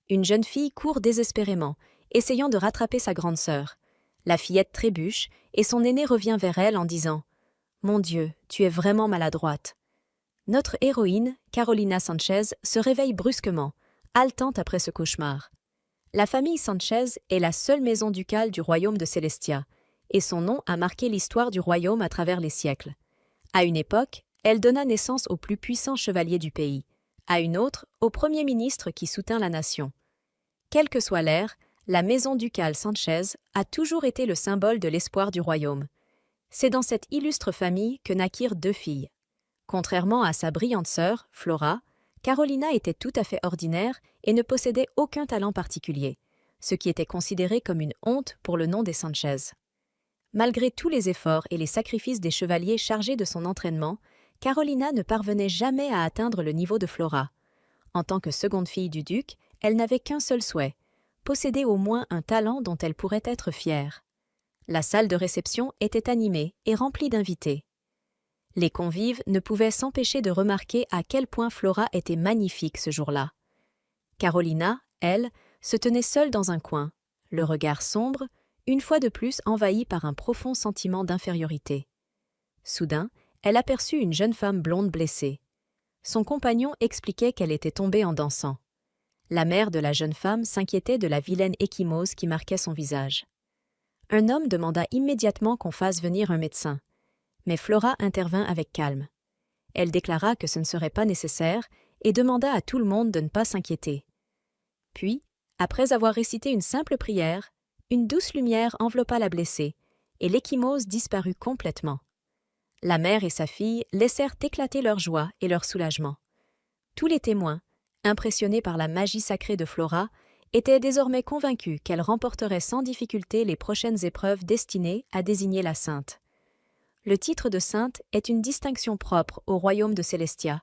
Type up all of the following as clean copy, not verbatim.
Une jeune fille court désespérément, essayant de rattraper sa grande sœur. La fillette trébuche et son aînée revient vers elle en disant « Mon Dieu, tu es vraiment maladroite ». Notre héroïne, Carolina Sanchez, se réveille brusquement, haletante après ce cauchemar. La famille Sanchez est la seule maison ducale du royaume de Celestia, et son nom a marqué l'histoire du royaume à travers les siècles. À une époque, elle donna naissance au plus puissant chevalier du pays, à une autre, au premier ministre qui soutint la nation. Quelle que soit l'ère, la maison ducale Sanchez a toujours été le symbole de l'espoir du royaume. C'est dans cette illustre famille que naquirent deux filles. Contrairement à sa brillante sœur, Flora, Carolina était tout à fait ordinaire et ne possédait aucun talent particulier, ce qui était considéré comme une honte pour le nom des Sanchez. Malgré tous les efforts et les sacrifices des chevaliers chargés de son entraînement, Carolina ne parvenait jamais à atteindre le niveau de Flora. En tant que seconde fille du duc, elle n'avait qu'un seul souhait, posséder au moins un talent dont elle pourrait être fière. La salle de réception était animée et remplie d'invités. Les convives ne pouvaient s'empêcher de remarquer à quel point Flora était magnifique ce jour-là. Carolina, elle, se tenait seule dans un coin, le regard sombre, une fois de plus envahie par un profond sentiment d'infériorité. Soudain, elle aperçut une jeune femme blonde blessée. Son compagnon expliquait qu'elle était tombée en dansant. La mère de la jeune femme s'inquiétait de la vilaine ecchymose qui marquait son visage. Un homme demanda immédiatement qu'on fasse venir un médecin, mais Flora intervint avec calme. Elle déclara que ce ne serait pas nécessaire et demanda à tout le monde de ne pas s'inquiéter. Puis, après avoir récité une simple prière, une douce lumière enveloppa la blessée, et l'ecchymose disparut complètement. La mère et sa fille laissèrent éclater leur joie et leur soulagement. Tous les témoins, impressionnés par la magie sacrée de Flora, étaient désormais convaincus qu'elle remporterait sans difficulté les prochaines épreuves destinées à désigner la sainte. Le titre de sainte est une distinction propre au royaume de Celestia,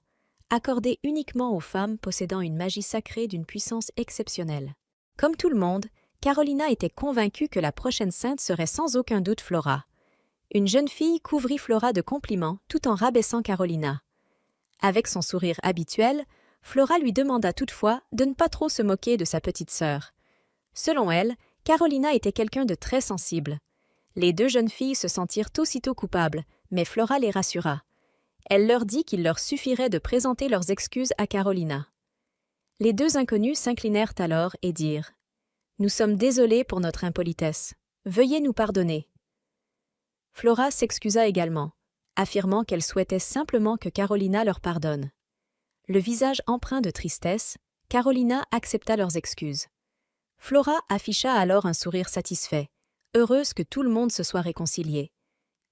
accordée uniquement aux femmes possédant une magie sacrée d'une puissance exceptionnelle. Comme tout le monde, Carolina était convaincue que la prochaine sainte serait sans aucun doute Flora. Une jeune fille couvrit Flora de compliments tout en rabaissant Carolina. Avec son sourire habituel, Flora lui demanda toutefois de ne pas trop se moquer de sa petite sœur. Selon elle, Carolina était quelqu'un de très sensible. Les deux jeunes filles se sentirent aussitôt coupables, mais Flora les rassura. Elle leur dit qu'il leur suffirait de présenter leurs excuses à Carolina. Les deux inconnus s'inclinèrent alors et dirent « Nous sommes désolés pour notre impolitesse. Veuillez nous pardonner. » Flora s'excusa également, affirmant qu'elle souhaitait simplement que Carolina leur pardonne. Le visage empreint de tristesse, Carolina accepta leurs excuses. Flora afficha alors un sourire satisfait, heureuse que tout le monde se soit réconcilié.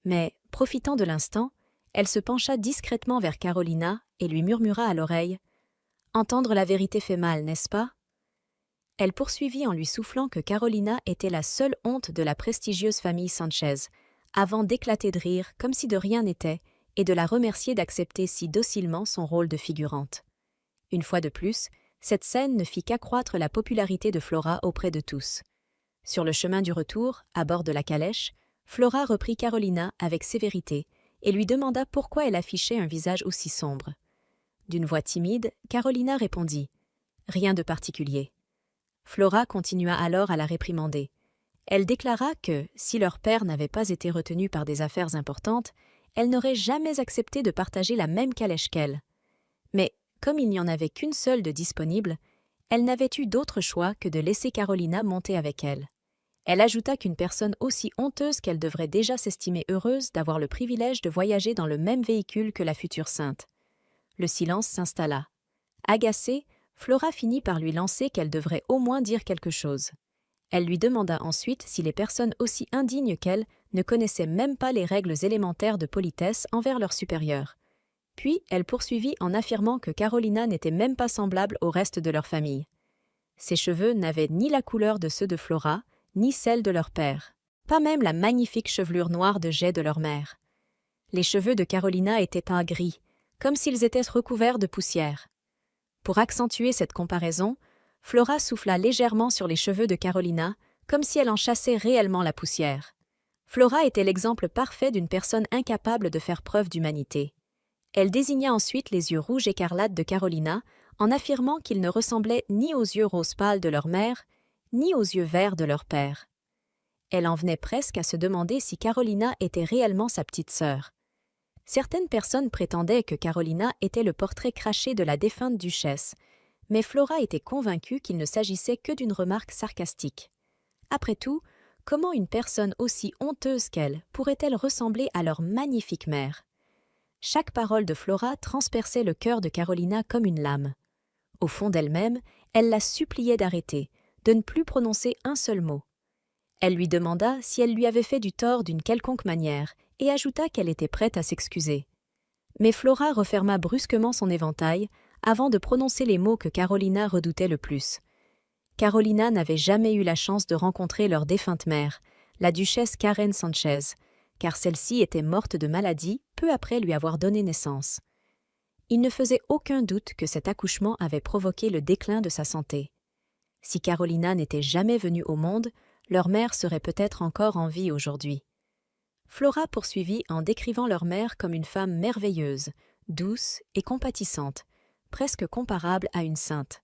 Mais, profitant de l'instant, elle se pencha discrètement vers Carolina et lui murmura à l'oreille « Entendre la vérité fait mal, n'est-ce pas ?» Elle poursuivit en lui soufflant que Carolina était la seule honte de la prestigieuse famille Sanchez, avant d'éclater de rire comme si de rien n'était et de la remercier d'accepter si docilement son rôle de figurante. Une fois de plus, cette scène ne fit qu'accroître la popularité de Flora auprès de tous. Sur le chemin du retour, à bord de la calèche, Flora reprit Carolina avec sévérité et lui demanda pourquoi elle affichait un visage aussi sombre. D'une voix timide, Carolina répondit « Rien de particulier ». Flora continua alors à la réprimander. Elle déclara que, si leur père n'avait pas été retenu par des affaires importantes, elle n'aurait jamais accepté de partager la même calèche qu'elle. Mais, comme il n'y en avait qu'une seule de disponible, elle n'avait eu d'autre choix que de laisser Carolina monter avec elle. Elle ajouta qu'une personne aussi honteuse qu'elle devrait déjà s'estimer heureuse d'avoir le privilège de voyager dans le même véhicule que la future sainte. Le silence s'installa. Agacée, Flora finit par lui lancer qu'elle devrait au moins dire quelque chose. Elle lui demanda ensuite si les personnes aussi indignes qu'elle ne connaissaient même pas les règles élémentaires de politesse envers leurs supérieurs. Puis elle poursuivit en affirmant que Carolina n'était même pas semblable au reste de leur famille. Ses cheveux n'avaient ni la couleur de ceux de Flora, ni celle de leur père. Pas même la magnifique chevelure noire de jais de leur mère. Les cheveux de Carolina étaient pâles gris, comme s'ils étaient recouverts de poussière. Pour accentuer cette comparaison, Flora souffla légèrement sur les cheveux de Carolina, comme si elle en chassait réellement la poussière. Flora était l'exemple parfait d'une personne incapable de faire preuve d'humanité. Elle désigna ensuite les yeux rouges écarlates de Carolina en affirmant qu'ils ne ressemblaient ni aux yeux rose pâle de leur mère, ni aux yeux verts de leur père. Elle en venait presque à se demander si Carolina était réellement sa petite sœur. Certaines personnes prétendaient que Carolina était le portrait craché de la défunte duchesse, mais Flora était convaincue qu'il ne s'agissait que d'une remarque sarcastique. Après tout, comment une personne aussi honteuse qu'elle pourrait-elle ressembler à leur magnifique mère? Chaque parole de Flora transperçait le cœur de Carolina comme une lame. Au fond d'elle-même, elle la suppliait d'arrêter, de ne plus prononcer un seul mot. Elle lui demanda si elle lui avait fait du tort d'une quelconque manière et ajouta qu'elle était prête à s'excuser. Mais Flora referma brusquement son éventail avant de prononcer les mots que Carolina redoutait le plus. Carolina n'avait jamais eu la chance de rencontrer leur défunte mère, la duchesse Karen Sanchez, car celle-ci était morte de maladie peu après lui avoir donné naissance. Il ne faisait aucun doute que cet accouchement avait provoqué le déclin de sa santé. Si Carolina n'était jamais venue au monde, leur mère serait peut-être encore en vie aujourd'hui. Flora poursuivit en décrivant leur mère comme une femme merveilleuse, douce et compatissante, presque comparable à une sainte.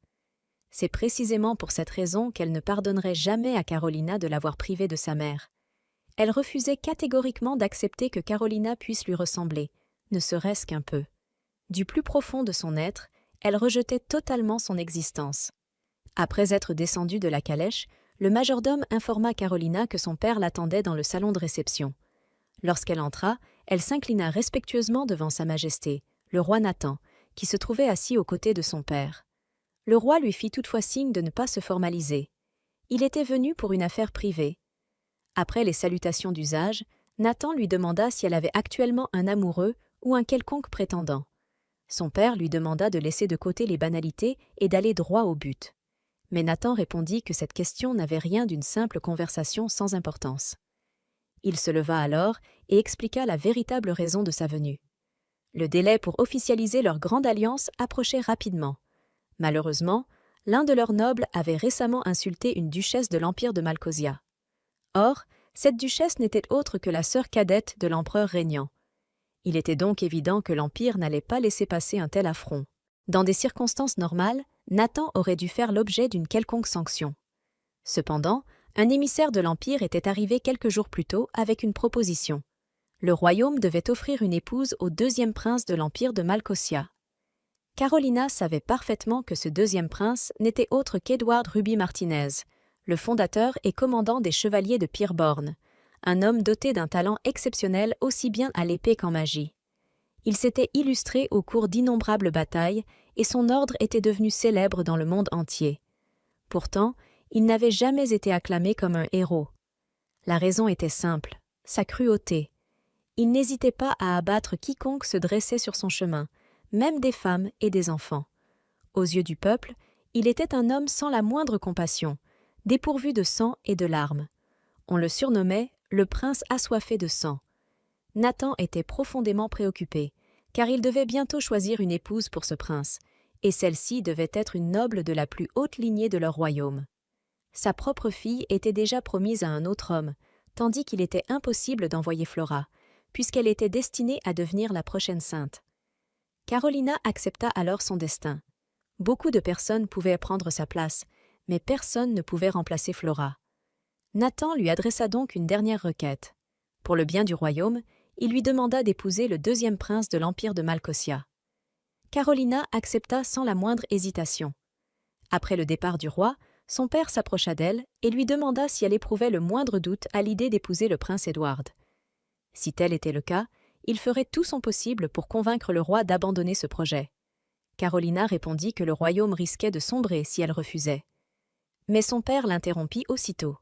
C'est précisément pour cette raison qu'elle ne pardonnerait jamais à Carolina de l'avoir privée de sa mère. Elle refusait catégoriquement d'accepter que Carolina puisse lui ressembler, ne serait-ce qu'un peu. Du plus profond de son être, elle rejetait totalement son existence. Après être descendue de la calèche, le majordome informa Carolina que son père l'attendait dans le salon de réception. Lorsqu'elle entra, elle s'inclina respectueusement devant Sa Majesté, le roi Nathan, qui se trouvait assis aux côtés de son père. Le roi lui fit toutefois signe de ne pas se formaliser. Il était venu pour une affaire privée. Après les salutations d'usage, Nathan lui demanda si elle avait actuellement un amoureux ou un quelconque prétendant. Son père lui demanda de laisser de côté les banalités et d'aller droit au but. Mais Nathan répondit que cette question n'avait rien d'une simple conversation sans importance. Il se leva alors et expliqua la véritable raison de sa venue. Le délai pour officialiser leur grande alliance approchait rapidement. Malheureusement, l'un de leurs nobles avait récemment insulté une duchesse de l'Empire de Malcosia. Or, cette duchesse n'était autre que la sœur cadette de l'empereur régnant. Il était donc évident que l'Empire n'allait pas laisser passer un tel affront. Dans des circonstances normales, Nathan aurait dû faire l'objet d'une quelconque sanction. Cependant, un émissaire de l'Empire était arrivé quelques jours plus tôt avec une proposition. Le royaume devait offrir une épouse au deuxième prince de l'Empire de Malcosia. Carolina savait parfaitement que ce deuxième prince n'était autre qu'Edward Ruby Martinez, le fondateur et commandant des Chevaliers de Pierreborn, un homme doté d'un talent exceptionnel aussi bien à l'épée qu'en magie. Il s'était illustré au cours d'innombrables batailles et son ordre était devenu célèbre dans le monde entier. Pourtant, il n'avait jamais été acclamé comme un héros. La raison était simple, sa cruauté. Il n'hésitait pas à abattre quiconque se dressait sur son chemin, même des femmes et des enfants. Aux yeux du peuple, il était un homme sans la moindre compassion, dépourvu de sang et de larmes. On le surnommait le prince assoiffé de sang. Nathan était profondément préoccupé, car il devait bientôt choisir une épouse pour ce prince, et celle-ci devait être une noble de la plus haute lignée de leur royaume. Sa propre fille était déjà promise à un autre homme, tandis qu'il était impossible d'envoyer Flora, puisqu'elle était destinée à devenir la prochaine sainte. Carolina accepta alors son destin. Beaucoup de personnes pouvaient prendre sa place, mais personne ne pouvait remplacer Flora. Nathan lui adressa donc une dernière requête. Pour le bien du royaume, il lui demanda d'épouser le deuxième prince de l'Empire de Malcosia. Carolina accepta sans la moindre hésitation. Après le départ du roi, son père s'approcha d'elle et lui demanda si elle éprouvait le moindre doute à l'idée d'épouser le prince Edward. Si tel était le cas, il ferait tout son possible pour convaincre le roi d'abandonner ce projet. Carolina répondit que le royaume risquait de sombrer si elle refusait. Mais son père l'interrompit aussitôt.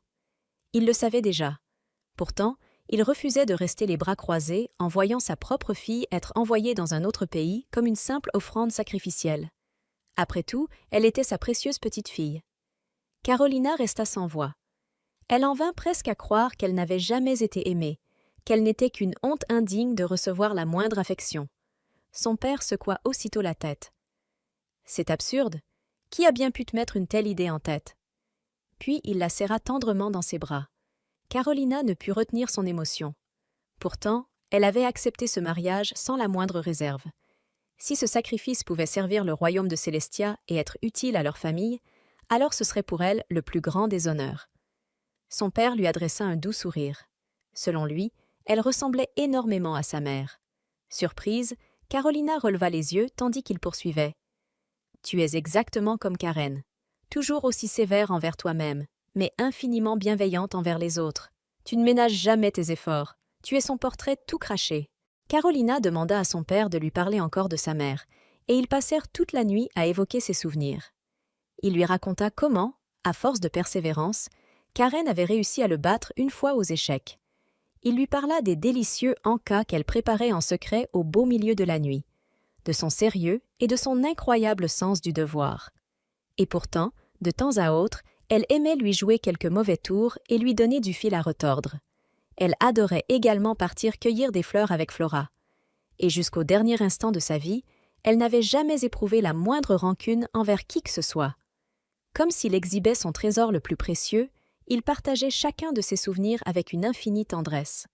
Il le savait déjà. Pourtant, il refusait de rester les bras croisés en voyant sa propre fille être envoyée dans un autre pays comme une simple offrande sacrificielle. Après tout, elle était sa précieuse petite-fille. Carolina resta sans voix. Elle en vint presque à croire qu'elle n'avait jamais été aimée, qu'elle n'était qu'une honte indigne de recevoir la moindre affection. Son père secoua aussitôt la tête. « C'est absurde. Qui a bien pu te mettre une telle idée en tête ?» Puis il la serra tendrement dans ses bras. Carolina ne put retenir son émotion. Pourtant, elle avait accepté ce mariage sans la moindre réserve. Si ce sacrifice pouvait servir le royaume de Célestia et être utile à leur famille, alors ce serait pour elle le plus grand des honneurs. Son père lui adressa un doux sourire. Selon lui, elle ressemblait énormément à sa mère. Surprise, Carolina releva les yeux tandis qu'il poursuivait. « Tu es exactement comme Karen, toujours aussi sévère envers toi-même, mais infiniment bienveillante envers les autres. Tu ne ménages jamais tes efforts. Tu es son portrait tout craché. » Carolina demanda à son père de lui parler encore de sa mère, et ils passèrent toute la nuit à évoquer ses souvenirs. Il lui raconta comment, à force de persévérance, Karen avait réussi à le battre une fois aux échecs. Il lui parla des délicieux encas qu'elle préparait en secret au beau milieu de la nuit, de son sérieux et de son incroyable sens du devoir. Et pourtant, de temps à autre, elle aimait lui jouer quelques mauvais tours et lui donner du fil à retordre. Elle adorait également partir cueillir des fleurs avec Flora. Et jusqu'au dernier instant de sa vie, elle n'avait jamais éprouvé la moindre rancune envers qui que ce soit. Comme s'il exhibait son trésor le plus précieux, il partageait chacun de ses souvenirs avec une infinie tendresse.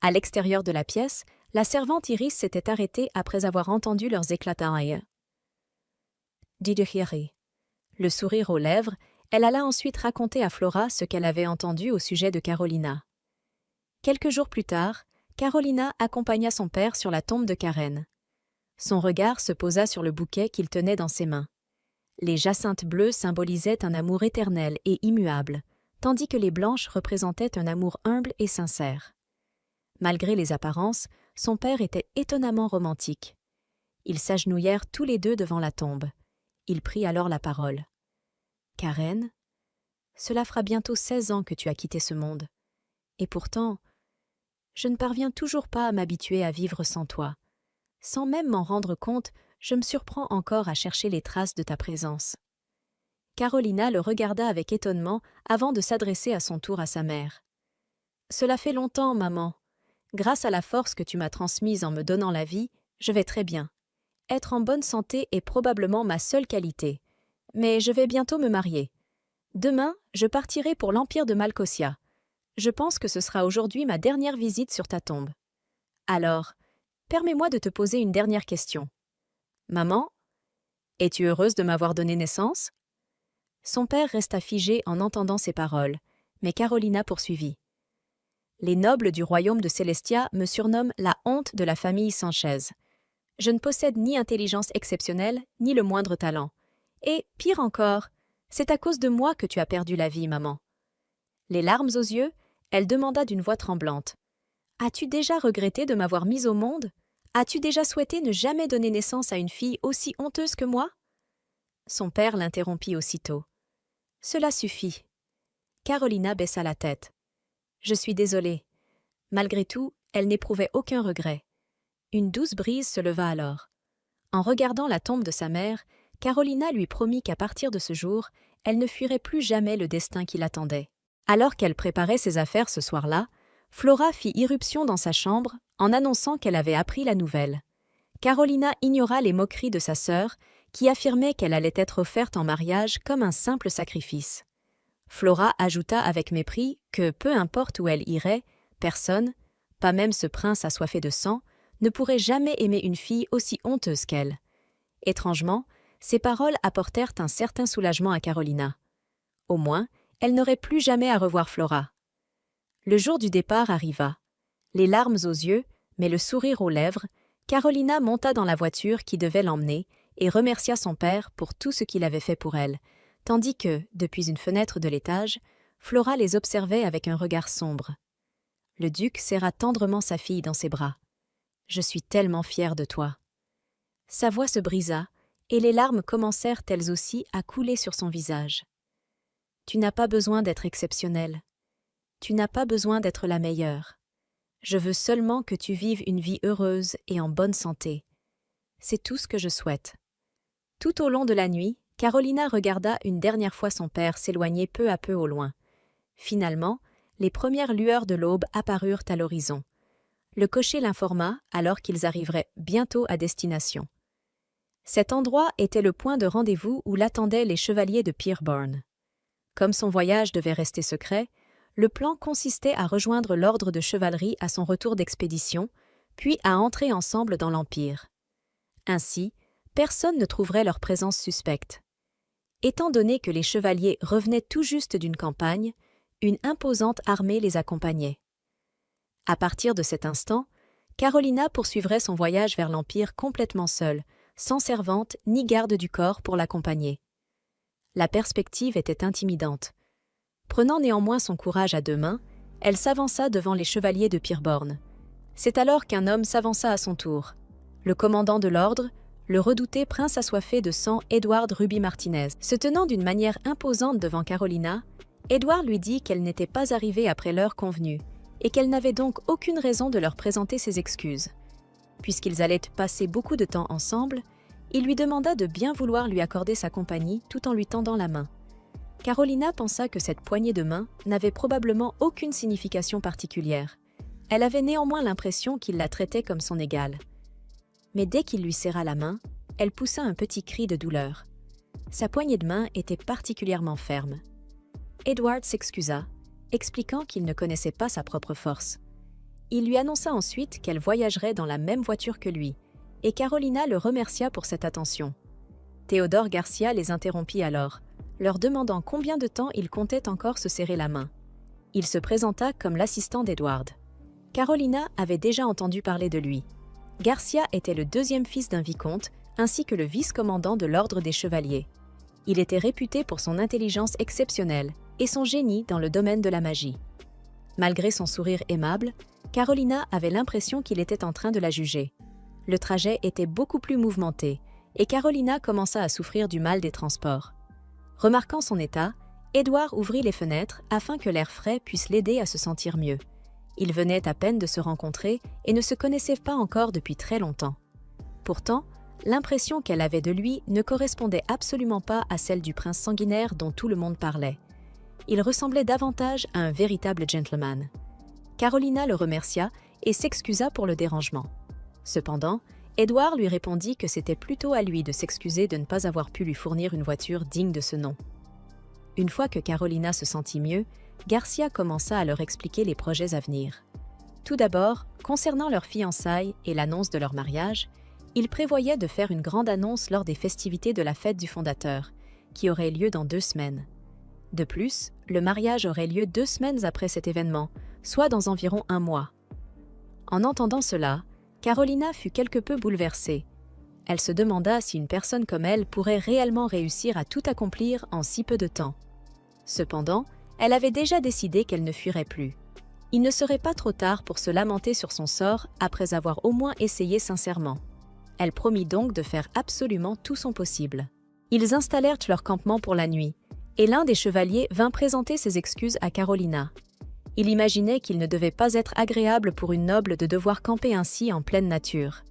À l'extérieur de la pièce, la servante Iris s'était arrêtée après avoir entendu leurs éclatants rires. Le sourire aux lèvres, elle alla ensuite raconter à Flora ce qu'elle avait entendu au sujet de Carolina. Quelques jours plus tard, Carolina accompagna son père sur la tombe de Karen. Son regard se posa sur le bouquet qu'il tenait dans ses mains. Les jacinthes bleues symbolisaient un amour éternel et immuable, tandis que les blanches représentaient un amour humble et sincère. Malgré les apparences, son père était étonnamment romantique. Ils s'agenouillèrent tous les deux devant la tombe. Il prit alors la parole. « Karen, cela fera bientôt 16 ans que tu as quitté ce monde. Et pourtant, je ne parviens toujours pas à m'habituer à vivre sans toi. Sans même m'en rendre compte, je me surprends encore à chercher les traces de ta présence. » Carolina le regarda avec étonnement avant de s'adresser à son tour à sa mère. « Cela fait longtemps, maman. Grâce à la force que tu m'as transmise en me donnant la vie, je vais très bien. Être en bonne santé est probablement ma seule qualité. Mais je vais bientôt me marier. Demain, je partirai pour l'Empire de Malcosia. Je pense que ce sera aujourd'hui ma dernière visite sur ta tombe. Alors, permets-moi de te poser une dernière question. Maman, es-tu heureuse de m'avoir donné naissance ?» Son père resta figé en entendant ces paroles, mais Carolina poursuivit. « Les nobles du royaume de Célestia me surnomment la honte de la famille Sanchez. Je ne possède ni intelligence exceptionnelle, ni le moindre talent. Et, pire encore, c'est à cause de moi que tu as perdu la vie, maman. » Les larmes aux yeux, elle demanda d'une voix tremblante. « As-tu déjà regretté de m'avoir mise au monde ? As-tu déjà souhaité ne jamais donner naissance à une fille aussi honteuse que moi ?» Son père l'interrompit aussitôt. « Cela suffit. » Carolina baissa la tête. « Je suis désolée. » Malgré tout, elle n'éprouvait aucun regret. Une douce brise se leva alors. En regardant la tombe de sa mère, Carolina lui promit qu'à partir de ce jour, elle ne fuirait plus jamais le destin qui l'attendait. Alors qu'elle préparait ses affaires ce soir-là, Flora fit irruption dans sa chambre en annonçant qu'elle avait appris la nouvelle. Carolina ignora les moqueries de sa sœur, qui affirmait qu'elle allait être offerte en mariage comme un simple sacrifice. Flora ajouta avec mépris que, peu importe où elle irait, personne, pas même ce prince assoiffé de sang, ne pourrait jamais aimer une fille aussi honteuse qu'elle. Étrangement, ces paroles apportèrent un certain soulagement à Carolina. Au moins, elle n'aurait plus jamais à revoir Flora. Le jour du départ arriva. Les larmes aux yeux, mais le sourire aux lèvres, Carolina monta dans la voiture qui devait l'emmener et remercia son père pour tout ce qu'il avait fait pour elle, tandis que, depuis une fenêtre de l'étage, Flora les observait avec un regard sombre. Le duc serra tendrement sa fille dans ses bras. « Je suis tellement fière de toi. » Sa voix se brisa, et les larmes commencèrent elles aussi à couler sur son visage. « Tu n'as pas besoin d'être exceptionnelle. Tu n'as pas besoin d'être la meilleure. Je veux seulement que tu vives une vie heureuse et en bonne santé. C'est tout ce que je souhaite. » Tout au long de la nuit, Carolina regarda une dernière fois son père s'éloigner peu à peu au loin. Finalement, les premières lueurs de l'aube apparurent à l'horizon. Le cocher l'informa alors qu'ils arriveraient bientôt à destination. Cet endroit était le point de rendez-vous où l'attendaient les chevaliers de Peerbourne. Comme son voyage devait rester secret, le plan consistait à rejoindre l'ordre de chevalerie à son retour d'expédition, puis à entrer ensemble dans l'Empire. Ainsi, personne ne trouverait leur présence suspecte. Étant donné que les chevaliers revenaient tout juste d'une campagne, une imposante armée les accompagnait. À partir de cet instant, Carolina poursuivrait son voyage vers l'Empire complètement seule, sans servante ni garde du corps pour l'accompagner. La perspective était intimidante. Prenant néanmoins son courage à deux mains, elle s'avança devant les chevaliers de Pirborn. C'est alors qu'un homme s'avança à son tour. Le commandant de l'ordre, le redouté prince assoiffé de sang Edward Ruby Martinez. Se tenant d'une manière imposante devant Carolina, Edward lui dit qu'elle n'était pas arrivée après l'heure convenue et qu'elle n'avait donc aucune raison de leur présenter ses excuses. Puisqu'ils allaient passer beaucoup de temps ensemble, il lui demanda de bien vouloir lui accorder sa compagnie tout en lui tendant la main. Carolina pensa que cette poignée de main n'avait probablement aucune signification particulière. Elle avait néanmoins l'impression qu'il la traitait comme son égale. Mais dès qu'il lui serra la main, elle poussa un petit cri de douleur. Sa poignée de main était particulièrement ferme. Edward s'excusa, expliquant qu'il ne connaissait pas sa propre force. Il lui annonça ensuite qu'elle voyagerait dans la même voiture que lui, et Carolina le remercia pour cette attention. Théodore Garcia les interrompit alors, leur demandant combien de temps il comptait encore se serrer la main. Il se présenta comme l'assistant d'Edward. Carolina avait déjà entendu parler de lui. Garcia était le deuxième fils d'un vicomte, ainsi que le vice-commandant de l'Ordre des Chevaliers. Il était réputé pour son intelligence exceptionnelle et son génie dans le domaine de la magie. Malgré son sourire aimable, Carolina avait l'impression qu'il était en train de la juger. Le trajet était beaucoup plus mouvementé, et Carolina commença à souffrir du mal des transports. Remarquant son état, Edward ouvrit les fenêtres afin que l'air frais puisse l'aider à se sentir mieux. Ils venaient à peine de se rencontrer et ne se connaissaient pas encore depuis très longtemps. Pourtant, l'impression qu'elle avait de lui ne correspondait absolument pas à celle du prince sanguinaire dont tout le monde parlait. Il ressemblait davantage à un véritable gentleman. Carolina le remercia et s'excusa pour le dérangement. Cependant, Edward lui répondit que c'était plutôt à lui de s'excuser de ne pas avoir pu lui fournir une voiture digne de ce nom. Une fois que Carolina se sentit mieux, Garcia commença à leur expliquer les projets à venir. Tout d'abord, concernant leur fiançailles et l'annonce de leur mariage, il prévoyait de faire une grande annonce lors des festivités de la fête du fondateur, qui aurait lieu dans 2 semaines. De plus, le mariage aurait lieu 2 semaines après cet événement, soit dans environ 1 mois. En entendant cela, Carolina fut quelque peu bouleversée. Elle se demanda si une personne comme elle pourrait réellement réussir à tout accomplir en si peu de temps. Cependant, elle avait déjà décidé qu'elle ne fuirait plus. Il ne serait pas trop tard pour se lamenter sur son sort après avoir au moins essayé sincèrement. Elle promit donc de faire absolument tout son possible. Ils installèrent leur campement pour la nuit, et l'un des chevaliers vint présenter ses excuses à Carolina. Il imaginait qu'il ne devait pas être agréable pour une noble de devoir camper ainsi en pleine nature.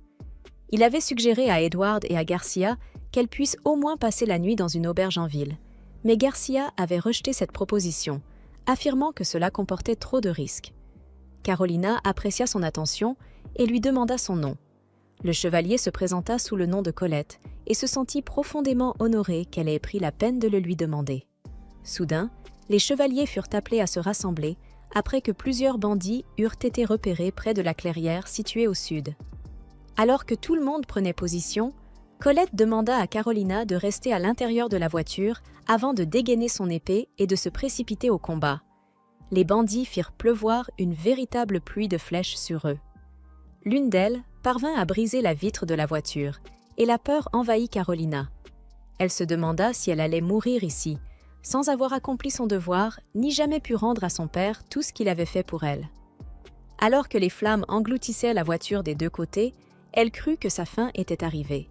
Il avait suggéré à Edward et à Garcia qu'elle puisse au moins passer la nuit dans une auberge en ville. Mais Garcia avait rejeté cette proposition, affirmant que cela comportait trop de risques. Carolina apprécia son attention et lui demanda son nom. Le chevalier se présenta sous le nom de Colette et se sentit profondément honoré qu'elle ait pris la peine de le lui demander. Soudain, les chevaliers furent appelés à se rassembler après que plusieurs bandits eurent été repérés près de la clairière située au sud. Alors que tout le monde prenait position, Colette demanda à Carolina de rester à l'intérieur de la voiture avant de dégainer son épée et de se précipiter au combat. Les bandits firent pleuvoir une véritable pluie de flèches sur eux. L'une d'elles parvint à briser la vitre de la voiture, et la peur envahit Carolina. Elle se demanda si elle allait mourir ici, sans avoir accompli son devoir, ni jamais pu rendre à son père tout ce qu'il avait fait pour elle. Alors que les flammes engloutissaient la voiture des 2 côtés, elle crut que sa fin était arrivée.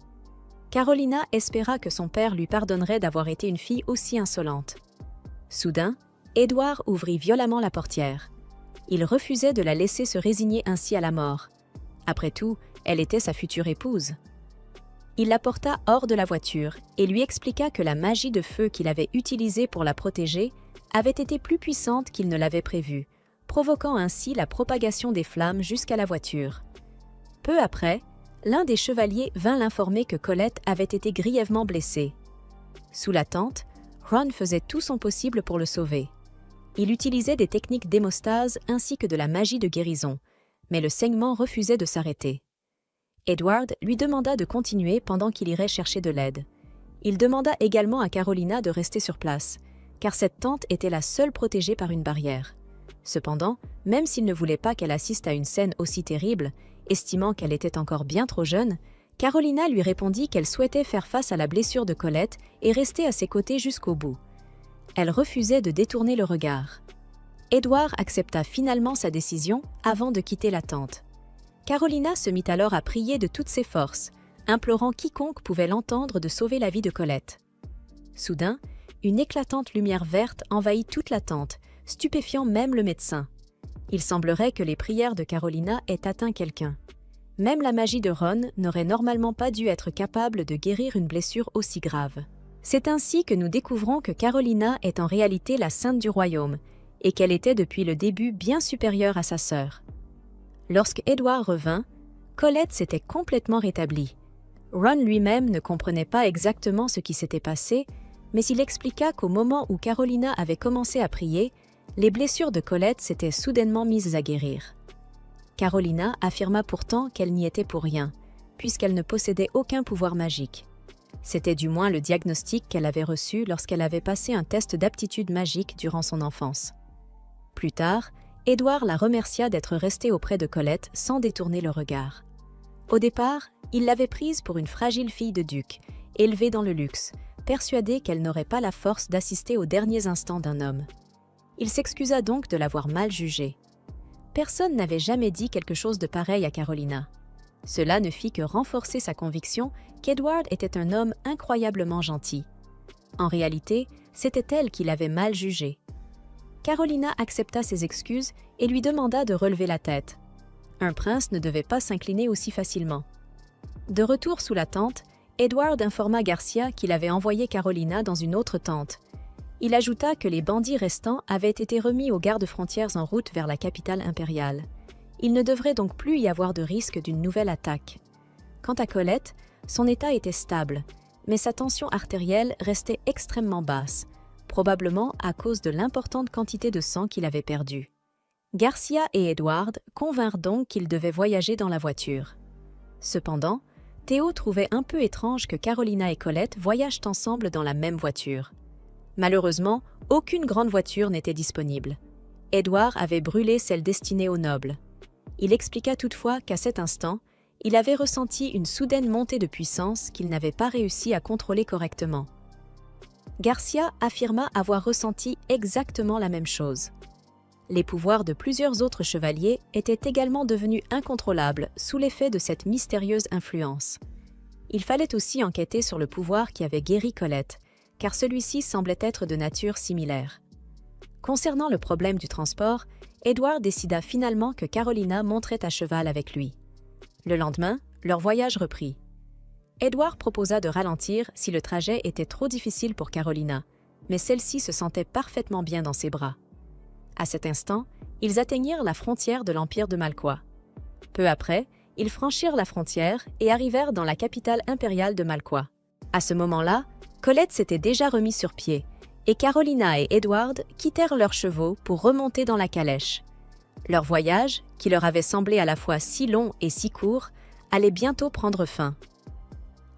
Carolina espéra que son père lui pardonnerait d'avoir été une fille aussi insolente. Soudain, Edward ouvrit violemment la portière. Il refusait de la laisser se résigner ainsi à la mort. Après tout, elle était sa future épouse. Il la porta hors de la voiture et lui expliqua que la magie de feu qu'il avait utilisée pour la protéger avait été plus puissante qu'il ne l'avait prévu, provoquant ainsi la propagation des flammes jusqu'à la voiture. Peu après, l'un des chevaliers vint l'informer que Colette avait été grièvement blessée. Sous la tente, Ron faisait tout son possible pour le sauver. Il utilisait des techniques d'hémostase ainsi que de la magie de guérison, mais le saignement refusait de s'arrêter. Edward lui demanda de continuer pendant qu'il irait chercher de l'aide. Il demanda également à Carolina de rester sur place, car cette tente était la seule protégée par une barrière. Cependant, même s'il ne voulait pas qu'elle assiste à une scène aussi terrible, estimant qu'elle était encore bien trop jeune, Carolina lui répondit qu'elle souhaitait faire face à la blessure de Colette et rester à ses côtés jusqu'au bout. Elle refusait de détourner le regard. Edward accepta finalement sa décision avant de quitter la tente. Carolina se mit alors à prier de toutes ses forces, implorant quiconque pouvait l'entendre de sauver la vie de Colette. Soudain, une éclatante lumière verte envahit toute la tente, stupéfiant même le médecin. Il semblerait que les prières de Carolina aient atteint quelqu'un. Même la magie de Ron n'aurait normalement pas dû être capable de guérir une blessure aussi grave. C'est ainsi que nous découvrons que Carolina est en réalité la sainte du royaume, et qu'elle était depuis le début bien supérieure à sa sœur. Lorsque Edward revint, Colette s'était complètement rétablie. Ron lui-même ne comprenait pas exactement ce qui s'était passé, mais il expliqua qu'au moment où Carolina avait commencé à prier, les blessures de Colette s'étaient soudainement mises à guérir. Carolina affirma pourtant qu'elle n'y était pour rien, puisqu'elle ne possédait aucun pouvoir magique. C'était du moins le diagnostic qu'elle avait reçu lorsqu'elle avait passé un test d'aptitude magique durant son enfance. Plus tard, Edward la remercia d'être restée auprès de Colette sans détourner le regard. Au départ, il l'avait prise pour une fragile fille de duc, élevée dans le luxe, persuadé qu'elle n'aurait pas la force d'assister aux derniers instants d'un homme. Il s'excusa donc de l'avoir mal jugée. Personne n'avait jamais dit quelque chose de pareil à Carolina. Cela ne fit que renforcer sa conviction qu'Edward était un homme incroyablement gentil. En réalité, c'était elle qui l'avait mal jugé. Carolina accepta ses excuses et lui demanda de relever la tête. Un prince ne devait pas s'incliner aussi facilement. De retour sous la tente, Edward informa Garcia qu'il avait envoyé Carolina dans une autre tente. Il ajouta que les bandits restants avaient été remis aux gardes-frontières en route vers la capitale impériale. Il ne devrait donc plus y avoir de risque d'une nouvelle attaque. Quant à Colette, son état était stable, mais sa tension artérielle restait extrêmement basse, probablement à cause de l'importante quantité de sang qu'il avait perdue. Garcia et Edward convinrent donc qu'ils devaient voyager dans la voiture. Cependant, Théo trouvait un peu étrange que Carolina et Colette voyagent ensemble dans la même voiture. Malheureusement, aucune grande voiture n'était disponible. Edward avait brûlé celle destinée aux nobles. Il expliqua toutefois qu'à cet instant, il avait ressenti une soudaine montée de puissance qu'il n'avait pas réussi à contrôler correctement. Garcia affirma avoir ressenti exactement la même chose. Les pouvoirs de plusieurs autres chevaliers étaient également devenus incontrôlables sous l'effet de cette mystérieuse influence. Il fallait aussi enquêter sur le pouvoir qui avait guéri Colette, car celui-ci semblait être de nature similaire. Concernant le problème du transport, Edward décida finalement que Carolina monterait à cheval avec lui. Le lendemain, leur voyage reprit. Edward proposa de ralentir si le trajet était trop difficile pour Carolina, mais celle-ci se sentait parfaitement bien dans ses bras. À cet instant, ils atteignirent la frontière de l'Empire de Malquois. Peu après, ils franchirent la frontière et arrivèrent dans la capitale impériale de Malquois. À ce moment-là, Colette s'était déjà remis sur pied, et Carolina et Edward quittèrent leurs chevaux pour remonter dans la calèche. Leur voyage, qui leur avait semblé à la fois si long et si court, allait bientôt prendre fin.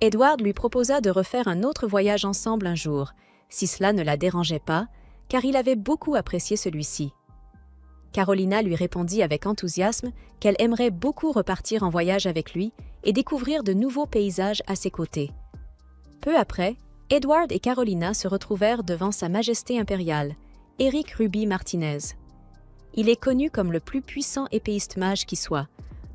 Edward lui proposa de refaire un autre voyage ensemble un jour, si cela ne la dérangeait pas, car il avait beaucoup apprécié celui-ci. Carolina lui répondit avec enthousiasme qu'elle aimerait beaucoup repartir en voyage avec lui et découvrir de nouveaux paysages à ses côtés. Peu après, Edward et Carolina se retrouvèrent devant Sa Majesté impériale, Éric Ruby Martinez. Il est connu comme le plus puissant épéiste mage qui soit,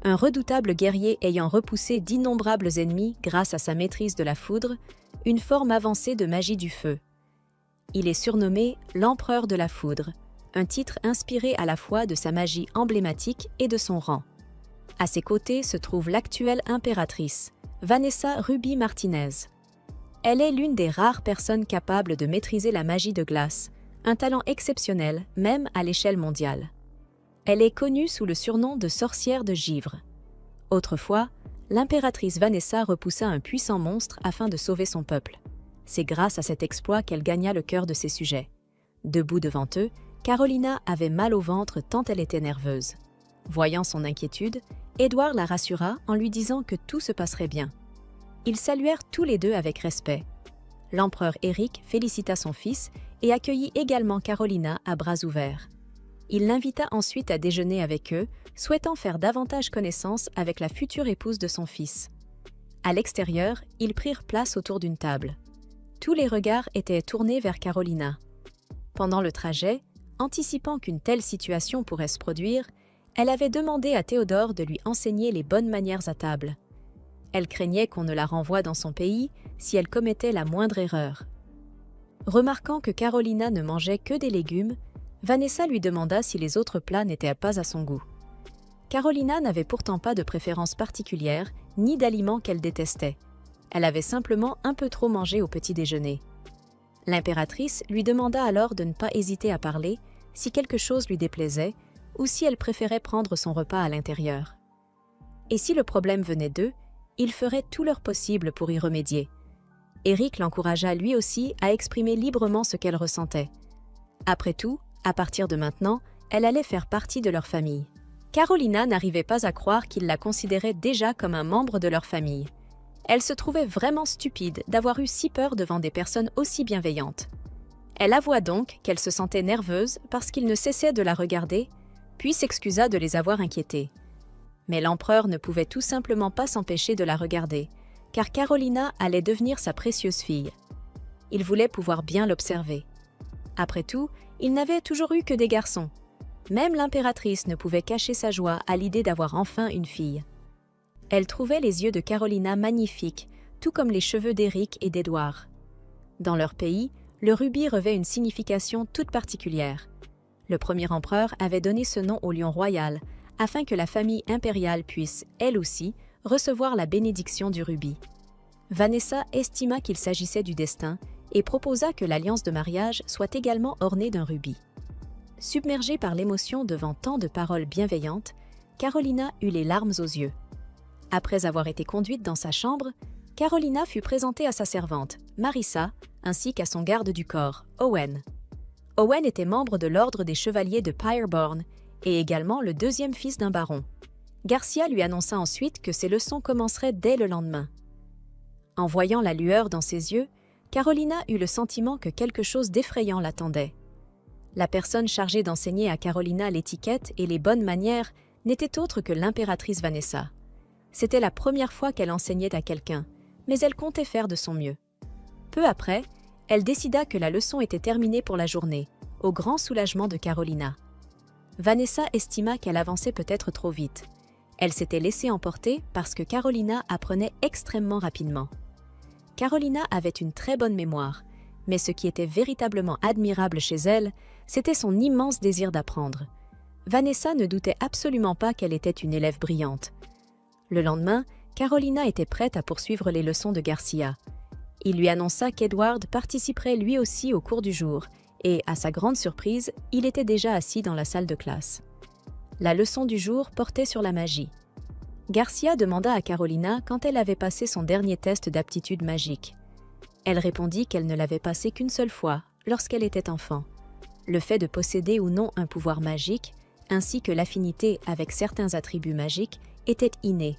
un redoutable guerrier ayant repoussé d'innombrables ennemis grâce à sa maîtrise de la foudre, une forme avancée de magie du feu. Il est surnommé l'Empereur de la Foudre, un titre inspiré à la fois de sa magie emblématique et de son rang. À ses côtés se trouve l'actuelle impératrice, Vanessa Ruby Martinez. Elle est l'une des rares personnes capables de maîtriser la magie de glace, un talent exceptionnel même à l'échelle mondiale. Elle est connue sous le surnom de sorcière de givre. Autrefois, l'impératrice Vanessa repoussa un puissant monstre afin de sauver son peuple. C'est grâce à cet exploit qu'elle gagna le cœur de ses sujets. Debout devant eux, Carolina avait mal au ventre tant elle était nerveuse. Voyant son inquiétude, Édouard la rassura en lui disant que tout se passerait bien. Ils saluèrent tous les deux avec respect. L'empereur Éric félicita son fils et accueillit également Carolina à bras ouverts. Il l'invita ensuite à déjeuner avec eux, souhaitant faire davantage connaissance avec la future épouse de son fils. À l'extérieur, ils prirent place autour d'une table. Tous les regards étaient tournés vers Carolina. Pendant le trajet, anticipant qu'une telle situation pourrait se produire, elle avait demandé à Théodore de lui enseigner les bonnes manières à table. Elle craignait qu'on ne la renvoie dans son pays si elle commettait la moindre erreur. Remarquant que Carolina ne mangeait que des légumes, Vanessa lui demanda si les autres plats n'étaient pas à son goût. Carolina n'avait pourtant pas de préférence particulière, ni d'aliments qu'elle détestait. Elle avait simplement un peu trop mangé au petit déjeuner. L'impératrice lui demanda alors de ne pas hésiter à parler si quelque chose lui déplaisait ou si elle préférait prendre son repas à l'intérieur. Et si le problème venait d'eux, ils feraient tout leur possible pour y remédier. Éric l'encouragea lui aussi à exprimer librement ce qu'elle ressentait. Après tout, à partir de maintenant, elle allait faire partie de leur famille. Carolina n'arrivait pas à croire qu'ils la considéraient déjà comme un membre de leur famille. Elle se trouvait vraiment stupide d'avoir eu si peur devant des personnes aussi bienveillantes. Elle avoua donc qu'elle se sentait nerveuse parce qu'ils ne cessaient de la regarder, puis s'excusa de les avoir inquiétés. Mais l'empereur ne pouvait tout simplement pas s'empêcher de la regarder, car Carolina allait devenir sa précieuse fille. Il voulait pouvoir bien l'observer. Après tout, il n'avait toujours eu que des garçons. Même l'impératrice ne pouvait cacher sa joie à l'idée d'avoir enfin une fille. Elle trouvait les yeux de Carolina magnifiques, tout comme les cheveux d'Éric et d'Édouard. Dans leur pays, le rubis revêt une signification toute particulière. Le premier empereur avait donné ce nom au lion royal, afin que la famille impériale puisse, elle aussi, recevoir la bénédiction du rubis. Vanessa estima qu'il s'agissait du destin et proposa que l'alliance de mariage soit également ornée d'un rubis. Submergée par l'émotion devant tant de paroles bienveillantes, Carolina eut les larmes aux yeux. Après avoir été conduite dans sa chambre, Carolina fut présentée à sa servante, Marissa, ainsi qu'à son garde du corps, Owen. Owen était membre de l'ordre des chevaliers de Pyreborn et également le deuxième fils d'un baron. Garcia lui annonça ensuite que ses leçons commenceraient dès le lendemain. En voyant la lueur dans ses yeux, Carolina eut le sentiment que quelque chose d'effrayant l'attendait. La personne chargée d'enseigner à Carolina l'étiquette et les bonnes manières n'était autre que l'impératrice Vanessa. C'était la première fois qu'elle enseignait à quelqu'un, mais elle comptait faire de son mieux. Peu après, elle décida que la leçon était terminée pour la journée, au grand soulagement de Carolina. Vanessa estima qu'elle avançait peut-être trop vite. Elle s'était laissée emporter parce que Carolina apprenait extrêmement rapidement. Carolina avait une très bonne mémoire, mais ce qui était véritablement admirable chez elle, c'était son immense désir d'apprendre. Vanessa ne doutait absolument pas qu'elle était une élève brillante. Le lendemain, Carolina était prête à poursuivre les leçons de Garcia. Il lui annonça qu'Edward participerait lui aussi au cours du jour, et, à sa grande surprise, il était déjà assis dans la salle de classe. La leçon du jour portait sur la magie. Garcia demanda à Carolina quand elle avait passé son dernier test d'aptitude magique. Elle répondit qu'elle ne l'avait passé qu'une seule fois, lorsqu'elle était enfant. Le fait de posséder ou non un pouvoir magique, ainsi que l'affinité avec certains attributs magiques, était inné.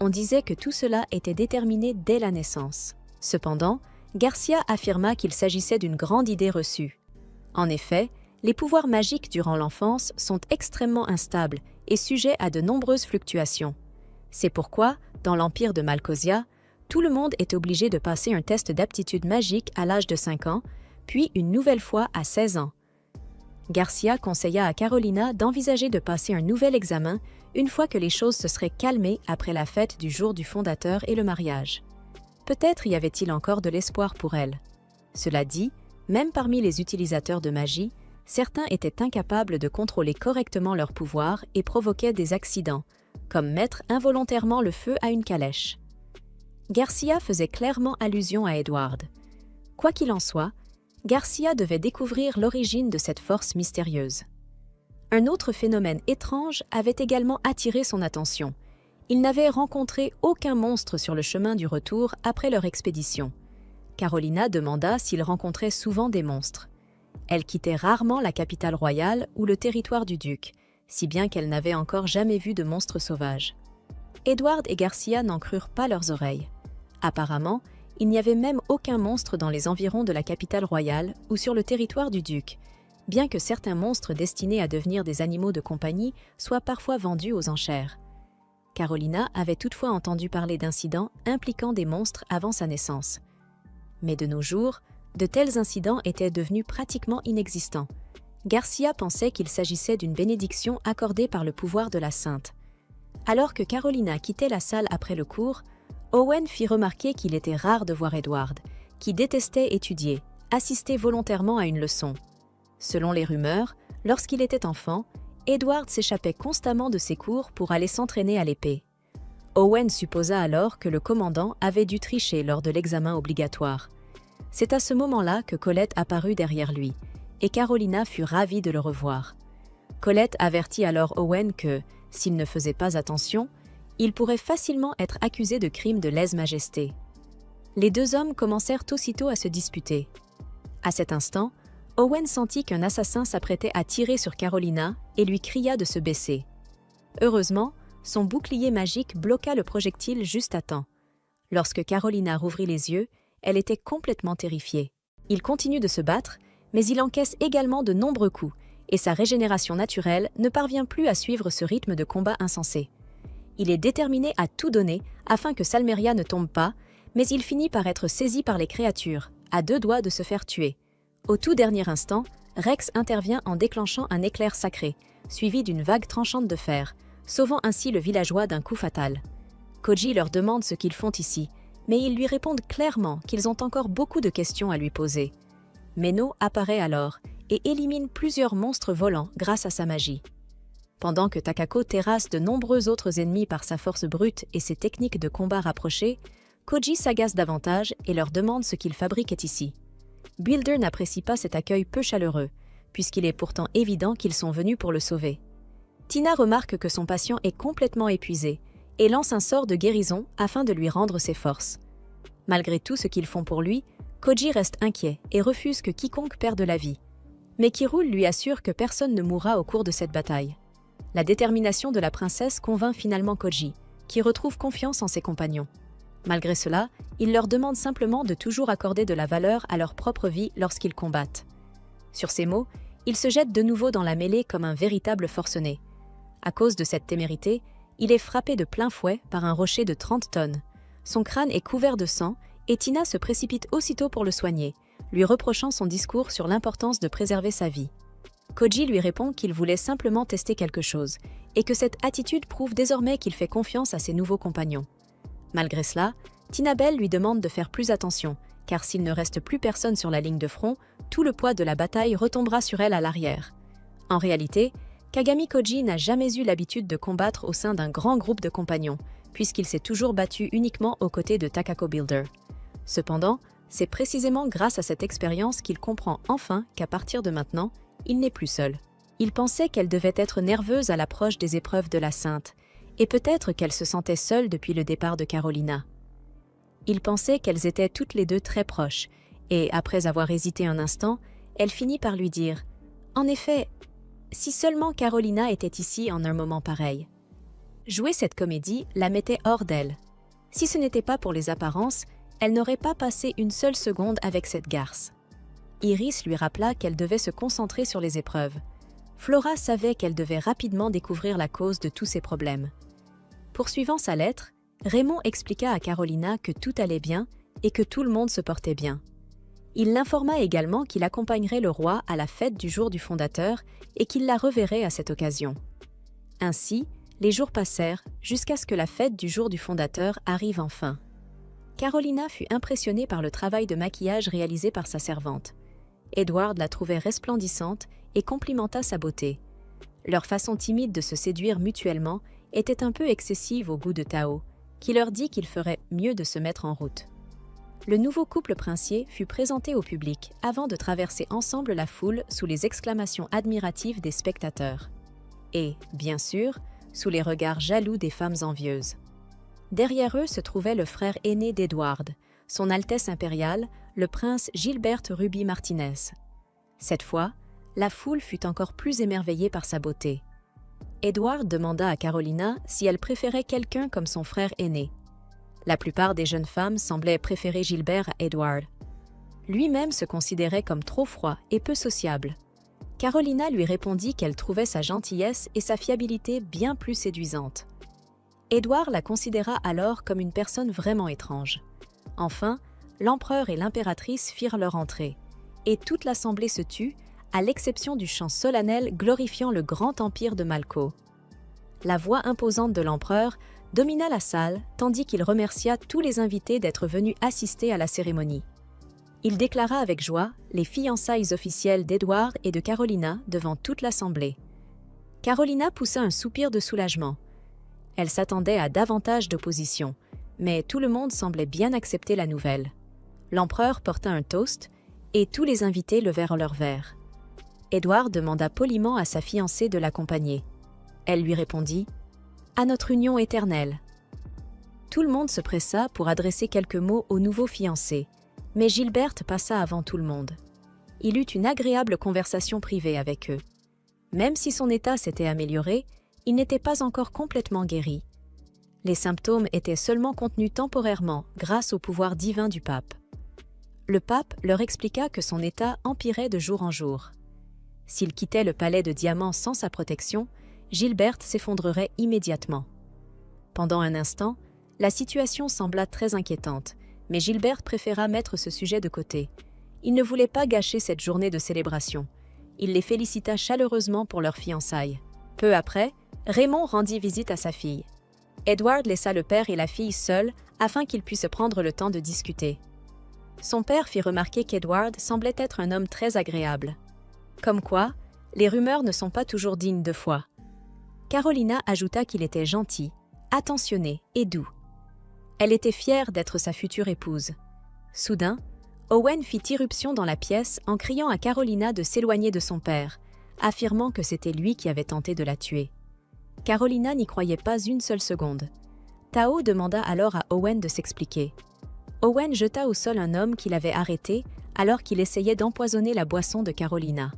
On disait que tout cela était déterminé dès la naissance. Cependant, Garcia affirma qu'il s'agissait d'une grande idée reçue. En effet, les pouvoirs magiques durant l'enfance sont extrêmement instables et sujets à de nombreuses fluctuations. C'est pourquoi, dans l'empire de Malcosia, tout le monde est obligé de passer un test d'aptitude magique à l'âge de 5 ans, puis une nouvelle fois à 16 ans. Garcia conseilla à Carolina d'envisager de passer un nouvel examen une fois que les choses se seraient calmées après la fête du jour du fondateur et le mariage. Peut-être y avait-il encore de l'espoir pour elle. Cela dit, même parmi les utilisateurs de magie, certains étaient incapables de contrôler correctement leur pouvoir et provoquaient des accidents, comme mettre involontairement le feu à une calèche. Garcia faisait clairement allusion à Edward. Quoi qu'il en soit, Garcia devait découvrir l'origine de cette force mystérieuse. Un autre phénomène étrange avait également attiré son attention. Il n'avait rencontré aucun monstre sur le chemin du retour après leur expédition. Carolina demanda s'il rencontrait souvent des monstres. Elle quittait rarement la capitale royale ou le territoire du duc, si bien qu'elle n'avait encore jamais vu de monstre sauvage. Edward et Garcia n'en crurent pas leurs oreilles. Apparemment, il n'y avait même aucun monstre dans les environs de la capitale royale ou sur le territoire du duc, bien que certains monstres destinés à devenir des animaux de compagnie soient parfois vendus aux enchères. Carolina avait toutefois entendu parler d'incidents impliquant des monstres avant sa naissance. Mais de nos jours, de tels incidents étaient devenus pratiquement inexistants. Garcia pensait qu'il s'agissait d'une bénédiction accordée par le pouvoir de la sainte. Alors que Carolina quittait la salle après le cours, Owen fit remarquer qu'il était rare de voir Edward, qui détestait étudier, assister volontairement à une leçon. Selon les rumeurs, lorsqu'il était enfant, Edward s'échappait constamment de ses cours pour aller s'entraîner à l'épée. Owen supposa alors que le commandant avait dû tricher lors de l'examen obligatoire. C'est à ce moment-là que Colette apparut derrière lui, et Carolina fut ravie de le revoir. Colette avertit alors Owen que, s'il ne faisait pas attention, il pourrait facilement être accusé de crime de lèse-majesté. Les deux hommes commencèrent aussitôt à se disputer. À cet instant, Owen sentit qu'un assassin s'apprêtait à tirer sur Carolina et lui cria de se baisser. Heureusement, son bouclier magique bloqua le projectile juste à temps. Lorsque Carolina rouvrit les yeux, elle était complètement terrifiée. Il continue de se battre, mais il encaisse également de nombreux coups, et sa régénération naturelle ne parvient plus à suivre ce rythme de combat insensé. Il est déterminé à tout donner afin que Salmeria ne tombe pas, mais il finit par être saisi par les créatures, à deux doigts de se faire tuer. Au tout dernier instant, Rex intervient en déclenchant un éclair sacré, suivi d'une vague tranchante de fer, sauvant ainsi le villageois d'un coup fatal. Koji leur demande ce qu'ils font ici, mais ils lui répondent clairement qu'ils ont encore beaucoup de questions à lui poser. Meno apparaît alors et élimine plusieurs monstres volants grâce à sa magie. Pendant que Takako terrasse de nombreux autres ennemis par sa force brute et ses techniques de combat rapprochées, Koji s'agace davantage et leur demande ce qu'ils fabriquent ici. Builder n'apprécie pas cet accueil peu chaleureux, puisqu'il est pourtant évident qu'ils sont venus pour le sauver. Tina remarque que son patient est complètement épuisé et lance un sort de guérison afin de lui rendre ses forces. Malgré tout ce qu'ils font pour lui, Koji reste inquiet et refuse que quiconque perde la vie. Mais Kirul lui assure que personne ne mourra au cours de cette bataille. La détermination de la princesse convainc finalement Koji, qui retrouve confiance en ses compagnons. Malgré cela, il leur demande simplement de toujours accorder de la valeur à leur propre vie lorsqu'ils combattent. Sur ces mots, il se jette de nouveau dans la mêlée comme un véritable forcené. À cause de cette témérité, il est frappé de plein fouet par un rocher de 30 tonnes. Son crâne est couvert de sang et Tina se précipite aussitôt pour le soigner, lui reprochant son discours sur l'importance de préserver sa vie. Koji lui répond qu'il voulait simplement tester quelque chose et que cette attitude prouve désormais qu'il fait confiance à ses nouveaux compagnons. Malgré cela, Tinabelle lui demande de faire plus attention, car s'il ne reste plus personne sur la ligne de front, tout le poids de la bataille retombera sur elle à l'arrière. En réalité, Kagami Koji n'a jamais eu l'habitude de combattre au sein d'un grand groupe de compagnons, puisqu'il s'est toujours battu uniquement aux côtés de Takako Builder. Cependant, c'est précisément grâce à cette expérience qu'il comprend enfin qu'à partir de maintenant, il n'est plus seul. Il pensait qu'elle devait être nerveuse à l'approche des épreuves de la Sainte, et peut-être qu'elle se sentait seule depuis le départ de Carolina. Il pensait qu'elles étaient toutes les deux très proches, et après avoir hésité un instant, elle finit par lui dire « En effet, si seulement Carolina était ici en un moment pareil. » Jouer cette comédie la mettait hors d'elle. Si ce n'était pas pour les apparences, elle n'aurait pas passé une seule seconde avec cette garce. Iris lui rappela qu'elle devait se concentrer sur les épreuves. Flora savait qu'elle devait rapidement découvrir la cause de tous ces problèmes. Poursuivant sa lettre, Raymond expliqua à Carolina que tout allait bien et que tout le monde se portait bien. Il l'informa également qu'il accompagnerait le roi à la fête du jour du fondateur et qu'il la reverrait à cette occasion. Ainsi, les jours passèrent jusqu'à ce que la fête du jour du fondateur arrive enfin. Carolina fut impressionnée par le travail de maquillage réalisé par sa servante. Edward la trouvait resplendissante et complimenta sa beauté. Leur façon timide de se séduire mutuellement était un peu excessive au goût de Tao, qui leur dit qu'il ferait mieux de se mettre en route. Le nouveau couple princier fut présenté au public avant de traverser ensemble la foule sous les exclamations admiratives des spectateurs. Et, bien sûr, sous les regards jaloux des femmes envieuses. Derrière eux se trouvait le frère aîné d'Edward, son Altesse impériale, le prince Gilbert Ruby Martinez. Cette fois, la foule fut encore plus émerveillée par sa beauté. Edward demanda à Carolina si elle préférait quelqu'un comme son frère aîné. La plupart des jeunes femmes semblaient préférer Gilbert à Edward. Lui-même se considérait comme trop froid et peu sociable. Carolina lui répondit qu'elle trouvait sa gentillesse et sa fiabilité bien plus séduisantes. Edward la considéra alors comme une personne vraiment étrange. Enfin, l'empereur et l'impératrice firent leur entrée, et toute l'assemblée se tut, à l'exception du chant solennel glorifiant le grand empire de Malko. La voix imposante de l'empereur domina la salle, tandis qu'il remercia tous les invités d'être venus assister à la cérémonie. Il déclara avec joie les fiançailles officielles d'Edward et de Carolina devant toute l'assemblée. Carolina poussa un soupir de soulagement. Elle s'attendait à davantage d'opposition, mais tout le monde semblait bien accepter la nouvelle. L'empereur porta un toast, et tous les invités levèrent leurs verres. Edward demanda poliment à sa fiancée de l'accompagner. Elle lui répondit « À notre union éternelle ». Tout le monde se pressa pour adresser quelques mots au nouveau fiancé, mais Gilberte passa avant tout le monde. Il eut une agréable conversation privée avec eux. Même si son état s'était amélioré, il n'était pas encore complètement guéri. Les symptômes étaient seulement contenus temporairement grâce au pouvoir divin du pape. Le pape leur expliqua que son état empirait de jour en jour. S'il quittait le palais de diamants sans sa protection, Gilberte s'effondrerait immédiatement. Pendant un instant, la situation sembla très inquiétante, mais Gilberte préféra mettre ce sujet de côté. Il ne voulait pas gâcher cette journée de célébration. Il les félicita chaleureusement pour leur fiançailles. Peu après, Raymond rendit visite à sa fille. Edward laissa le père et la fille seuls afin qu'ils puissent prendre le temps de discuter. Son père fit remarquer qu'Edward semblait être un homme très agréable. Comme quoi, les rumeurs ne sont pas toujours dignes de foi. Carolina ajouta qu'il était gentil, attentionné et doux. Elle était fière d'être sa future épouse. Soudain, Owen fit irruption dans la pièce en criant à Carolina de s'éloigner de son père, affirmant que c'était lui qui avait tenté de la tuer. Carolina n'y croyait pas une seule seconde. Tao demanda alors à Owen de s'expliquer. Owen jeta au sol un homme qu'il avait arrêté alors qu'il essayait d'empoisonner la boisson de Carolina.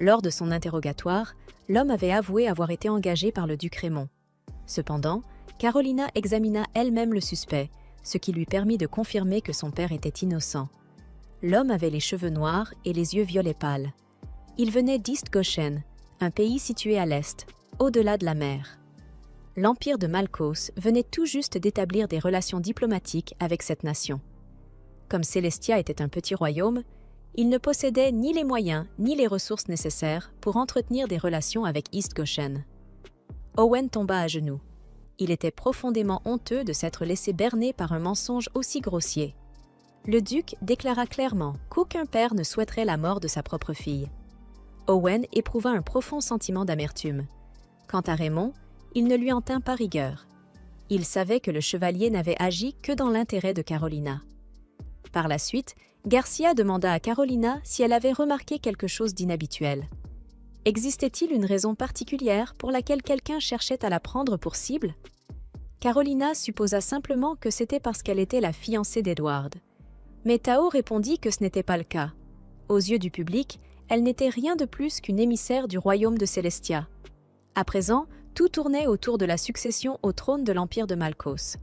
Lors de son interrogatoire, l'homme avait avoué avoir été engagé par le duc Raymond. Cependant, Carolina examina elle-même le suspect, ce qui lui permit de confirmer que son père était innocent. L'homme avait les cheveux noirs et les yeux violets pâles. Il venait d'East Goshen, un pays situé à l'est, au-delà de la mer. L'empire de Malkos venait tout juste d'établir des relations diplomatiques avec cette nation. Comme Celestia était un petit royaume, il ne possédait ni les moyens ni les ressources nécessaires pour entretenir des relations avec East Goshen. Owen tomba à genoux. Il était profondément honteux de s'être laissé berner par un mensonge aussi grossier. Le duc déclara clairement qu'aucun père ne souhaiterait la mort de sa propre fille. Owen éprouva un profond sentiment d'amertume. Quant à Raymond, il ne lui en tint pas rigueur. Il savait que le chevalier n'avait agi que dans l'intérêt de Carolina. Par la suite, Garcia demanda à Carolina si elle avait remarqué quelque chose d'inhabituel. Existait-il une raison particulière pour laquelle quelqu'un cherchait à la prendre pour cible? Carolina supposa simplement que c'était parce qu'elle était la fiancée d'Edward. Mais Tao répondit que ce n'était pas le cas. Aux yeux du public, elle n'était rien de plus qu'une émissaire du royaume de Celestia. À présent, tout tournait autour de la succession au trône de l'empire de Malkos.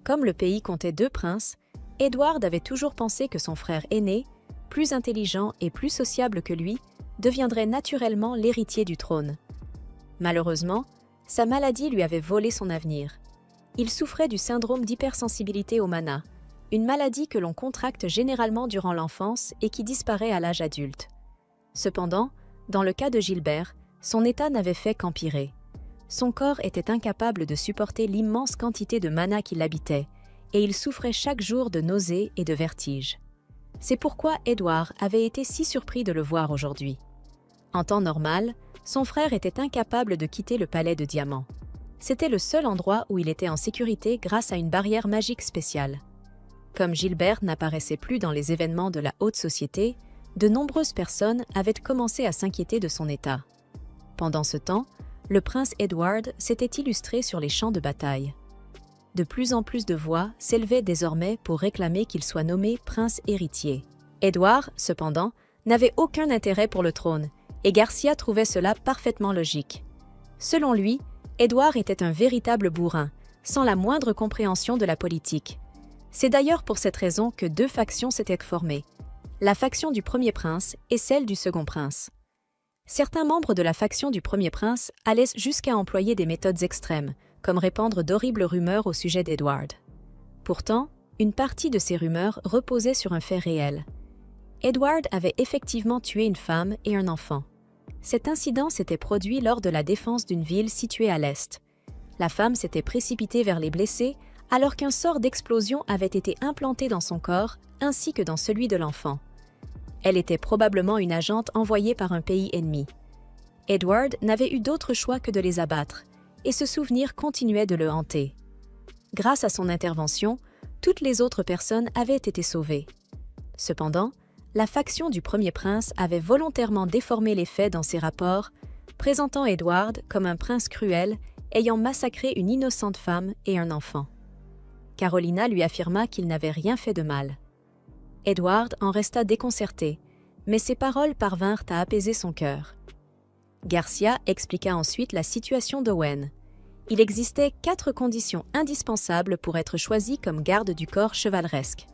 Comme le pays comptait 2 princes, Edward avait toujours pensé que son frère aîné, plus intelligent et plus sociable que lui, deviendrait naturellement l'héritier du trône. Malheureusement, sa maladie lui avait volé son avenir. Il souffrait du syndrome d'hypersensibilité au mana, une maladie que l'on contracte généralement durant l'enfance et qui disparaît à l'âge adulte. Cependant, dans le cas de Gilbert, son état n'avait fait qu'empirer. Son corps était incapable de supporter l'immense quantité de mana qui l'habitait, et il souffrait chaque jour de nausées et de vertiges. C'est pourquoi Edward avait été si surpris de le voir aujourd'hui. En temps normal, son frère était incapable de quitter le palais de diamants. C'était le seul endroit où il était en sécurité grâce à une barrière magique spéciale. Comme Gilbert n'apparaissait plus dans les événements de la haute société, de nombreuses personnes avaient commencé à s'inquiéter de son état. Pendant ce temps, le prince Edward s'était illustré sur les champs de bataille. De plus en plus de voix s'élevaient désormais pour réclamer qu'il soit nommé prince héritier. Edward, cependant, n'avait aucun intérêt pour le trône, et Garcia trouvait cela parfaitement logique. Selon lui, Édouard était un véritable bourrin, sans la moindre compréhension de la politique. C'est d'ailleurs pour cette raison que deux factions s'étaient formées, la faction du premier prince et celle du second prince. Certains membres de la faction du premier prince allaient jusqu'à employer des méthodes extrêmes, comme répandre d'horribles rumeurs au sujet d'Edward. Pourtant, une partie de ces rumeurs reposait sur un fait réel. Edward avait effectivement tué une femme et un enfant. Cet incident s'était produit lors de la défense d'une ville située à l'est. La femme s'était précipitée vers les blessés alors qu'un sort d'explosion avait été implanté dans son corps ainsi que dans celui de l'enfant. Elle était probablement une agente envoyée par un pays ennemi. Edward n'avait eu d'autre choix que de les abattre, et ce souvenir continuait de le hanter. Grâce à son intervention, toutes les autres personnes avaient été sauvées. Cependant, la faction du premier prince avait volontairement déformé les faits dans ses rapports, présentant Edward comme un prince cruel ayant massacré une innocente femme et un enfant. Carolina lui affirma qu'il n'avait rien fait de mal. Edward en resta déconcerté, mais ses paroles parvinrent à apaiser son cœur. Garcia expliqua ensuite la situation d'Owen. Il existait 4 conditions indispensables pour être choisi comme garde du corps chevaleresque.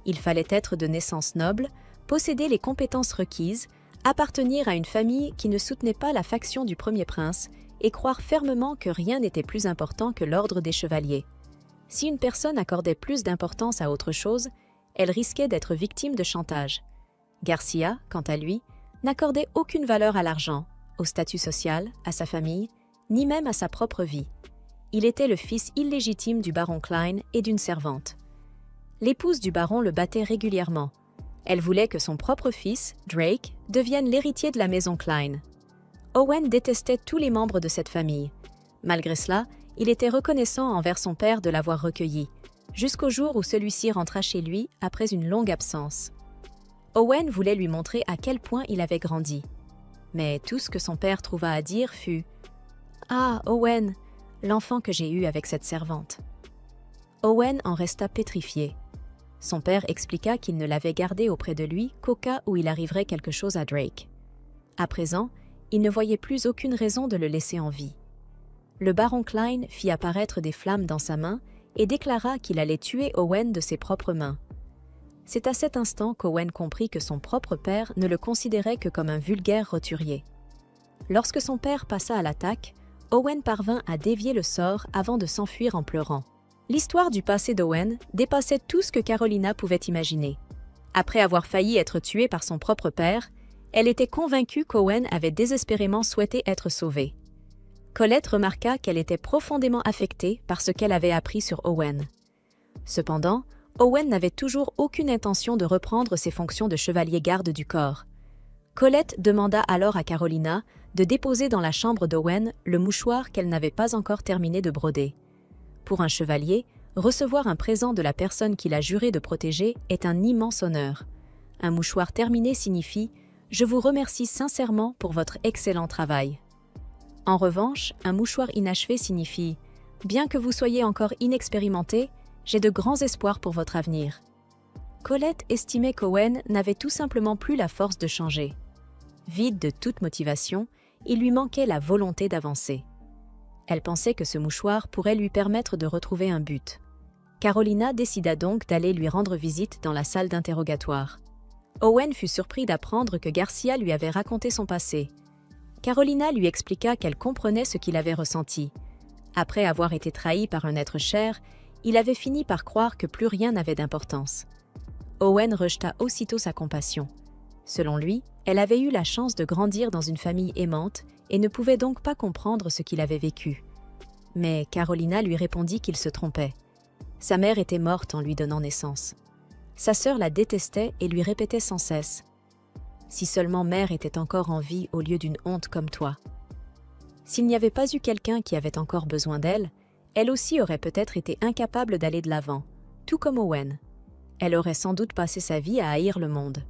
Il fallait être de naissance noble, posséder les compétences requises, appartenir à une famille qui ne soutenait pas la faction du premier prince et croire fermement que rien n'était plus important que l'ordre des chevaliers. Si une personne accordait plus d'importance à autre chose, elle risquait d'être victime de chantage. Garcia, quant à lui, n'accordait aucune valeur à l'argent, au statut social, à sa famille, ni même à sa propre vie. Il était le fils illégitime du baron Klein et d'une servante. L'épouse du baron le battait régulièrement. Elle voulait que son propre fils, Drake, devienne l'héritier de la maison Klein. Owen détestait tous les membres de cette famille. Malgré cela, il était reconnaissant envers son père de l'avoir recueilli, jusqu'au jour où celui-ci rentra chez lui après une longue absence. Owen voulait lui montrer à quel point il avait grandi. Mais tout ce que son père trouva à dire fut « Ah, Owen, l'enfant que j'ai eu avec cette servante. » Owen en resta pétrifié. Son père expliqua qu'il ne l'avait gardé auprès de lui qu'au cas où il arriverait quelque chose à Drake. À présent, il ne voyait plus aucune raison de le laisser en vie. Le baron Klein fit apparaître des flammes dans sa main et déclara qu'il allait tuer Owen de ses propres mains. C'est à cet instant qu'Owen comprit que son propre père ne le considérait que comme un vulgaire roturier. Lorsque son père passa à l'attaque, Owen parvint à dévier le sort avant de s'enfuir en pleurant. L'histoire du passé d'Owen dépassait tout ce que Carolina pouvait imaginer. Après avoir failli être tuée par son propre père, elle était convaincue qu'Owen avait désespérément souhaité être sauvé. Colette remarqua qu'elle était profondément affectée par ce qu'elle avait appris sur Owen. Cependant, Owen n'avait toujours aucune intention de reprendre ses fonctions de chevalier garde du corps. Colette demanda alors à Carolina de déposer dans la chambre d'Owen le mouchoir qu'elle n'avait pas encore terminé de broder. Pour un chevalier, recevoir un présent de la personne qu'il a juré de protéger est un immense honneur. Un mouchoir terminé signifie « Je vous remercie sincèrement pour votre excellent travail ». En revanche, un mouchoir inachevé signifie « Bien que vous soyez encore inexpérimenté, j'ai de grands espoirs pour votre avenir ». Colette estimait qu'Owen n'avait tout simplement plus la force de changer. Vide de toute motivation, il lui manquait la volonté d'avancer. Elle pensait que ce mouchoir pourrait lui permettre de retrouver un but. Carolina décida donc d'aller lui rendre visite dans la salle d'interrogatoire. Owen fut surpris d'apprendre que Garcia lui avait raconté son passé. Carolina lui expliqua qu'elle comprenait ce qu'il avait ressenti. Après avoir été trahi par un être cher, il avait fini par croire que plus rien n'avait d'importance. Owen rejeta aussitôt sa compassion. Selon lui, elle avait eu la chance de grandir dans une famille aimante et ne pouvait donc pas comprendre ce qu'il avait vécu. Mais Carolina lui répondit qu'il se trompait. Sa mère était morte en lui donnant naissance. Sa sœur la détestait et lui répétait sans cesse « Si seulement mère était encore en vie au lieu d'une honte comme toi ». S'il n'y avait pas eu quelqu'un qui avait encore besoin d'elle, elle aussi aurait peut-être été incapable d'aller de l'avant, tout comme Owen. Elle aurait sans doute passé sa vie à haïr le monde.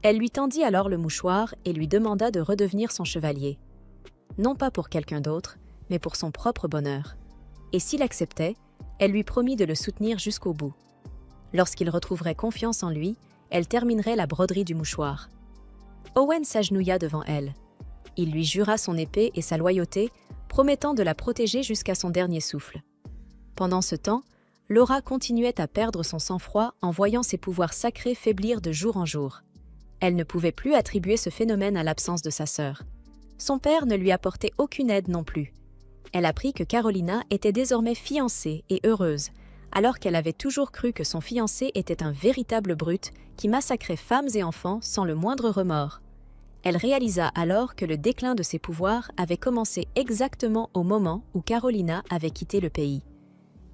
Elle lui tendit alors le mouchoir et lui demanda de redevenir son chevalier. Non pas pour quelqu'un d'autre, mais pour son propre bonheur. Et s'il acceptait, elle lui promit de le soutenir jusqu'au bout. Lorsqu'il retrouverait confiance en lui, elle terminerait la broderie du mouchoir. Owen s'agenouilla devant elle. Il lui jura son épée et sa loyauté, promettant de la protéger jusqu'à son dernier souffle. Pendant ce temps, Laura continuait à perdre son sang-froid en voyant ses pouvoirs sacrés faiblir de jour en jour. Elle ne pouvait plus attribuer ce phénomène à l'absence de sa sœur. Son père ne lui apportait aucune aide non plus. Elle apprit que Carolina était désormais fiancée et heureuse, alors qu'elle avait toujours cru que son fiancé était un véritable brute qui massacrait femmes et enfants sans le moindre remords. Elle réalisa alors que le déclin de ses pouvoirs avait commencé exactement au moment où Carolina avait quitté le pays.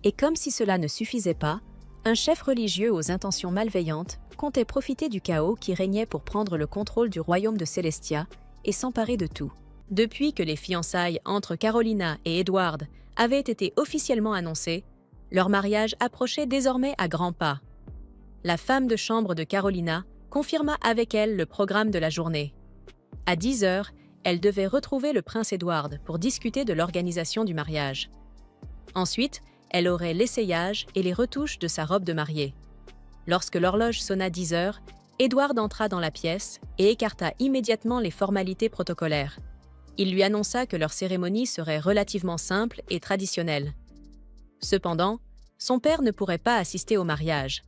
Et comme si cela ne suffisait pas, un chef religieux aux intentions malveillantes comptait profiter du chaos qui régnait pour prendre le contrôle du royaume de Celestia et s'emparer de tout. Depuis que les fiançailles entre Carolina et Edward avaient été officiellement annoncées, leur mariage approchait désormais à grands pas. La femme de chambre de Carolina confirma avec elle le programme de la journée. À 10 heures, elle devait retrouver le prince Edward pour discuter de l'organisation du mariage. Ensuite, elle aurait l'essayage et les retouches de sa robe de mariée. Lorsque l'horloge sonna 10 heures, Edward entra dans la pièce et écarta immédiatement les formalités protocolaires. Il lui annonça que leur cérémonie serait relativement simple et traditionnelle. Cependant, son père ne pourrait pas assister au mariage.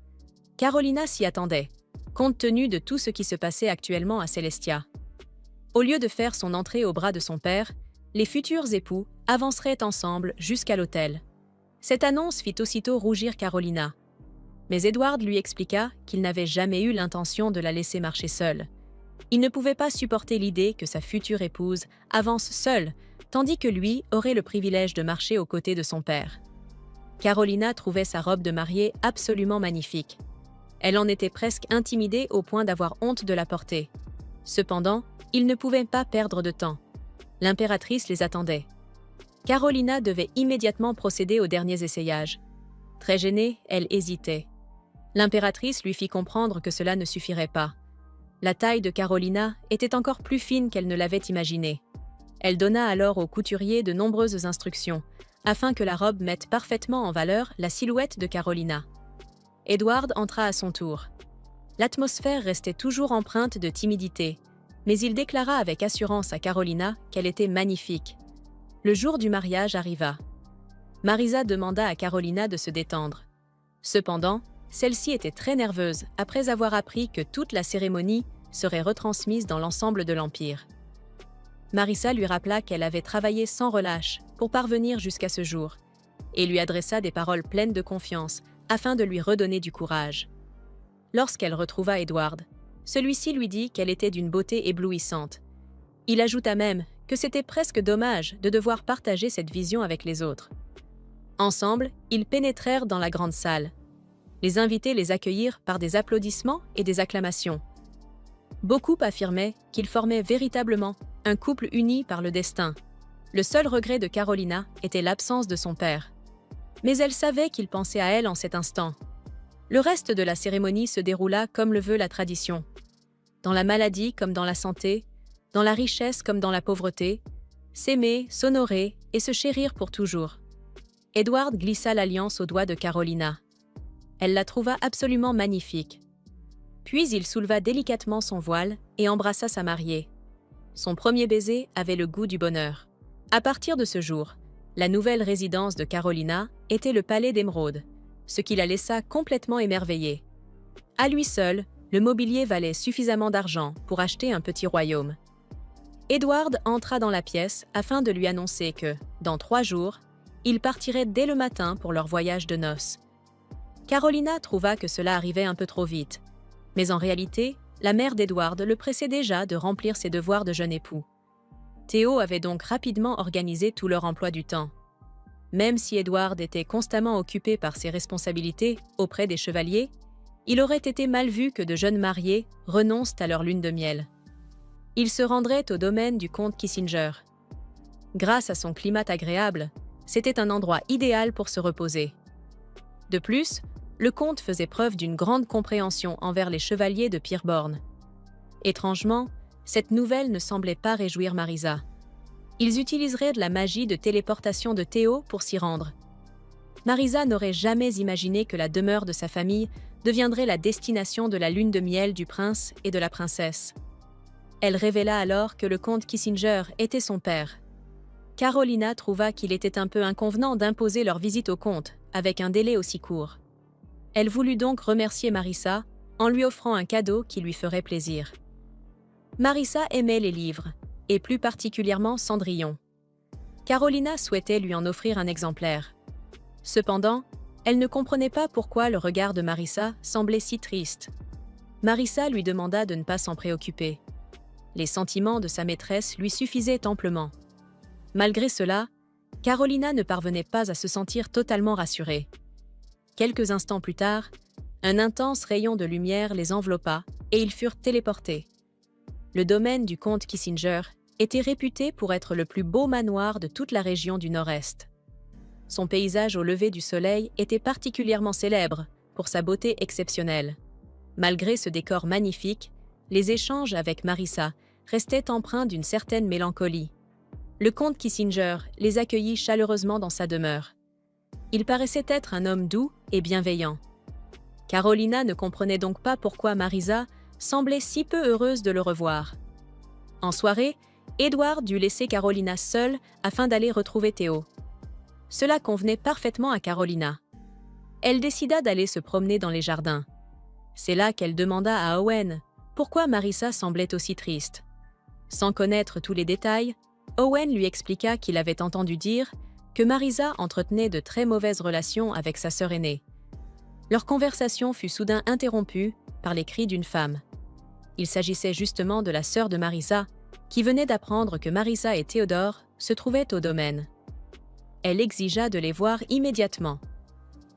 Carolina s'y attendait, compte tenu de tout ce qui se passait actuellement à Celestia. Au lieu de faire son entrée au bras de son père, les futurs époux avanceraient ensemble jusqu'à l'autel. Cette annonce fit aussitôt rougir Carolina. Mais Edward lui expliqua qu'il n'avait jamais eu l'intention de la laisser marcher seule. Il ne pouvait pas supporter l'idée que sa future épouse avance seule, tandis que lui aurait le privilège de marcher aux côtés de son père. Carolina trouvait sa robe de mariée absolument magnifique. Elle en était presque intimidée au point d'avoir honte de la porter. Cependant, ils ne pouvaient pas perdre de temps. L'impératrice les attendait. Carolina devait immédiatement procéder aux derniers essayages. Très gênée, elle hésitait. L'impératrice lui fit comprendre que cela ne suffirait pas. La taille de Carolina était encore plus fine qu'elle ne l'avait imaginé. Elle donna alors au couturier de nombreuses instructions, afin que la robe mette parfaitement en valeur la silhouette de Carolina. Edward entra à son tour. L'atmosphère restait toujours empreinte de timidité, mais il déclara avec assurance à Carolina qu'elle était magnifique. Le jour du mariage arriva. Marisa demanda à Carolina de se détendre. Cependant, celle-ci était très nerveuse après avoir appris que toute la cérémonie serait retransmise dans l'ensemble de l'Empire. Marisa lui rappela qu'elle avait travaillé sans relâche pour parvenir jusqu'à ce jour et lui adressa des paroles pleines de confiance afin de lui redonner du courage. Lorsqu'elle retrouva Edward, celui-ci lui dit qu'elle était d'une beauté éblouissante. Il ajouta même que c'était presque dommage de devoir partager cette vision avec les autres. Ensemble, ils pénétrèrent dans la grande salle. Les invités les accueillirent par des applaudissements et des acclamations. Beaucoup affirmaient qu'ils formaient véritablement un couple uni par le destin. Le seul regret de Carolina était l'absence de son père. Mais elle savait qu'il pensait à elle en cet instant. Le reste de la cérémonie se déroula comme le veut la tradition. Dans la maladie comme dans la santé, dans la richesse comme dans la pauvreté, s'aimer, s'honorer et se chérir pour toujours. Edward glissa l'alliance au doigt de Carolina. Elle la trouva absolument magnifique. Puis il souleva délicatement son voile et embrassa sa mariée. Son premier baiser avait le goût du bonheur. À partir de ce jour, la nouvelle résidence de Carolina était le palais d'Émeraude, ce qui la laissa complètement émerveillée. À lui seul, le mobilier valait suffisamment d'argent pour acheter un petit royaume. Edward entra dans la pièce afin de lui annoncer que, dans 3 jours, ils partiraient dès le matin pour leur voyage de noces. Carolina trouva que cela arrivait un peu trop vite, mais en réalité, la mère d'Edward le pressait déjà de remplir ses devoirs de jeune époux. Théo avait donc rapidement organisé tout leur emploi du temps. Même si Edward était constamment occupé par ses responsabilités auprès des chevaliers, il aurait été mal vu que de jeunes mariés renoncent à leur lune de miel. Il se rendrait au domaine du comte Kissinger. Grâce à son climat agréable, c'était un endroit idéal pour se reposer. De plus, le comte faisait preuve d'une grande compréhension envers les chevaliers de Pierreborn. Étrangement, cette nouvelle ne semblait pas réjouir Marisa. Ils utiliseraient de la magie de téléportation de Théo pour s'y rendre. Marisa n'aurait jamais imaginé que la demeure de sa famille deviendrait la destination de la lune de miel du prince et de la princesse. Elle révéla alors que le comte Kissinger était son père. Carolina trouva qu'il était un peu inconvenant d'imposer leur visite au comte avec un délai aussi court. Elle voulut donc remercier Marissa en lui offrant un cadeau qui lui ferait plaisir. Marissa aimait les livres, et plus particulièrement Cendrillon. Carolina souhaitait lui en offrir un exemplaire. Cependant, elle ne comprenait pas pourquoi le regard de Marissa semblait si triste. Marissa lui demanda de ne pas s'en préoccuper. Les sentiments de sa maîtresse lui suffisaient amplement. Malgré cela, Carolina ne parvenait pas à se sentir totalement rassurée. Quelques instants plus tard, un intense rayon de lumière les enveloppa et ils furent téléportés. Le domaine du comte Kissinger était réputé pour être le plus beau manoir de toute la région du Nord-Est. Son paysage au lever du soleil était particulièrement célèbre pour sa beauté exceptionnelle. Malgré ce décor magnifique, les échanges avec Marissa restaient empreints d'une certaine mélancolie. Le comte Kissinger les accueillit chaleureusement dans sa demeure. Il paraissait être un homme doux et bienveillant. Carolina ne comprenait donc pas pourquoi Marissa semblait si peu heureuse de le revoir. En soirée, Edward dut laisser Carolina seule afin d'aller retrouver Théo. Cela convenait parfaitement à Carolina. Elle décida d'aller se promener dans les jardins. C'est là qu'elle demanda à Owen pourquoi Marissa semblait aussi triste. Sans connaître tous les détails, Owen lui expliqua qu'il avait entendu dire que Marissa entretenait de très mauvaises relations avec sa sœur aînée. Leur conversation fut soudain interrompue par les cris d'une femme. Il s'agissait justement de la sœur de Marissa, qui venait d'apprendre que Marissa et Théodore se trouvaient au domaine. Elle exigea de les voir immédiatement.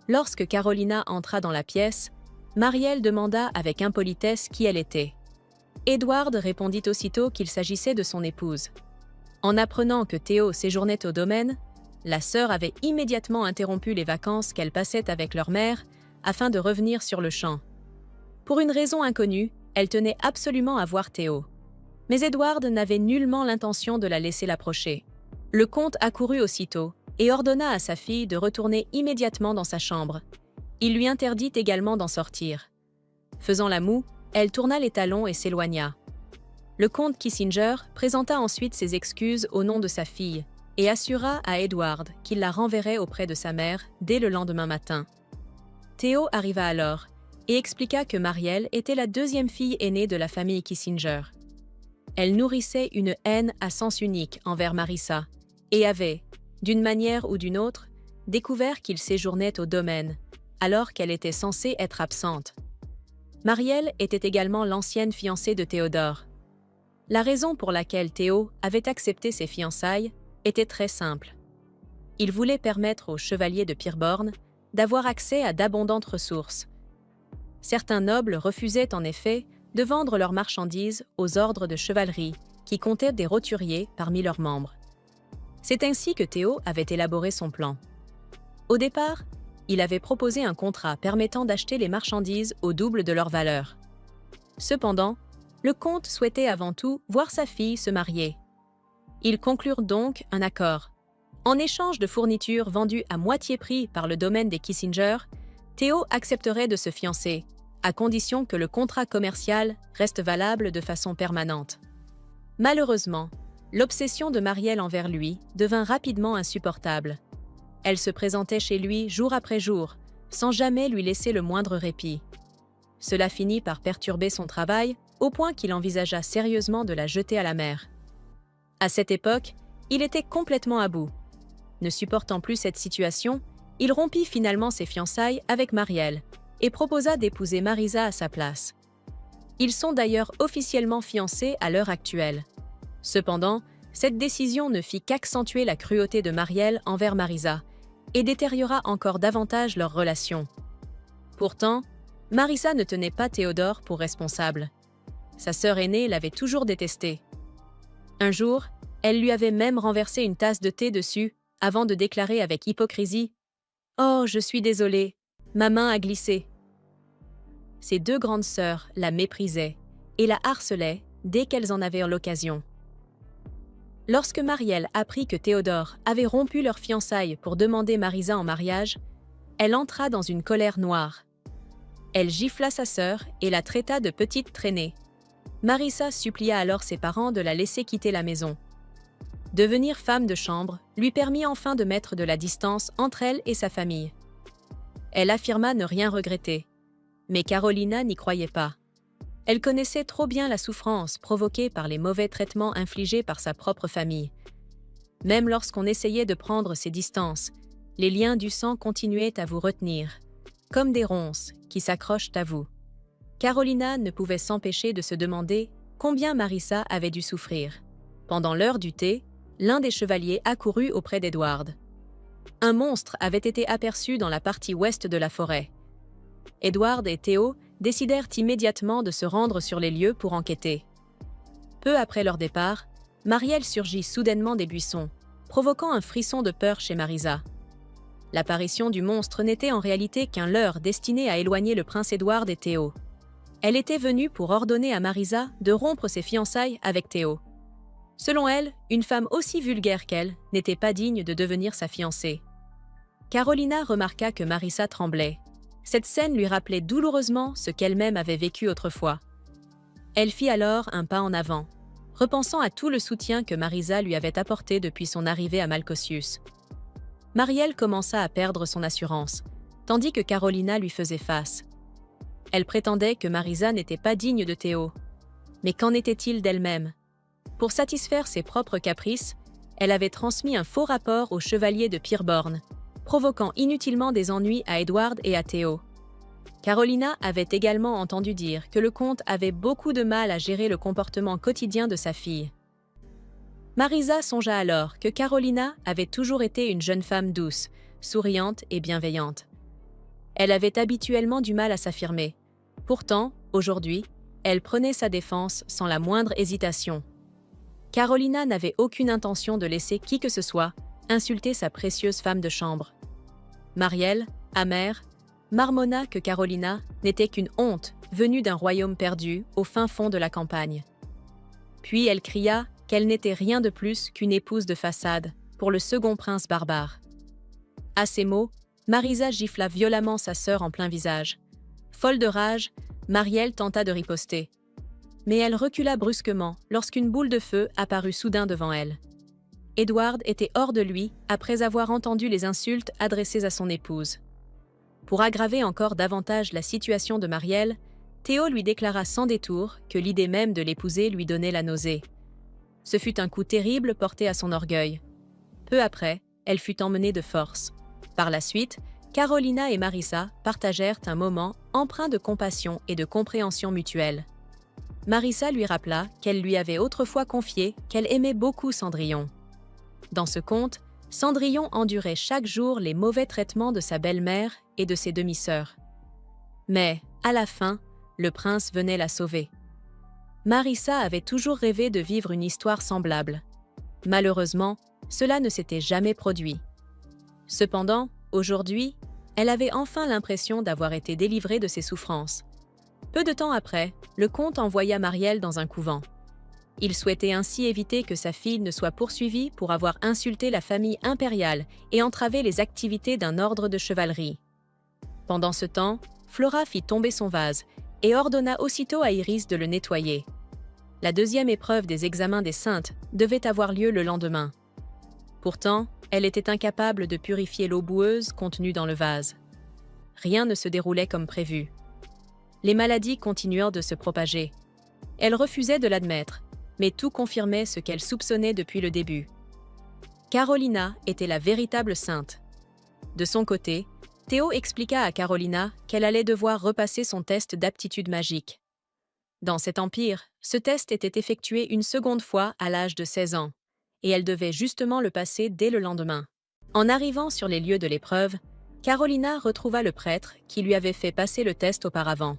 Lorsque Carolina entra dans la pièce, Marielle demanda avec impolitesse qui elle était. Edward répondit aussitôt qu'il s'agissait de son épouse. En apprenant que Théo séjournait au domaine, la sœur avait immédiatement interrompu les vacances qu'elle passait avec leur mère afin de revenir sur le champ. Pour une raison inconnue, elle tenait absolument à voir Théo. Mais Edward n'avait nullement l'intention de la laisser l'approcher. Le comte accourut aussitôt et ordonna à sa fille de retourner immédiatement dans sa chambre. Il lui interdit également d'en sortir. Faisant la moue, elle tourna les talons et s'éloigna. Le comte Kissinger présenta ensuite ses excuses au nom de sa fille et assura à Edward qu'il la renverrait auprès de sa mère dès le lendemain matin. Théo arriva alors et expliqua que Marielle était la deuxième fille aînée de la famille Kissinger. Elle nourrissait une haine à sens unique envers Marissa et avait, d'une manière ou d'une autre, découvert qu'il séjournait au domaine, alors qu'elle était censée être absente. Marielle était également l'ancienne fiancée de Théodore. La raison pour laquelle Théo avait accepté ses fiançailles était très simple. Il voulait permettre aux chevaliers de Pierreborn d'avoir accès à d'abondantes ressources. Certains nobles refusaient en effet de vendre leurs marchandises aux ordres de chevalerie qui comptaient des roturiers parmi leurs membres. C'est ainsi que Théo avait élaboré son plan. Au départ, il avait proposé un contrat permettant d'acheter les marchandises au double de leur valeur. Cependant, le comte souhaitait avant tout voir sa fille se marier. Ils conclurent donc un accord. En échange de fournitures vendues à moitié prix par le domaine des Kissinger, Théo accepterait de se fiancer, à condition que le contrat commercial reste valable de façon permanente. Malheureusement, l'obsession de Marielle envers lui devint rapidement insupportable. Elle se présentait chez lui jour après jour, sans jamais lui laisser le moindre répit. Cela finit par perturber son travail, au point qu'il envisagea sérieusement de la jeter à la mer. À cette époque, il était complètement à bout. Ne supportant plus cette situation, il rompit finalement ses fiançailles avec Marielle et proposa d'épouser Marissa à sa place. Ils sont d'ailleurs officiellement fiancés à l'heure actuelle. Cependant, cette décision ne fit qu'accentuer la cruauté de Marielle envers Marissa et détériora encore davantage leur relation. Pourtant, Marissa ne tenait pas Théodore pour responsable. Sa sœur aînée l'avait toujours détesté. Un jour, elle lui avait même renversé une tasse de thé dessus avant de déclarer avec hypocrisie « Oh, je suis désolée, ma main a glissé ». Ses deux grandes sœurs la méprisaient et la harcelaient dès qu'elles en avaient l'occasion. Lorsque Marielle apprit que Théodore avait rompu leurs fiançailles pour demander Marissa en mariage, elle entra dans une colère noire. Elle gifla sa sœur et la traita de petite traînée. Marissa supplia alors ses parents de la laisser quitter la maison. Devenir femme de chambre lui permit enfin de mettre de la distance entre elle et sa famille. Elle affirma ne rien regretter. Mais Carolina n'y croyait pas. Elle connaissait trop bien la souffrance provoquée par les mauvais traitements infligés par sa propre famille. Même lorsqu'on essayait de prendre ses distances, les liens du sang continuaient à vous retenir, comme des ronces qui s'accrochent à vous. Carolina ne pouvait s'empêcher de se demander combien Marissa avait dû souffrir. Pendant l'heure du thé, l'un des chevaliers accourut auprès d'Edward. Un monstre avait été aperçu dans la partie ouest de la forêt. Edward et Théo décidèrent immédiatement de se rendre sur les lieux pour enquêter. Peu après leur départ, Marielle surgit soudainement des buissons, provoquant un frisson de peur chez Marisa. L'apparition du monstre n'était en réalité qu'un leurre destiné à éloigner le prince Edward et Théo. Elle était venue pour ordonner à Marisa de rompre ses fiançailles avec Théo. Selon elle, une femme aussi vulgaire qu'elle n'était pas digne de devenir sa fiancée. Carolina remarqua que Marissa tremblait. Cette scène lui rappelait douloureusement ce qu'elle-même avait vécu autrefois. Elle fit alors un pas en avant, repensant à tout le soutien que Marisa lui avait apporté depuis son arrivée à Malcosius. Marielle commença à perdre son assurance, tandis que Carolina lui faisait face. Elle prétendait que Marisa n'était pas digne de Théo. Mais qu'en était-il d'elle-même? Pour satisfaire ses propres caprices, elle avait transmis un faux rapport au chevalier de Pierreborn, provoquant inutilement des ennuis à Edward et à Théo. Carolina avait également entendu dire que le comte avait beaucoup de mal à gérer le comportement quotidien de sa fille. Marisa songea alors que Carolina avait toujours été une jeune femme douce, souriante et bienveillante. Elle avait habituellement du mal à s'affirmer. Pourtant, aujourd'hui, elle prenait sa défense sans la moindre hésitation. Carolina n'avait aucune intention de laisser qui que ce soit insulter sa précieuse femme de chambre. Marielle, amère, marmonna que Carolina n'était qu'une honte venue d'un royaume perdu au fin fond de la campagne. Puis elle cria qu'elle n'était rien de plus qu'une épouse de façade pour le second prince barbare. À ces mots, Marisa gifla violemment sa sœur en plein visage. Folle de rage, Marielle tenta de riposter. Mais elle recula brusquement lorsqu'une boule de feu apparut soudain devant elle. Edward était hors de lui après avoir entendu les insultes adressées à son épouse. Pour aggraver encore davantage la situation de Marielle, Théo lui déclara sans détour que l'idée même de l'épouser lui donnait la nausée. Ce fut un coup terrible porté à son orgueil. Peu après, elle fut emmenée de force. Par la suite, Carolina et Marissa partagèrent un moment empreint de compassion et de compréhension mutuelle. Marissa lui rappela qu'elle lui avait autrefois confié qu'elle aimait beaucoup Cendrillon. Dans ce conte, Cendrillon endurait chaque jour les mauvais traitements de sa belle-mère et de ses demi-sœurs. Mais, à la fin, le prince venait la sauver. Marissa avait toujours rêvé de vivre une histoire semblable. Malheureusement, cela ne s'était jamais produit. Cependant, aujourd'hui, elle avait enfin l'impression d'avoir été délivrée de ses souffrances. Peu de temps après, le comte envoya Marielle dans un couvent. Il souhaitait ainsi éviter que sa fille ne soit poursuivie pour avoir insulté la famille impériale et entravé les activités d'un ordre de chevalerie. Pendant ce temps, Flora fit tomber son vase et ordonna aussitôt à Iris de le nettoyer. La deuxième épreuve des examens des saintes devait avoir lieu le lendemain. Pourtant, elle était incapable de purifier l'eau boueuse contenue dans le vase. Rien ne se déroulait comme prévu. Les maladies continuèrent de se propager. Elle refusait de l'admettre, mais tout confirmait ce qu'elle soupçonnait depuis le début. Carolina était la véritable sainte. De son côté, Théo expliqua à Carolina qu'elle allait devoir repasser son test d'aptitude magique. Dans cet empire, ce test était effectué une seconde fois à l'âge de 16 ans, et elle devait justement le passer dès le lendemain. En arrivant sur les lieux de l'épreuve, Carolina retrouva le prêtre qui lui avait fait passer le test auparavant.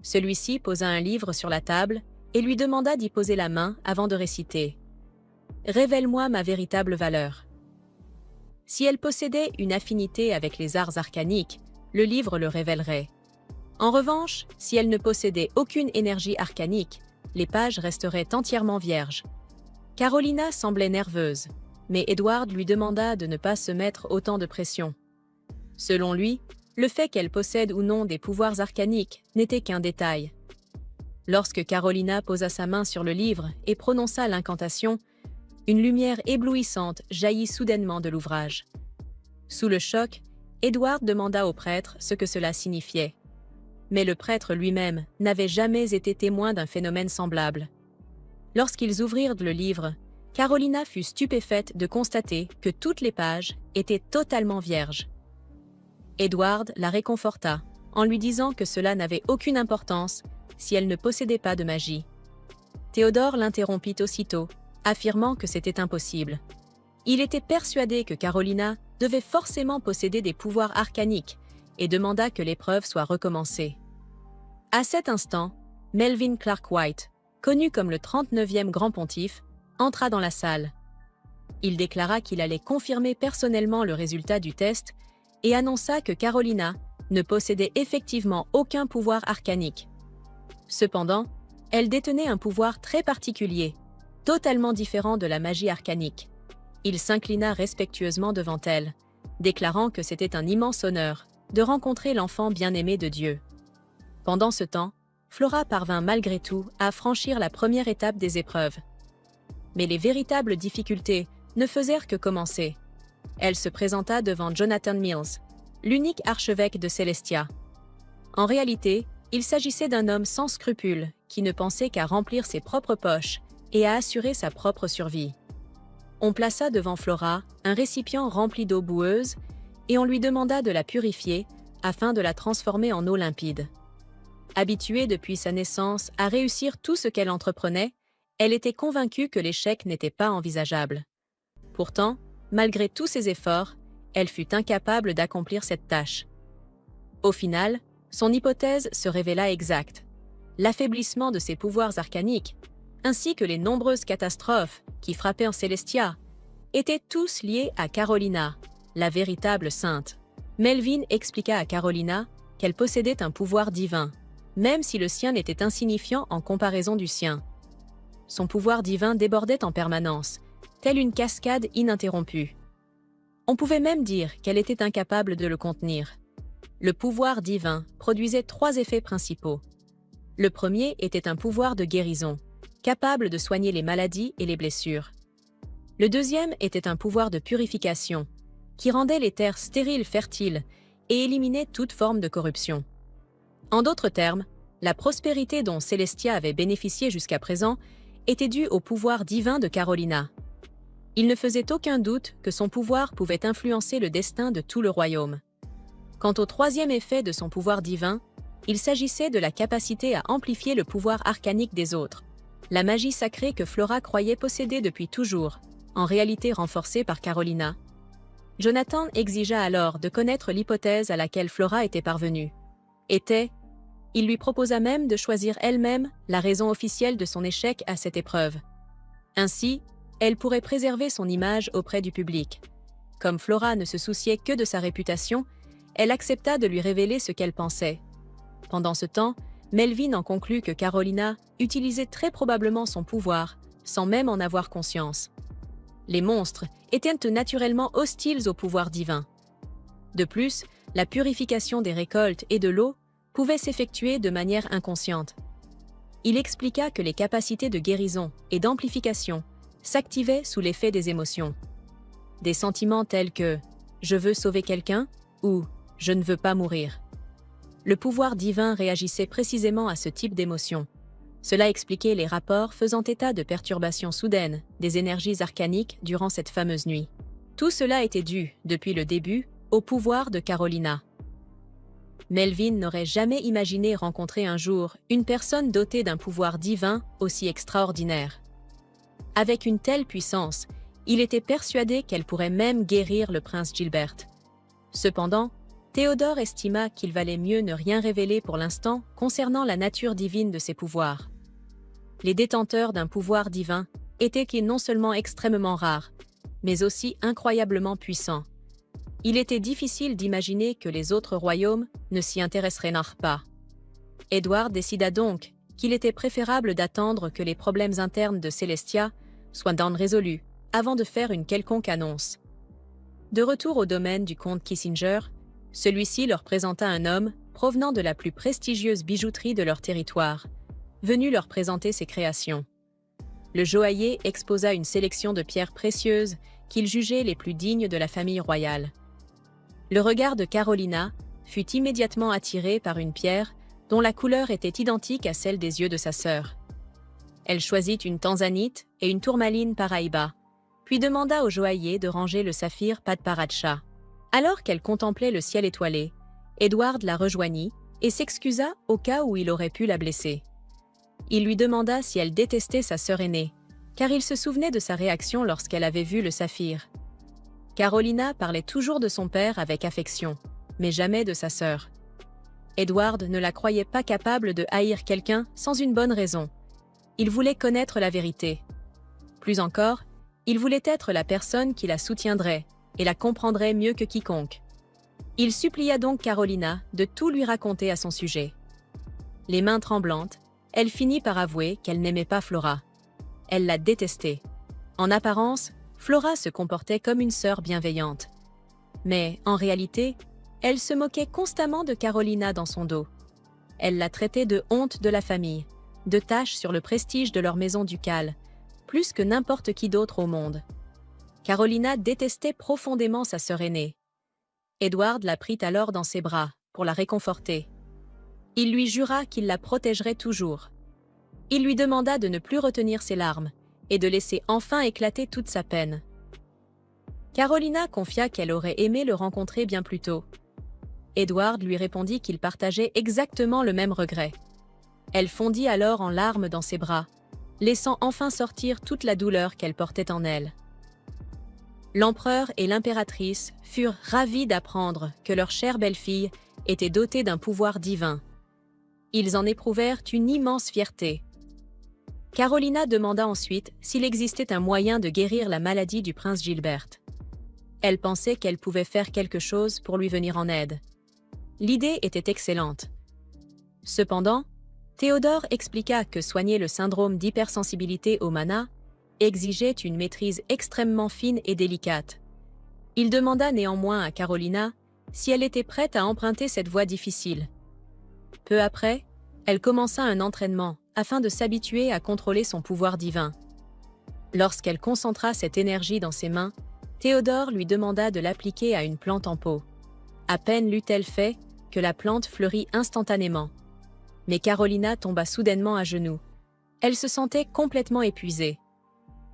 Celui-ci posa un livre sur la table et lui demanda d'y poser la main avant de réciter « Révèle-moi ma véritable valeur ». Si elle possédait une affinité avec les arts arcaniques, le livre le révélerait. En revanche, si elle ne possédait aucune énergie arcanique, les pages resteraient entièrement vierges. Carolina semblait nerveuse, mais Edward lui demanda de ne pas se mettre autant de pression. Selon lui, le fait qu'elle possède ou non des pouvoirs arcaniques n'était qu'un détail. Lorsque Carolina posa sa main sur le livre et prononça l'incantation, Une lumière éblouissante jaillit soudainement de l'ouvrage. Sous le choc, Edward demanda au prêtre ce que cela signifiait. Mais le prêtre lui-même n'avait jamais été témoin d'un phénomène semblable. Lorsqu'ils ouvrirent le livre, Carolina fut stupéfaite de constater que toutes les pages étaient totalement vierges. Edward la réconforta en lui disant que cela n'avait aucune importance si elle ne possédait pas de magie. Théodore l'interrompit aussitôt, affirmant que c'était impossible. Il était persuadé que Carolina devait forcément posséder des pouvoirs arcaniques et demanda que l'épreuve soit recommencée. À cet instant, Melvin Clark White, connu comme le 39e grand pontife, entra dans la salle. Il déclara qu'il allait confirmer personnellement le résultat du test et annonça que Carolina ne possédait effectivement aucun pouvoir arcanique. Cependant, elle détenait un pouvoir très particulier, totalement différent de la magie arcanique. Il s'inclina respectueusement devant elle, déclarant que c'était un immense honneur de rencontrer l'enfant bien-aimé de Dieu. Pendant ce temps, Flora parvint malgré tout à franchir la première étape des épreuves. Mais les véritables difficultés ne faisèrent que commencer. Elle se présenta devant Jonathan Mills, l'unique archevêque de Celestia. En réalité, il s'agissait d'un homme sans scrupules qui ne pensait qu'à remplir ses propres poches et à assurer sa propre survie. On plaça devant Flora un récipient rempli d'eau boueuse et on lui demanda de la purifier afin de la transformer en eau limpide. Habituée depuis sa naissance à réussir tout ce qu'elle entreprenait, elle était convaincue que l'échec n'était pas envisageable. Pourtant, malgré tous ses efforts, elle fut incapable d'accomplir cette tâche. Au final, son hypothèse se révéla exacte. L'affaiblissement de ses pouvoirs arcaniques, ainsi que les nombreuses catastrophes qui frappaient en Celestia, étaient tous liés à Carolina, la véritable sainte. Melvin expliqua à Carolina qu'elle possédait un pouvoir divin, même si le sien n'était insignifiant en comparaison du sien. Son pouvoir divin débordait en permanence, telle une cascade ininterrompue. On pouvait même dire qu'elle était incapable de le contenir. Le pouvoir divin produisait 3 effets principaux. Le premier était un pouvoir de guérison, capable de soigner les maladies et les blessures. Le deuxième était un pouvoir de purification, qui rendait les terres stériles fertiles et éliminait toute forme de corruption. En d'autres termes, la prospérité dont Celestia avait bénéficié jusqu'à présent était due au pouvoir divin de Carolina. Il ne faisait aucun doute que son pouvoir pouvait influencer le destin de tout le royaume. Quant au troisième effet de son pouvoir divin, il s'agissait de la capacité à amplifier le pouvoir arcanique des autres, la magie sacrée que Flora croyait posséder depuis toujours, en réalité renforcée par Carolina. Jonathan exigea alors de connaître l'hypothèse à laquelle Flora était parvenue. Il lui proposa même de choisir elle-même la raison officielle de son échec à cette épreuve. Ainsi, elle pourrait préserver son image auprès du public. Comme Flora ne se souciait que de sa réputation, elle accepta de lui révéler ce qu'elle pensait. Pendant ce temps, Melvin en conclut que Carolina utilisait très probablement son pouvoir, sans même en avoir conscience. Les monstres étaient naturellement hostiles au pouvoir divin. De plus, la purification des récoltes et de l'eau pouvait s'effectuer de manière inconsciente. Il expliqua que les capacités de guérison et d'amplification s'activaient sous l'effet des émotions. Des sentiments tels que « je veux sauver quelqu'un » ou « je ne veux pas mourir ». Le pouvoir divin réagissait précisément à ce type d'émotion. Cela expliquait les rapports faisant état de perturbations soudaines des énergies arcaniques durant cette fameuse nuit. Tout cela était dû, depuis le début, au pouvoir de Carolina. Melvin n'aurait jamais imaginé rencontrer un jour une personne dotée d'un pouvoir divin aussi extraordinaire. Avec une telle puissance, il était persuadé qu'elle pourrait même guérir le prince Gilbert. Cependant, Théodore estima qu'il valait mieux ne rien révéler pour l'instant concernant la nature divine de ses pouvoirs. Les détenteurs d'un pouvoir divin étaient non seulement extrêmement rares, mais aussi incroyablement puissants. Il était difficile d'imaginer que les autres royaumes ne s'y intéresseraient pas. Edward décida donc qu'il était préférable d'attendre que les problèmes internes de Celestia soient résolus avant de faire une quelconque annonce. De retour au domaine du comte Kissinger, celui-ci leur présenta un homme provenant de la plus prestigieuse bijouterie de leur territoire, venu leur présenter ses créations. Le joaillier exposa une sélection de pierres précieuses qu'il jugeait les plus dignes de la famille royale. Le regard de Carolina fut immédiatement attiré par une pierre dont la couleur était identique à celle des yeux de sa sœur. Elle choisit une tanzanite et une tourmaline paraíba, puis demanda au joaillier de ranger le saphir Padparadscha. Alors qu'elle contemplait le ciel étoilé, Edward la rejoignit et s'excusa au cas où il aurait pu la blesser. Il lui demanda si elle détestait sa sœur aînée, car il se souvenait de sa réaction lorsqu'elle avait vu le saphir. Carolina parlait toujours de son père avec affection, mais jamais de sa sœur. Edward ne la croyait pas capable de haïr quelqu'un sans une bonne raison. Il voulait connaître la vérité. Plus encore, il voulait être la personne qui la soutiendrait et la comprendrait mieux que quiconque. Il supplia donc Carolina de tout lui raconter à son sujet. Les mains tremblantes, elle finit par avouer qu'elle n'aimait pas Flora. Elle la détestait. En apparence, Flora se comportait comme une sœur bienveillante. Mais, en réalité, elle se moquait constamment de Carolina dans son dos. Elle la traitait de honte de la famille, de tache sur le prestige de leur maison ducale, plus que n'importe qui d'autre au monde. Carolina détestait profondément sa sœur aînée. Edward la prit alors dans ses bras pour la réconforter. Il lui jura qu'il la protégerait toujours. Il lui demanda de ne plus retenir ses larmes et de laisser enfin éclater toute sa peine. Carolina confia qu'elle aurait aimé le rencontrer bien plus tôt. Edward lui répondit qu'il partageait exactement le même regret. Elle fondit alors en larmes dans ses bras, laissant enfin sortir toute la douleur qu'elle portait en elle. L'empereur et l'impératrice furent ravis d'apprendre que leur chère belle-fille était dotée d'un pouvoir divin. Ils en éprouvèrent une immense fierté. Carolina demanda ensuite s'il existait un moyen de guérir la maladie du prince Gilbert. Elle pensait qu'elle pouvait faire quelque chose pour lui venir en aide. L'idée était excellente. Cependant, Théodore expliqua que soigner le syndrome d'hypersensibilité au mana exigeait une maîtrise extrêmement fine et délicate. Il demanda néanmoins à Carolina si elle était prête à emprunter cette voie difficile. Peu après, elle commença un entraînement afin de s'habituer à contrôler son pouvoir divin. Lorsqu'elle concentra cette énergie dans ses mains, Théodore lui demanda de l'appliquer à une plante en pot. À peine l'eut-elle fait que la plante fleurit instantanément. Mais Carolina tomba soudainement à genoux. Elle se sentait complètement épuisée.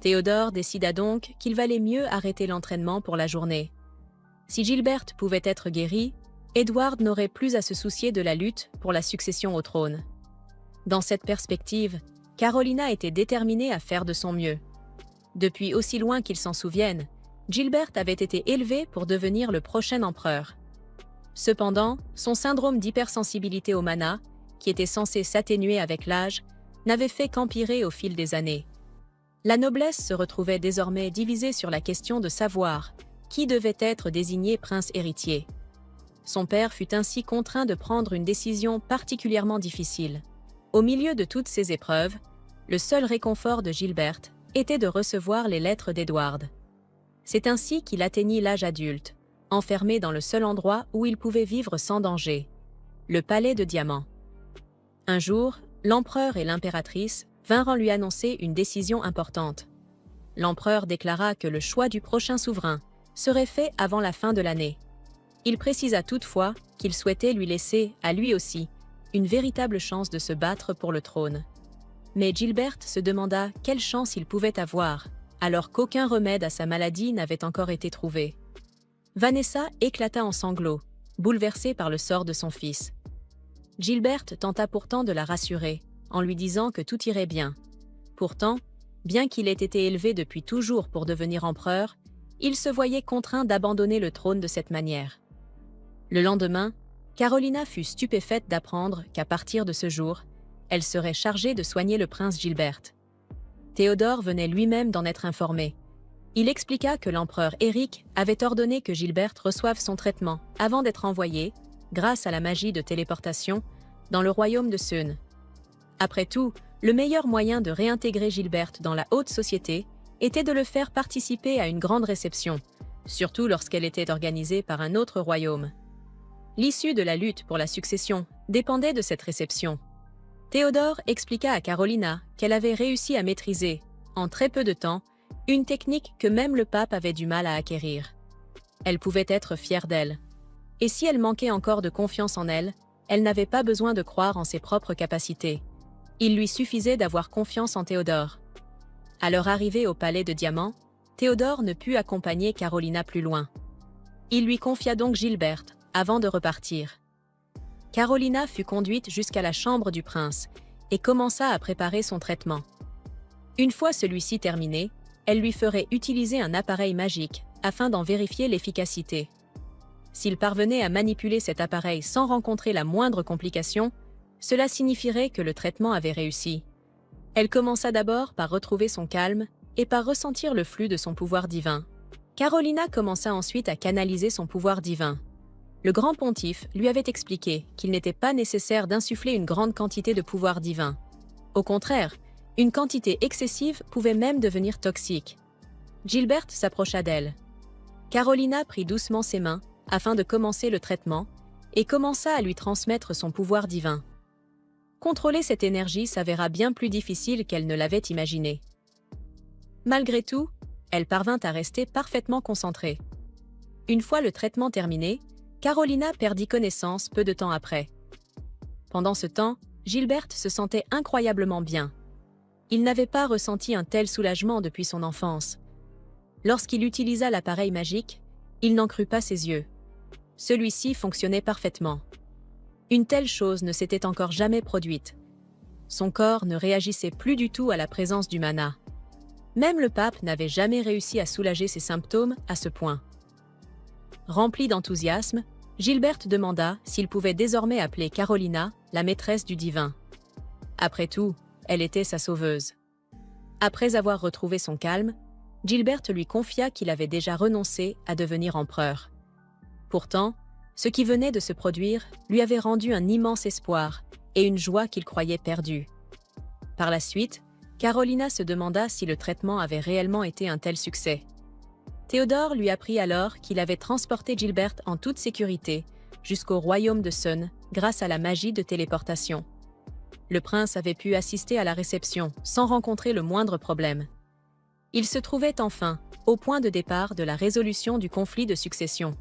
Théodore décida donc qu'il valait mieux arrêter l'entraînement pour la journée. Si Gilbert pouvait être guéri, Edward n'aurait plus à se soucier de la lutte pour la succession au trône. Dans cette perspective, Carolina était déterminée à faire de son mieux. Depuis aussi loin qu'il s'en souvienne, Gilbert avait été élevé pour devenir le prochain empereur. Cependant, son syndrome d'hypersensibilité au mana, qui était censé s'atténuer avec l'âge, n'avait fait qu'empirer au fil des années. La noblesse se retrouvait désormais divisée sur la question de savoir qui devait être désigné prince héritier. Son père fut ainsi contraint de prendre une décision particulièrement difficile. Au milieu de toutes ces épreuves, le seul réconfort de Gilbert était de recevoir les lettres d'Edward. C'est ainsi qu'il atteignit l'âge adulte, enfermé dans le seul endroit où il pouvait vivre sans danger, le palais de diamant. Un jour, l'empereur et l'impératrice vinrent lui annoncer une décision importante. L'empereur déclara que le choix du prochain souverain serait fait avant la fin de l'année. Il précisa toutefois qu'il souhaitait lui laisser, à lui aussi, une véritable chance de se battre pour le trône. Mais Gilbert se demanda quelle chance il pouvait avoir, alors qu'aucun remède à sa maladie n'avait encore été trouvé. Vanessa éclata en sanglots, bouleversée par le sort de son fils. Gilbert tenta pourtant de la rassurer, en lui disant que tout irait bien. Pourtant, bien qu'il ait été élevé depuis toujours pour devenir empereur, il se voyait contraint d'abandonner le trône de cette manière. Le lendemain, Carolina fut stupéfaite d'apprendre qu'à partir de ce jour, elle serait chargée de soigner le prince Gilbert. Théodore venait lui-même d'en être informé. Il expliqua que l'empereur Éric avait ordonné que Gilbert reçoive son traitement avant d'être envoyé, grâce à la magie de téléportation, dans le royaume de Sun. Après tout, le meilleur moyen de réintégrer Gilbert dans la haute société était de le faire participer à une grande réception, surtout lorsqu'elle était organisée par un autre royaume. L'issue de la lutte pour la succession dépendait de cette réception. Théodore expliqua à Carolina qu'elle avait réussi à maîtriser, en très peu de temps, une technique que même le pape avait du mal à acquérir. Elle pouvait être fière d'elle. Et si elle manquait encore de confiance en elle, elle n'avait pas besoin de croire en ses propres capacités. Il lui suffisait d'avoir confiance en Théodore. À leur arrivée au palais de Diamant, Théodore ne put accompagner Carolina plus loin. Il lui confia donc Gilberte, avant de repartir. Carolina fut conduite jusqu'à la chambre du prince et commença à préparer son traitement. Une fois celui-ci terminé, elle lui ferait utiliser un appareil magique afin d'en vérifier l'efficacité. S'il parvenait à manipuler cet appareil sans rencontrer la moindre complication, cela signifierait que le traitement avait réussi. Elle commença d'abord par retrouver son calme et par ressentir le flux de son pouvoir divin. Carolina commença ensuite à canaliser son pouvoir divin. Le grand pontife lui avait expliqué qu'il n'était pas nécessaire d'insuffler une grande quantité de pouvoir divin. Au contraire, une quantité excessive pouvait même devenir toxique. Gilberte s'approcha d'elle. Carolina prit doucement ses mains afin de commencer le traitement et commença à lui transmettre son pouvoir divin. Contrôler cette énergie s'avéra bien plus difficile qu'elle ne l'avait imaginé. Malgré tout, elle parvint à rester parfaitement concentrée. Une fois le traitement terminé, Carolina perdit connaissance peu de temps après. Pendant ce temps, Gilberte se sentait incroyablement bien. Il n'avait pas ressenti un tel soulagement depuis son enfance. Lorsqu'il utilisa l'appareil magique, il n'en crut pas ses yeux. Celui-ci fonctionnait parfaitement. Une telle chose ne s'était encore jamais produite. Son corps ne réagissait plus du tout à la présence du mana. Même le pape n'avait jamais réussi à soulager ses symptômes à ce point. Rempli d'enthousiasme, Gilberte demanda s'il pouvait désormais appeler Carolina la maîtresse du divin. Après tout, elle était sa sauveuse. Après avoir retrouvé son calme, Gilberte lui confia qu'il avait déjà renoncé à devenir empereur. Pourtant, ce qui venait de se produire lui avait rendu un immense espoir et une joie qu'il croyait perdue. Par la suite, Carolina se demanda si le traitement avait réellement été un tel succès. Théodore lui apprit alors qu'il avait transporté Gilberte en toute sécurité jusqu'au royaume de Sun grâce à la magie de téléportation. Le prince avait pu assister à la réception sans rencontrer le moindre problème. Il se trouvait enfin au point de départ de la résolution du conflit de succession.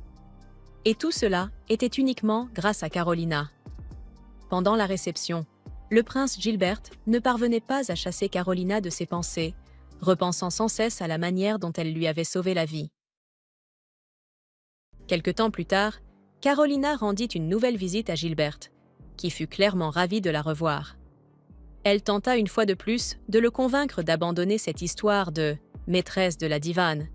Et tout cela était uniquement grâce à Carolina. Pendant la réception, le prince Gilberte ne parvenait pas à chasser Carolina de ses pensées, repensant sans cesse à la manière dont elle lui avait sauvé la vie. Quelque temps plus tard, Carolina rendit une nouvelle visite à Gilberte, qui fut clairement ravie de la revoir. Elle tenta une fois de plus de le convaincre d'abandonner cette histoire de « maîtresse de la divane »,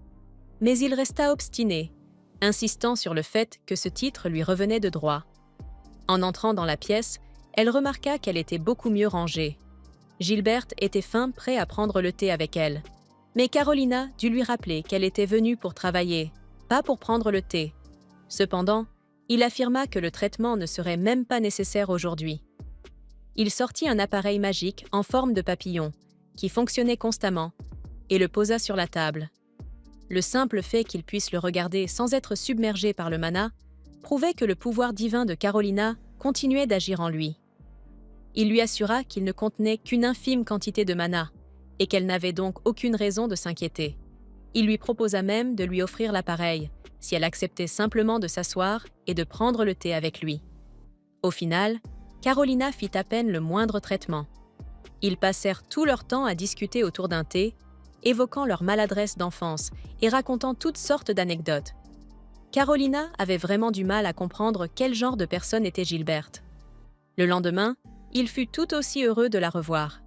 mais il resta obstiné, insistant sur le fait que ce titre lui revenait de droit. En entrant dans la pièce, elle remarqua qu'elle était beaucoup mieux rangée. Gilberte était fin prêt à prendre le thé avec elle. Mais Carolina dut lui rappeler qu'elle était venue pour travailler, pas pour prendre le thé. Cependant, il affirma que le traitement ne serait même pas nécessaire aujourd'hui. Il sortit un appareil magique en forme de papillon, qui fonctionnait constamment, et le posa sur la table. Le simple fait qu'il puisse le regarder sans être submergé par le mana prouvait que le pouvoir divin de Carolina continuait d'agir en lui. Il lui assura qu'il ne contenait qu'une infime quantité de mana et qu'elle n'avait donc aucune raison de s'inquiéter. Il lui proposa même de lui offrir l'appareil si elle acceptait simplement de s'asseoir et de prendre le thé avec lui. Au final, Carolina fit à peine le moindre traitement. Ils passèrent tout leur temps à discuter autour d'un thé, évoquant leur maladresse d'enfance et racontant toutes sortes d'anecdotes. Carolina avait vraiment du mal à comprendre quel genre de personne était Gilberte. Le lendemain, il fut tout aussi heureux de la revoir.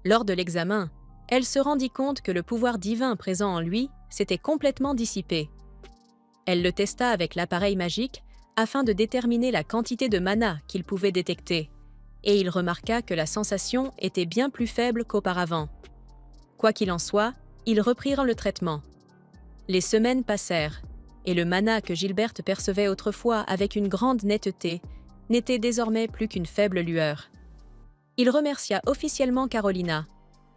Lors de l'examen, elle se rendit compte que le pouvoir divin présent en lui s'était complètement dissipé. Elle le testa avec l'appareil magique afin de déterminer la quantité de mana qu'il pouvait détecter, et il remarqua que la sensation était bien plus faible qu'auparavant. Quoi qu'il en soit, ils reprirent le traitement. Les semaines passèrent, et le mana que Gilberte percevait autrefois avec une grande netteté n'était désormais plus qu'une faible lueur. Il remercia officiellement Carolina,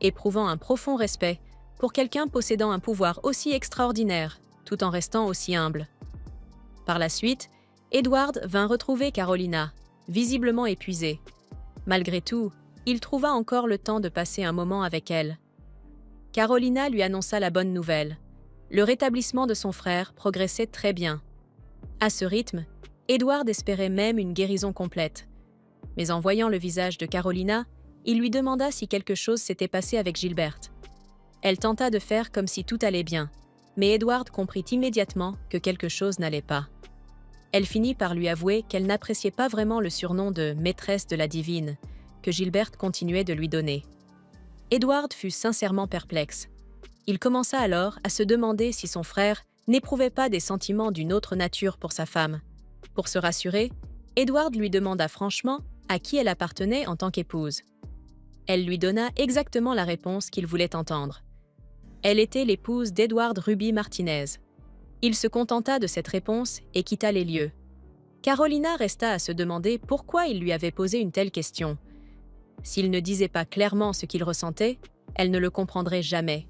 éprouvant un profond respect pour quelqu'un possédant un pouvoir aussi extraordinaire, tout en restant aussi humble. Par la suite, Edward vint retrouver Carolina, visiblement épuisée. Malgré tout, il trouva encore le temps de passer un moment avec elle. Carolina lui annonça la bonne nouvelle. Le rétablissement de son frère progressait très bien. À ce rythme, Edward espérait même une guérison complète. Mais en voyant le visage de Carolina, il lui demanda si quelque chose s'était passé avec Gilberte. Elle tenta de faire comme si tout allait bien, mais Edward comprit immédiatement que quelque chose n'allait pas. Elle finit par lui avouer qu'elle n'appréciait pas vraiment le surnom de « maîtresse de la divine » que Gilberte continuait de lui donner. Edward fut sincèrement perplexe. Il commença alors à se demander si son frère n'éprouvait pas des sentiments d'une autre nature pour sa femme. Pour se rassurer, Edward lui demanda franchement à qui elle appartenait en tant qu'épouse. Elle lui donna exactement la réponse qu'il voulait entendre. Elle était l'épouse d'Edward Ruby Martinez. Il se contenta de cette réponse et quitta les lieux. Carolina resta à se demander pourquoi il lui avait posé une telle question. S'il ne disait pas clairement ce qu'il ressentait, elle ne le comprendrait jamais.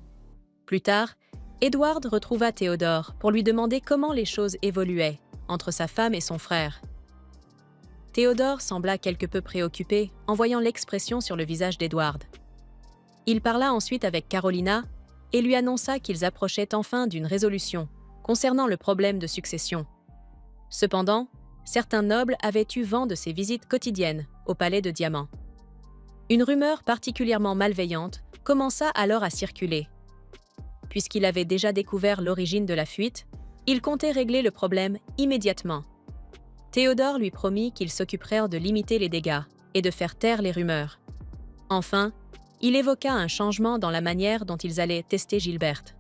Plus tard, Edward retrouva Théodore pour lui demander comment les choses évoluaient entre sa femme et son frère. Théodore sembla quelque peu préoccupé en voyant l'expression sur le visage d'Edward. Il parla ensuite avec Carolina et lui annonça qu'ils approchaient enfin d'une résolution concernant le problème de succession. Cependant, certains nobles avaient eu vent de ses visites quotidiennes au palais de Diamant. Une rumeur particulièrement malveillante commença alors à circuler. Puisqu'il avait déjà découvert l'origine de la fuite, il comptait régler le problème immédiatement. Théodore lui promit qu'ils s'occuperaient de limiter les dégâts et de faire taire les rumeurs. Enfin, il évoqua un changement dans la manière dont ils allaient tester Gilberte.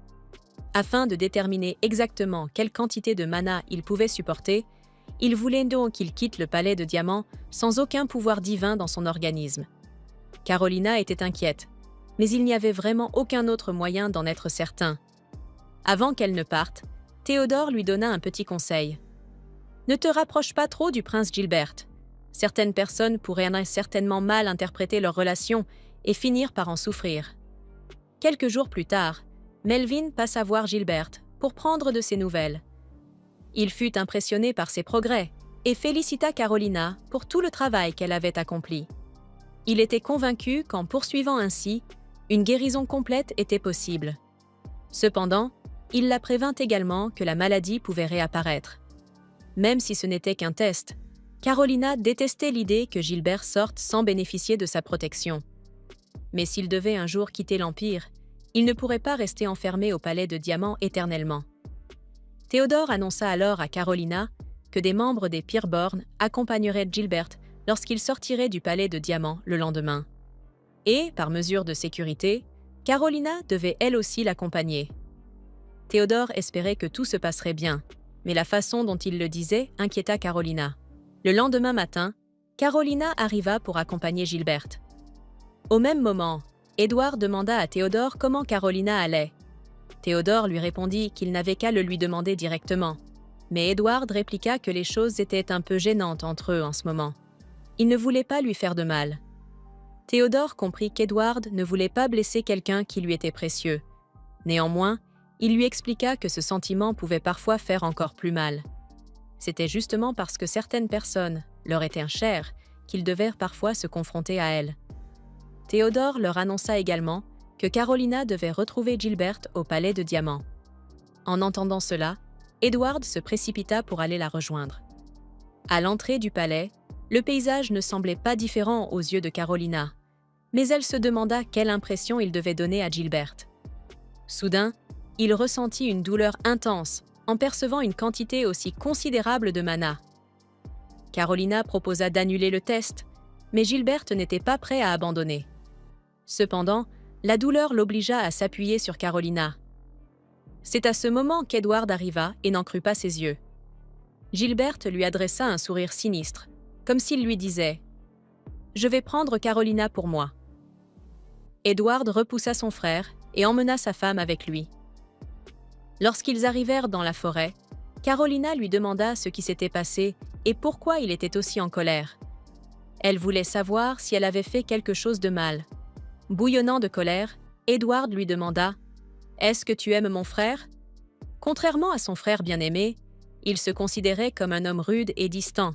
Afin de déterminer exactement quelle quantité de mana il pouvait supporter, il voulait donc qu'il quitte le palais de Diamant sans aucun pouvoir divin dans son organisme. Carolina était inquiète, mais il n'y avait vraiment aucun autre moyen d'en être certain. Avant qu'elle ne parte, Théodore lui donna un petit conseil. « Ne te rapproche pas trop du prince Gilberte. Certaines personnes pourraient certainement mal interpréter leur relation et finir par en souffrir. » Quelques jours plus tard, Melvin passa voir Gilberte pour prendre de ses nouvelles. Il fut impressionné par ses progrès et félicita Carolina pour tout le travail qu'elle avait accompli. Il était convaincu qu'en poursuivant ainsi, une guérison complète était possible. Cependant, il la prévint également que la maladie pouvait réapparaître. Même si ce n'était qu'un test, Carolina détestait l'idée que Gilbert sorte sans bénéficier de sa protection. Mais s'il devait un jour quitter l'Empire, il ne pourrait pas rester enfermé au palais de Diamant éternellement. Théodore annonça alors à Carolina que des membres des Peerborn accompagneraient Gilbert lorsqu'il sortirait du palais de Diamant le lendemain. Et, par mesure de sécurité, Carolina devait elle aussi l'accompagner. Théodore espérait que tout se passerait bien, mais la façon dont il le disait inquiéta Carolina. Le lendemain matin, Carolina arriva pour accompagner Gilberte. Au même moment, Edward demanda à Théodore comment Carolina allait. Théodore lui répondit qu'il n'avait qu'à le lui demander directement. Mais Edward répliqua que les choses étaient un peu gênantes entre eux en ce moment. Il ne voulait pas lui faire de mal. Théodore comprit qu'Edward ne voulait pas blesser quelqu'un qui lui était précieux. Néanmoins, il lui expliqua que ce sentiment pouvait parfois faire encore plus mal. C'était justement parce que certaines personnes leur étaient chères qu'ils devaient parfois se confronter à elles. Théodore leur annonça également que Carolina devait retrouver Gilberte au palais de Diamant. En entendant cela, Edward se précipita pour aller la rejoindre. À l'entrée du palais, le paysage ne semblait pas différent aux yeux de Carolina, mais elle se demanda quelle impression il devait donner à Gilberte. Soudain, il ressentit une douleur intense en percevant une quantité aussi considérable de mana. Carolina proposa d'annuler le test, mais Gilberte n'était pas prêt à abandonner. Cependant, la douleur l'obligea à s'appuyer sur Carolina. C'est à ce moment qu'Edward arriva et n'en crut pas ses yeux. Gilberte lui adressa un sourire sinistre, comme s'il lui disait « Je vais prendre Carolina pour moi ». Edward repoussa son frère et emmena sa femme avec lui. Lorsqu'ils arrivèrent dans la forêt, Carolina lui demanda ce qui s'était passé et pourquoi il était aussi en colère. Elle voulait savoir si elle avait fait quelque chose de mal. Bouillonnant de colère, Edward lui demanda « Est-ce que tu aimes mon frère ?» Contrairement à son frère bien-aimé, il se considérait comme un homme rude et distant,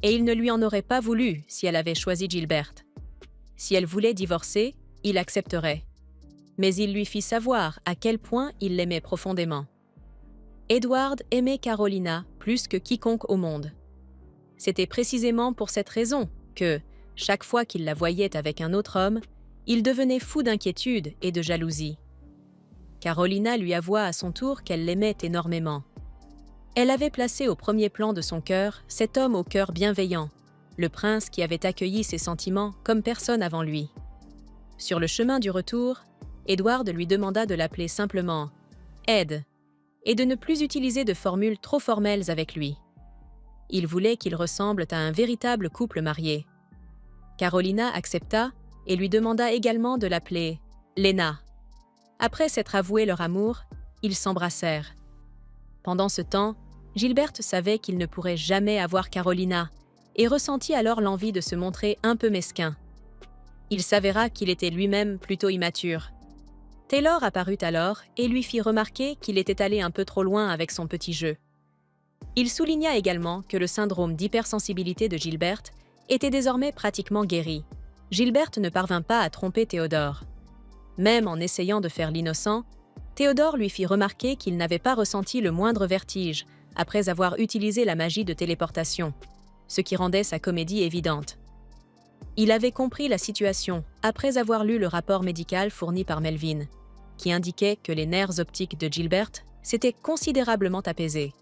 et il ne lui en aurait pas voulu si elle avait choisi Gilberte. Si elle voulait divorcer, il accepterait. mais il lui fit savoir à quel point il l'aimait profondément. Edward aimait Carolina plus que quiconque au monde. C'était précisément pour cette raison que, chaque fois qu'il la voyait avec un autre homme, il devenait fou d'inquiétude et de jalousie. Carolina lui avoua à son tour qu'elle l'aimait énormément. Elle avait placé au premier plan de son cœur cet homme au cœur bienveillant, le prince qui avait accueilli ses sentiments comme personne avant lui. Sur le chemin du retour, Edward lui demanda de l'appeler simplement « Ed » et de ne plus utiliser de formules trop formelles avec lui. Il voulait qu'ils ressemblent à un véritable couple marié. Carolina accepta et lui demanda également de l'appeler Lena. Après s'être avoué leur amour, ils s'embrassèrent. Pendant ce temps, Gilbert savait qu'il ne pourrait jamais avoir Carolina et ressentit alors l'envie de se montrer un peu mesquin. Il s'avéra qu'il était lui-même plutôt immature. Taylor apparut alors et lui fit remarquer qu'il était allé un peu trop loin avec son petit jeu. Il souligna également que le syndrome d'hypersensibilité de Gilbert était désormais pratiquement guéri. Gilbert ne parvint pas à tromper Théodore. Même en essayant de faire l'innocent, Théodore lui fit remarquer qu'il n'avait pas ressenti le moindre vertige après avoir utilisé la magie de téléportation, ce qui rendait sa comédie évidente. Il avait compris la situation après avoir lu le rapport médical fourni par Melvin, qui indiquait que les nerfs optiques de Gilbert s'étaient considérablement apaisés.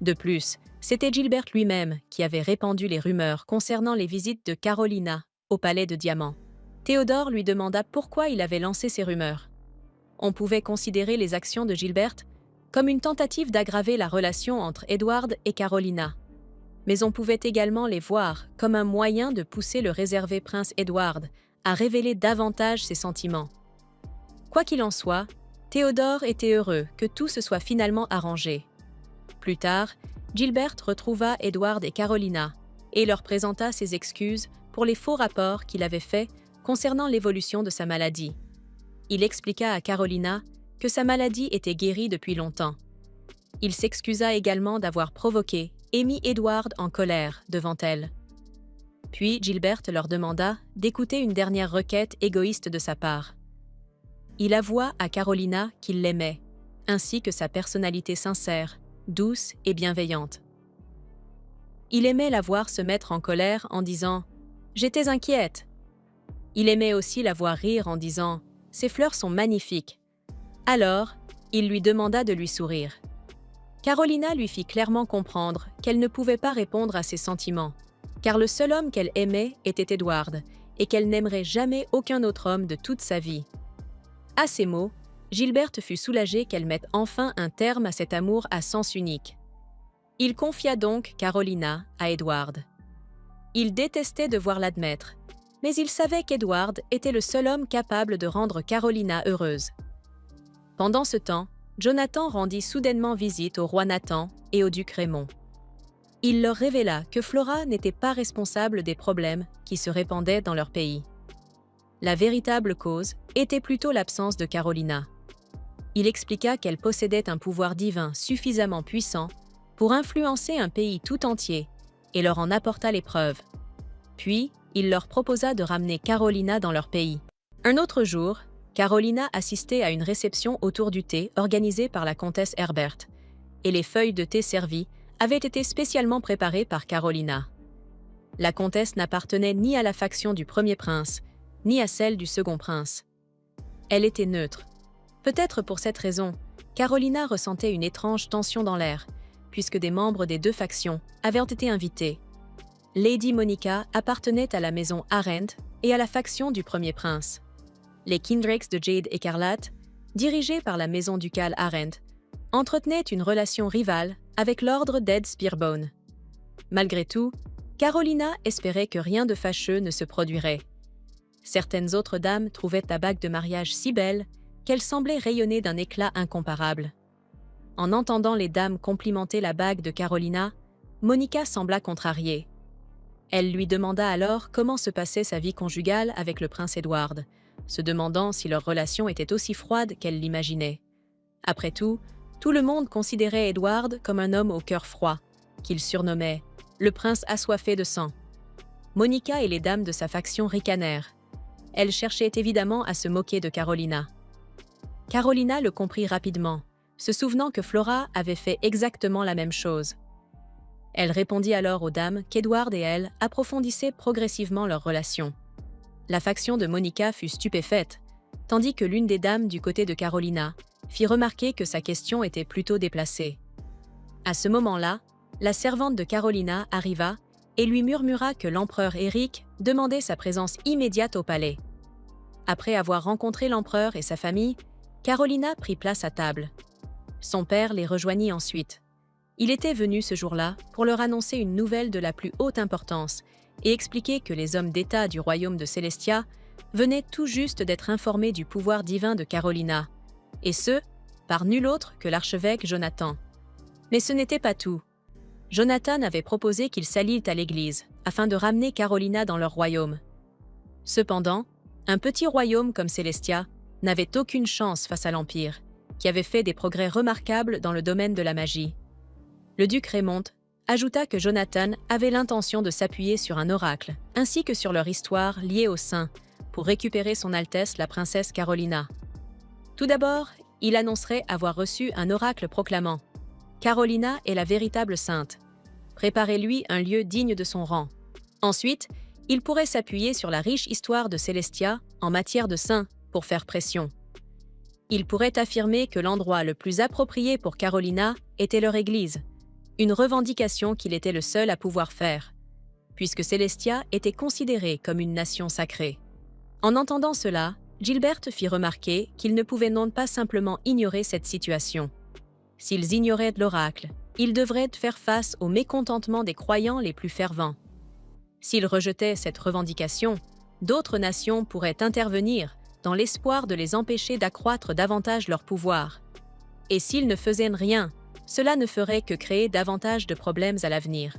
De plus, c'était Gilbert lui-même qui avait répandu les rumeurs concernant les visites de Carolina au Palais de Diamant. Théodore lui demanda pourquoi il avait lancé ces rumeurs. On pouvait considérer les actions de Gilbert comme une tentative d'aggraver la relation entre Edward et Carolina. Mais on pouvait également les voir comme un moyen de pousser le réservé prince Edward à révéler davantage ses sentiments. Quoi qu'il en soit, Théodore était heureux que tout se soit finalement arrangé. Plus tard, Gilbert retrouva Edward et Carolina et leur présenta ses excuses pour les faux rapports qu'il avait faits concernant l'évolution de sa maladie. Il expliqua à Carolina que sa maladie était guérie depuis longtemps. Il s'excusa également d'avoir provoqué et mis Edward en colère devant elle. Puis Gilbert leur demanda d'écouter une dernière requête égoïste de sa part. Il avoua à Carolina qu'il l'aimait, ainsi que sa personnalité sincère, douce et bienveillante. Il aimait la voir se mettre en colère en disant « J'étais inquiète ». Il aimait aussi la voir rire en disant « Ces fleurs sont magnifiques ». Alors, il lui demanda de lui sourire. Carolina lui fit clairement comprendre qu'elle ne pouvait pas répondre à ses sentiments, car le seul homme qu'elle aimait était Edward, et qu'elle n'aimerait jamais aucun autre homme de toute sa vie. À ces mots, Gilbert fut soulagé qu'elle mette enfin un terme à cet amour à sens unique. Il confia donc Carolina à Edward. Il détestait devoir l'admettre, mais il savait qu'Edward était le seul homme capable de rendre Carolina heureuse. Pendant ce temps, Jonathan rendit soudainement visite au roi Nathan et au duc Raymond. Il leur révéla que Flora n'était pas responsable des problèmes qui se répandaient dans leur pays. La véritable cause était plutôt l'absence de Carolina. Il expliqua qu'elle possédait un pouvoir divin suffisamment puissant pour influencer un pays tout entier et leur en apporta les preuves. Puis, il leur proposa de ramener Carolina dans leur pays. Un autre jour, Carolina assistait à une réception autour du thé organisée par la comtesse Herbert, et les feuilles de thé servies avaient été spécialement préparées par Carolina. La comtesse n'appartenait ni à la faction du premier prince, ni à celle du second prince. Elle était neutre. Peut-être pour cette raison, Carolina ressentait une étrange tension dans l'air, puisque des membres des deux factions avaient été invités. Lady Monica appartenait à la maison Arendt et à la faction du premier prince. Les Kindrakes de Jade Écarlate, dirigés par la maison ducale Arendt, entretenaient une relation rivale avec l'ordre d'Ed Spearbone. Malgré tout, Carolina espérait que rien de fâcheux ne se produirait. Certaines autres dames trouvaient la bague de mariage si belle qu'elle semblait rayonner d'un éclat incomparable. En entendant les dames complimenter la bague de Carolina, Monica sembla contrariée. Elle lui demanda alors comment se passait sa vie conjugale avec le prince Edward, se demandant si leur relation était aussi froide qu'elle l'imaginait. Après tout le monde considérait Edward comme un homme au cœur froid, qu'il surnommait « le prince assoiffé de sang ». Monica et les dames de sa faction ricanèrent. Elles cherchaient évidemment à se moquer de Carolina. Carolina le comprit rapidement, se souvenant que Flora avait fait exactement la même chose. Elle répondit alors aux dames qu'Edward et elle approfondissaient progressivement leur relation. La faction de Monica fut stupéfaite, tandis que l'une des dames du côté de Carolina fit remarquer que sa question était plutôt déplacée. À ce moment-là, la servante de Carolina arriva et lui murmura que l'empereur Éric demandait sa présence immédiate au palais. Après avoir rencontré l'empereur et sa famille, Carolina prit place à table. Son père les rejoignit ensuite. Il était venu ce jour-là pour leur annoncer une nouvelle de la plus haute importance et expliquer que les hommes d'État du royaume de Célestia venaient tout juste d'être informés du pouvoir divin de Carolina, et ce, par nul autre que l'archevêque Jonathan. Mais ce n'était pas tout. Jonathan avait proposé qu'ils s'allient à l'Église, afin de ramener Carolina dans leur royaume. Cependant, un petit royaume comme Célestia n'avait aucune chance face à l'Empire, qui avait fait des progrès remarquables dans le domaine de la magie. Le duc Raymond ajouta que Jonathan avait l'intention de s'appuyer sur un oracle, ainsi que sur leur histoire liée au saint, pour récupérer son Altesse la princesse Carolina. Tout d'abord, il annoncerait avoir reçu un oracle proclamant « Carolina est la véritable sainte. Préparez-lui un lieu digne de son rang. » Ensuite, il pourrait s'appuyer sur la riche histoire de Célestia en matière de saints pour faire pression. Il pourrait affirmer que l'endroit le plus approprié pour Carolina était leur église, une revendication qu'il était le seul à pouvoir faire, puisque Célestia était considérée comme une nation sacrée. En entendant cela, Gilberte fit remarquer qu'ils ne pouvaient non pas simplement ignorer cette situation. S'ils ignoraient l'oracle, ils devraient faire face au mécontentement des croyants les plus fervents. S'ils rejetaient cette revendication, d'autres nations pourraient intervenir dans l'espoir de les empêcher d'accroître davantage leur pouvoir. Et s'ils ne faisaient rien, cela ne ferait que créer davantage de problèmes à l'avenir.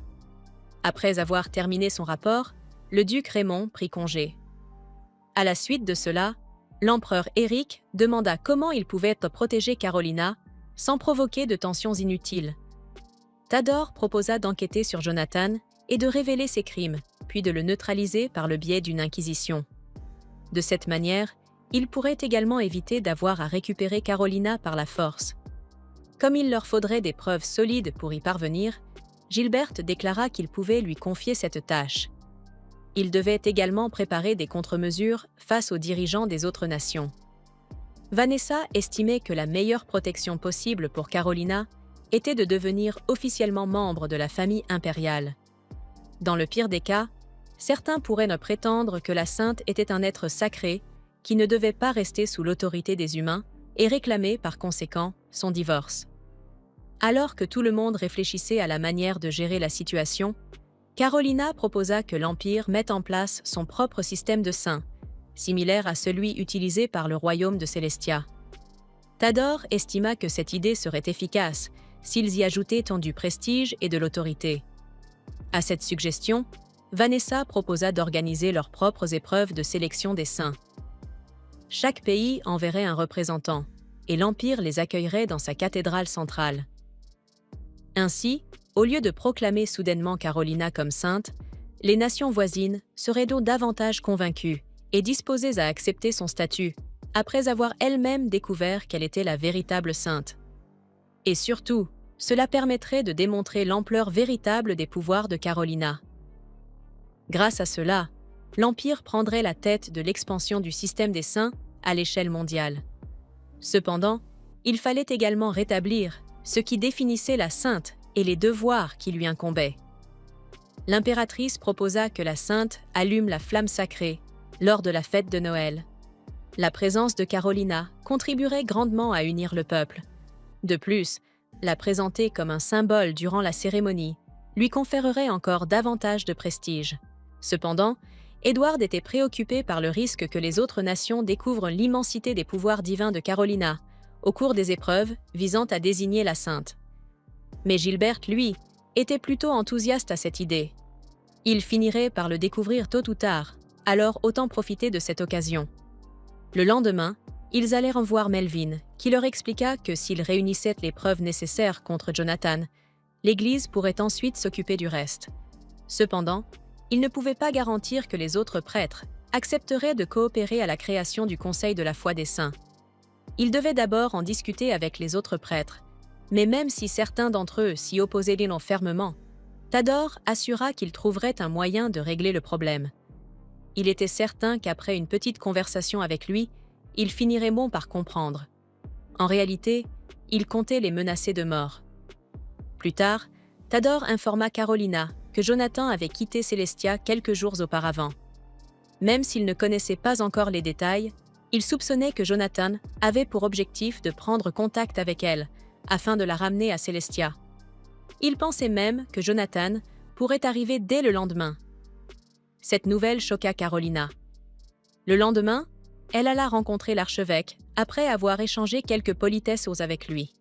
Après avoir terminé son rapport, le duc Raymond prit congé. À la suite de cela, l'empereur Éric demanda comment il pouvait protéger Carolina sans provoquer de tensions inutiles. Tador proposa d'enquêter sur Jonathan et de révéler ses crimes, puis de le neutraliser par le biais d'une inquisition. De cette manière, il pourrait également éviter d'avoir à récupérer Carolina par la force. Comme il leur faudrait des preuves solides pour y parvenir, Gilberte déclara qu'il pouvait lui confier cette tâche. Il devait également préparer des contre-mesures face aux dirigeants des autres nations. Vanessa estimait que la meilleure protection possible pour Carolina était de devenir officiellement membre de la famille impériale. Dans le pire des cas, certains pourraient ne prétendre que la sainte était un être sacré qui ne devait pas rester sous l'autorité des humains et réclamer par conséquent son divorce. Alors que tout le monde réfléchissait à la manière de gérer la situation, Carolina proposa que l'Empire mette en place son propre système de saints, similaire à celui utilisé par le royaume de Célestia. Tador estima que cette idée serait efficace s'ils y ajoutaient tant du prestige et de l'autorité. À cette suggestion, Vanessa proposa d'organiser leurs propres épreuves de sélection des saints. Chaque pays enverrait un représentant, et l'Empire les accueillerait dans sa cathédrale centrale. Ainsi, au lieu de proclamer soudainement Carolina comme sainte, les nations voisines seraient donc davantage convaincues et disposées à accepter son statut, après avoir elles-mêmes découvert qu'elle était la véritable sainte. Et surtout, cela permettrait de démontrer l'ampleur véritable des pouvoirs de Carolina. Grâce à cela, l'Empire prendrait la tête de l'expansion du système des saints à l'échelle mondiale. Cependant, il fallait également rétablir ce qui définissait la sainte et les devoirs qui lui incombaient. L'impératrice proposa que la sainte allume la flamme sacrée lors de la fête de Noël. La présence de Carolina contribuerait grandement à unir le peuple. De plus, la présenter comme un symbole durant la cérémonie lui conférerait encore davantage de prestige. Cependant, Édouard était préoccupé par le risque que les autres nations découvrent l'immensité des pouvoirs divins de Carolina au cours des épreuves visant à désigner la sainte. Mais Gilberte, lui, était plutôt enthousiaste à cette idée. Il finirait par le découvrir tôt ou tard, alors autant profiter de cette occasion. Le lendemain, ils allèrent voir Melvin, qui leur expliqua que s'ils réunissaient les preuves nécessaires contre Jonathan, l'Église pourrait ensuite s'occuper du reste. Cependant, il ne pouvait pas garantir que les autres prêtres accepteraient de coopérer à la création du Conseil de la foi des saints. Il devait d'abord en discuter avec les autres prêtres, mais même si certains d'entre eux s'y opposaient fermement, Tador assura qu'il trouverait un moyen de régler le problème. Il était certain qu'après une petite conversation avec lui, il finirait bon par comprendre. En réalité, il comptait les menacer de mort. Plus tard, Tador informa Carolina que Jonathan avait quitté Celestia quelques jours auparavant. Même s'il ne connaissait pas encore les détails, il soupçonnait que Jonathan avait pour objectif de prendre contact avec elle, afin de la ramener à Celestia. Il pensait même que Jonathan pourrait arriver dès le lendemain. Cette nouvelle choqua Carolina. Le lendemain, elle alla rencontrer l'archevêque après avoir échangé quelques politesses avec lui.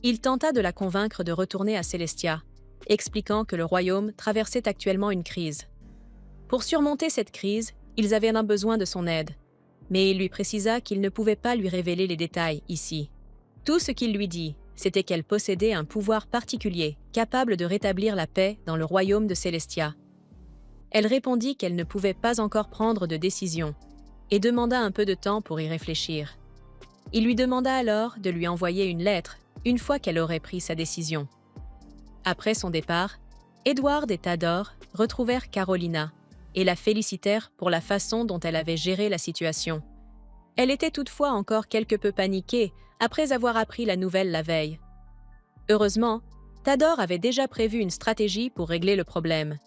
Il tenta de la convaincre de retourner à Celestia, expliquant que le royaume traversait actuellement une crise. Pour surmonter cette crise, ils avaient un besoin de son aide, mais il lui précisa qu'il ne pouvait pas lui révéler les détails ici. Tout ce qu'il lui dit, c'était qu'elle possédait un pouvoir particulier, capable de rétablir la paix dans le royaume de Celestia. Elle répondit qu'elle ne pouvait pas encore prendre de décision, et demanda un peu de temps pour y réfléchir. Il lui demanda alors de lui envoyer une lettre une fois qu'elle aurait pris sa décision. Après son départ, Edward et Tador retrouvèrent Carolina et la félicitèrent pour la façon dont elle avait géré la situation. Elle était toutefois encore quelque peu paniquée après avoir appris la nouvelle la veille. Heureusement, Tador avait déjà prévu une stratégie pour régler le problème.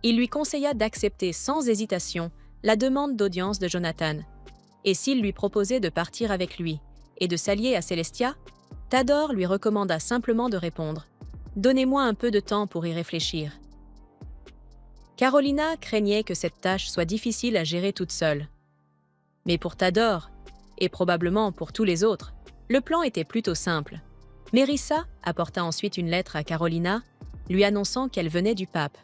Il lui conseilla d'accepter sans hésitation la demande d'audience de Jonathan. Et s'il lui proposait de partir avec lui et de s'allier à Celestia, Tador lui recommanda simplement de répondre « Donnez-moi un peu de temps pour y réfléchir ». Carolina craignait que cette tâche soit difficile à gérer toute seule. Mais pour Tador, et probablement pour tous les autres, le plan était plutôt simple. Mérissa apporta ensuite une lettre à Carolina, lui annonçant qu'elle venait du pape.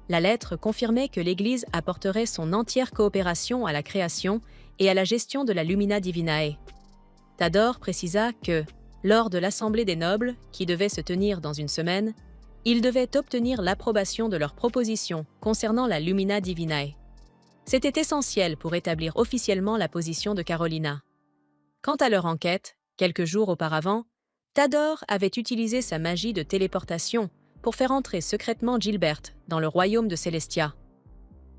La lettre confirmait que l'Église apporterait son entière coopération à la création et à la gestion de la Lumina Divinae. Tador précisa que, lors de l'Assemblée des nobles, qui devait se tenir dans une semaine, ils devaient obtenir l'approbation de leurs propositions concernant la Lumina Divinae. C'était essentiel pour établir officiellement la position de Carolina. Quant à leur enquête, quelques jours auparavant, Tador avait utilisé sa magie de téléportation pour faire entrer secrètement Gilbert dans le royaume de Celestia.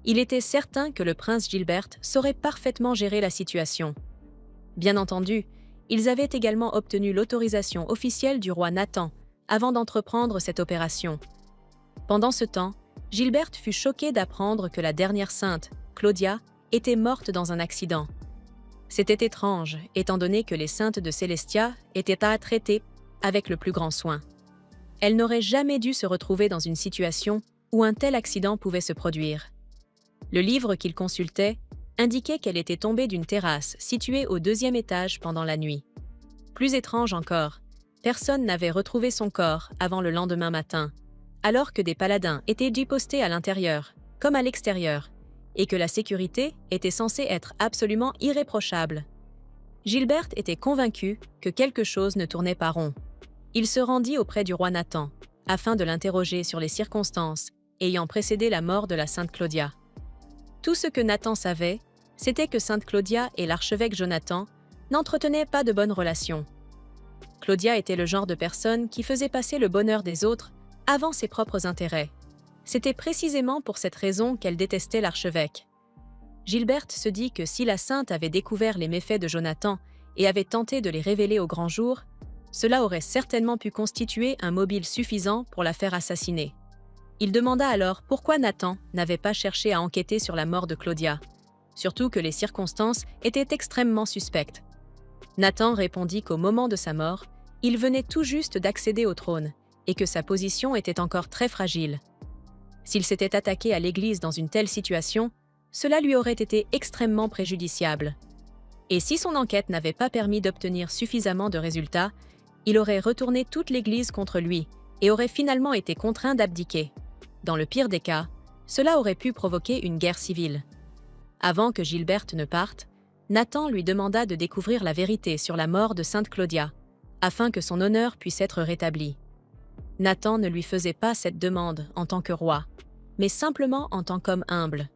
Il était certain que le prince Gilbert saurait parfaitement gérer la situation. Bien entendu, ils avaient également obtenu l'autorisation officielle du roi Nathan avant d'entreprendre cette opération. Pendant ce temps, Gilbert fut choqué d'apprendre que la dernière sainte, Claudia, était morte dans un accident. C'était étrange, étant donné que les saintes de Celestia étaient à traiter avec le plus grand soin. Elle n'aurait jamais dû se retrouver dans une situation où un tel accident pouvait se produire. Le livre qu'il consultait indiquait qu'elle était tombée d'une terrasse située au 2e étage pendant la nuit. Plus étrange encore, personne n'avait retrouvé son corps avant le lendemain matin, alors que des paladins étaient postés à l'intérieur, comme à l'extérieur, et que la sécurité était censée être absolument irréprochable. Gilbert était convaincu que quelque chose ne tournait pas rond. Il se rendit auprès du roi Nathan, afin de l'interroger sur les circonstances ayant précédé la mort de la sainte Claudia. Tout ce que Nathan savait, c'était que sainte Claudia et l'archevêque Jonathan n'entretenaient pas de bonnes relations. Claudia était le genre de personne qui faisait passer le bonheur des autres avant ses propres intérêts. C'était précisément pour cette raison qu'elle détestait l'archevêque. Gilbert se dit que si la sainte avait découvert les méfaits de Jonathan et avait tenté de les révéler au grand jour, cela aurait certainement pu constituer un mobile suffisant pour la faire assassiner. Il demanda alors pourquoi Nathan n'avait pas cherché à enquêter sur la mort de Claudia, surtout que les circonstances étaient extrêmement suspectes. Nathan répondit qu'au moment de sa mort, il venait tout juste d'accéder au trône et que sa position était encore très fragile. S'il s'était attaqué à l'Église dans une telle situation, cela lui aurait été extrêmement préjudiciable. Et si son enquête n'avait pas permis d'obtenir suffisamment de résultats, il aurait retourné toute l'Église contre lui et aurait finalement été contraint d'abdiquer. Dans le pire des cas, cela aurait pu provoquer une guerre civile. Avant que Gilbert ne parte, Nathan lui demanda de découvrir la vérité sur la mort de sainte Claudia, afin que son honneur puisse être rétabli. Nathan ne lui faisait pas cette demande en tant que roi, mais simplement en tant qu'homme humble.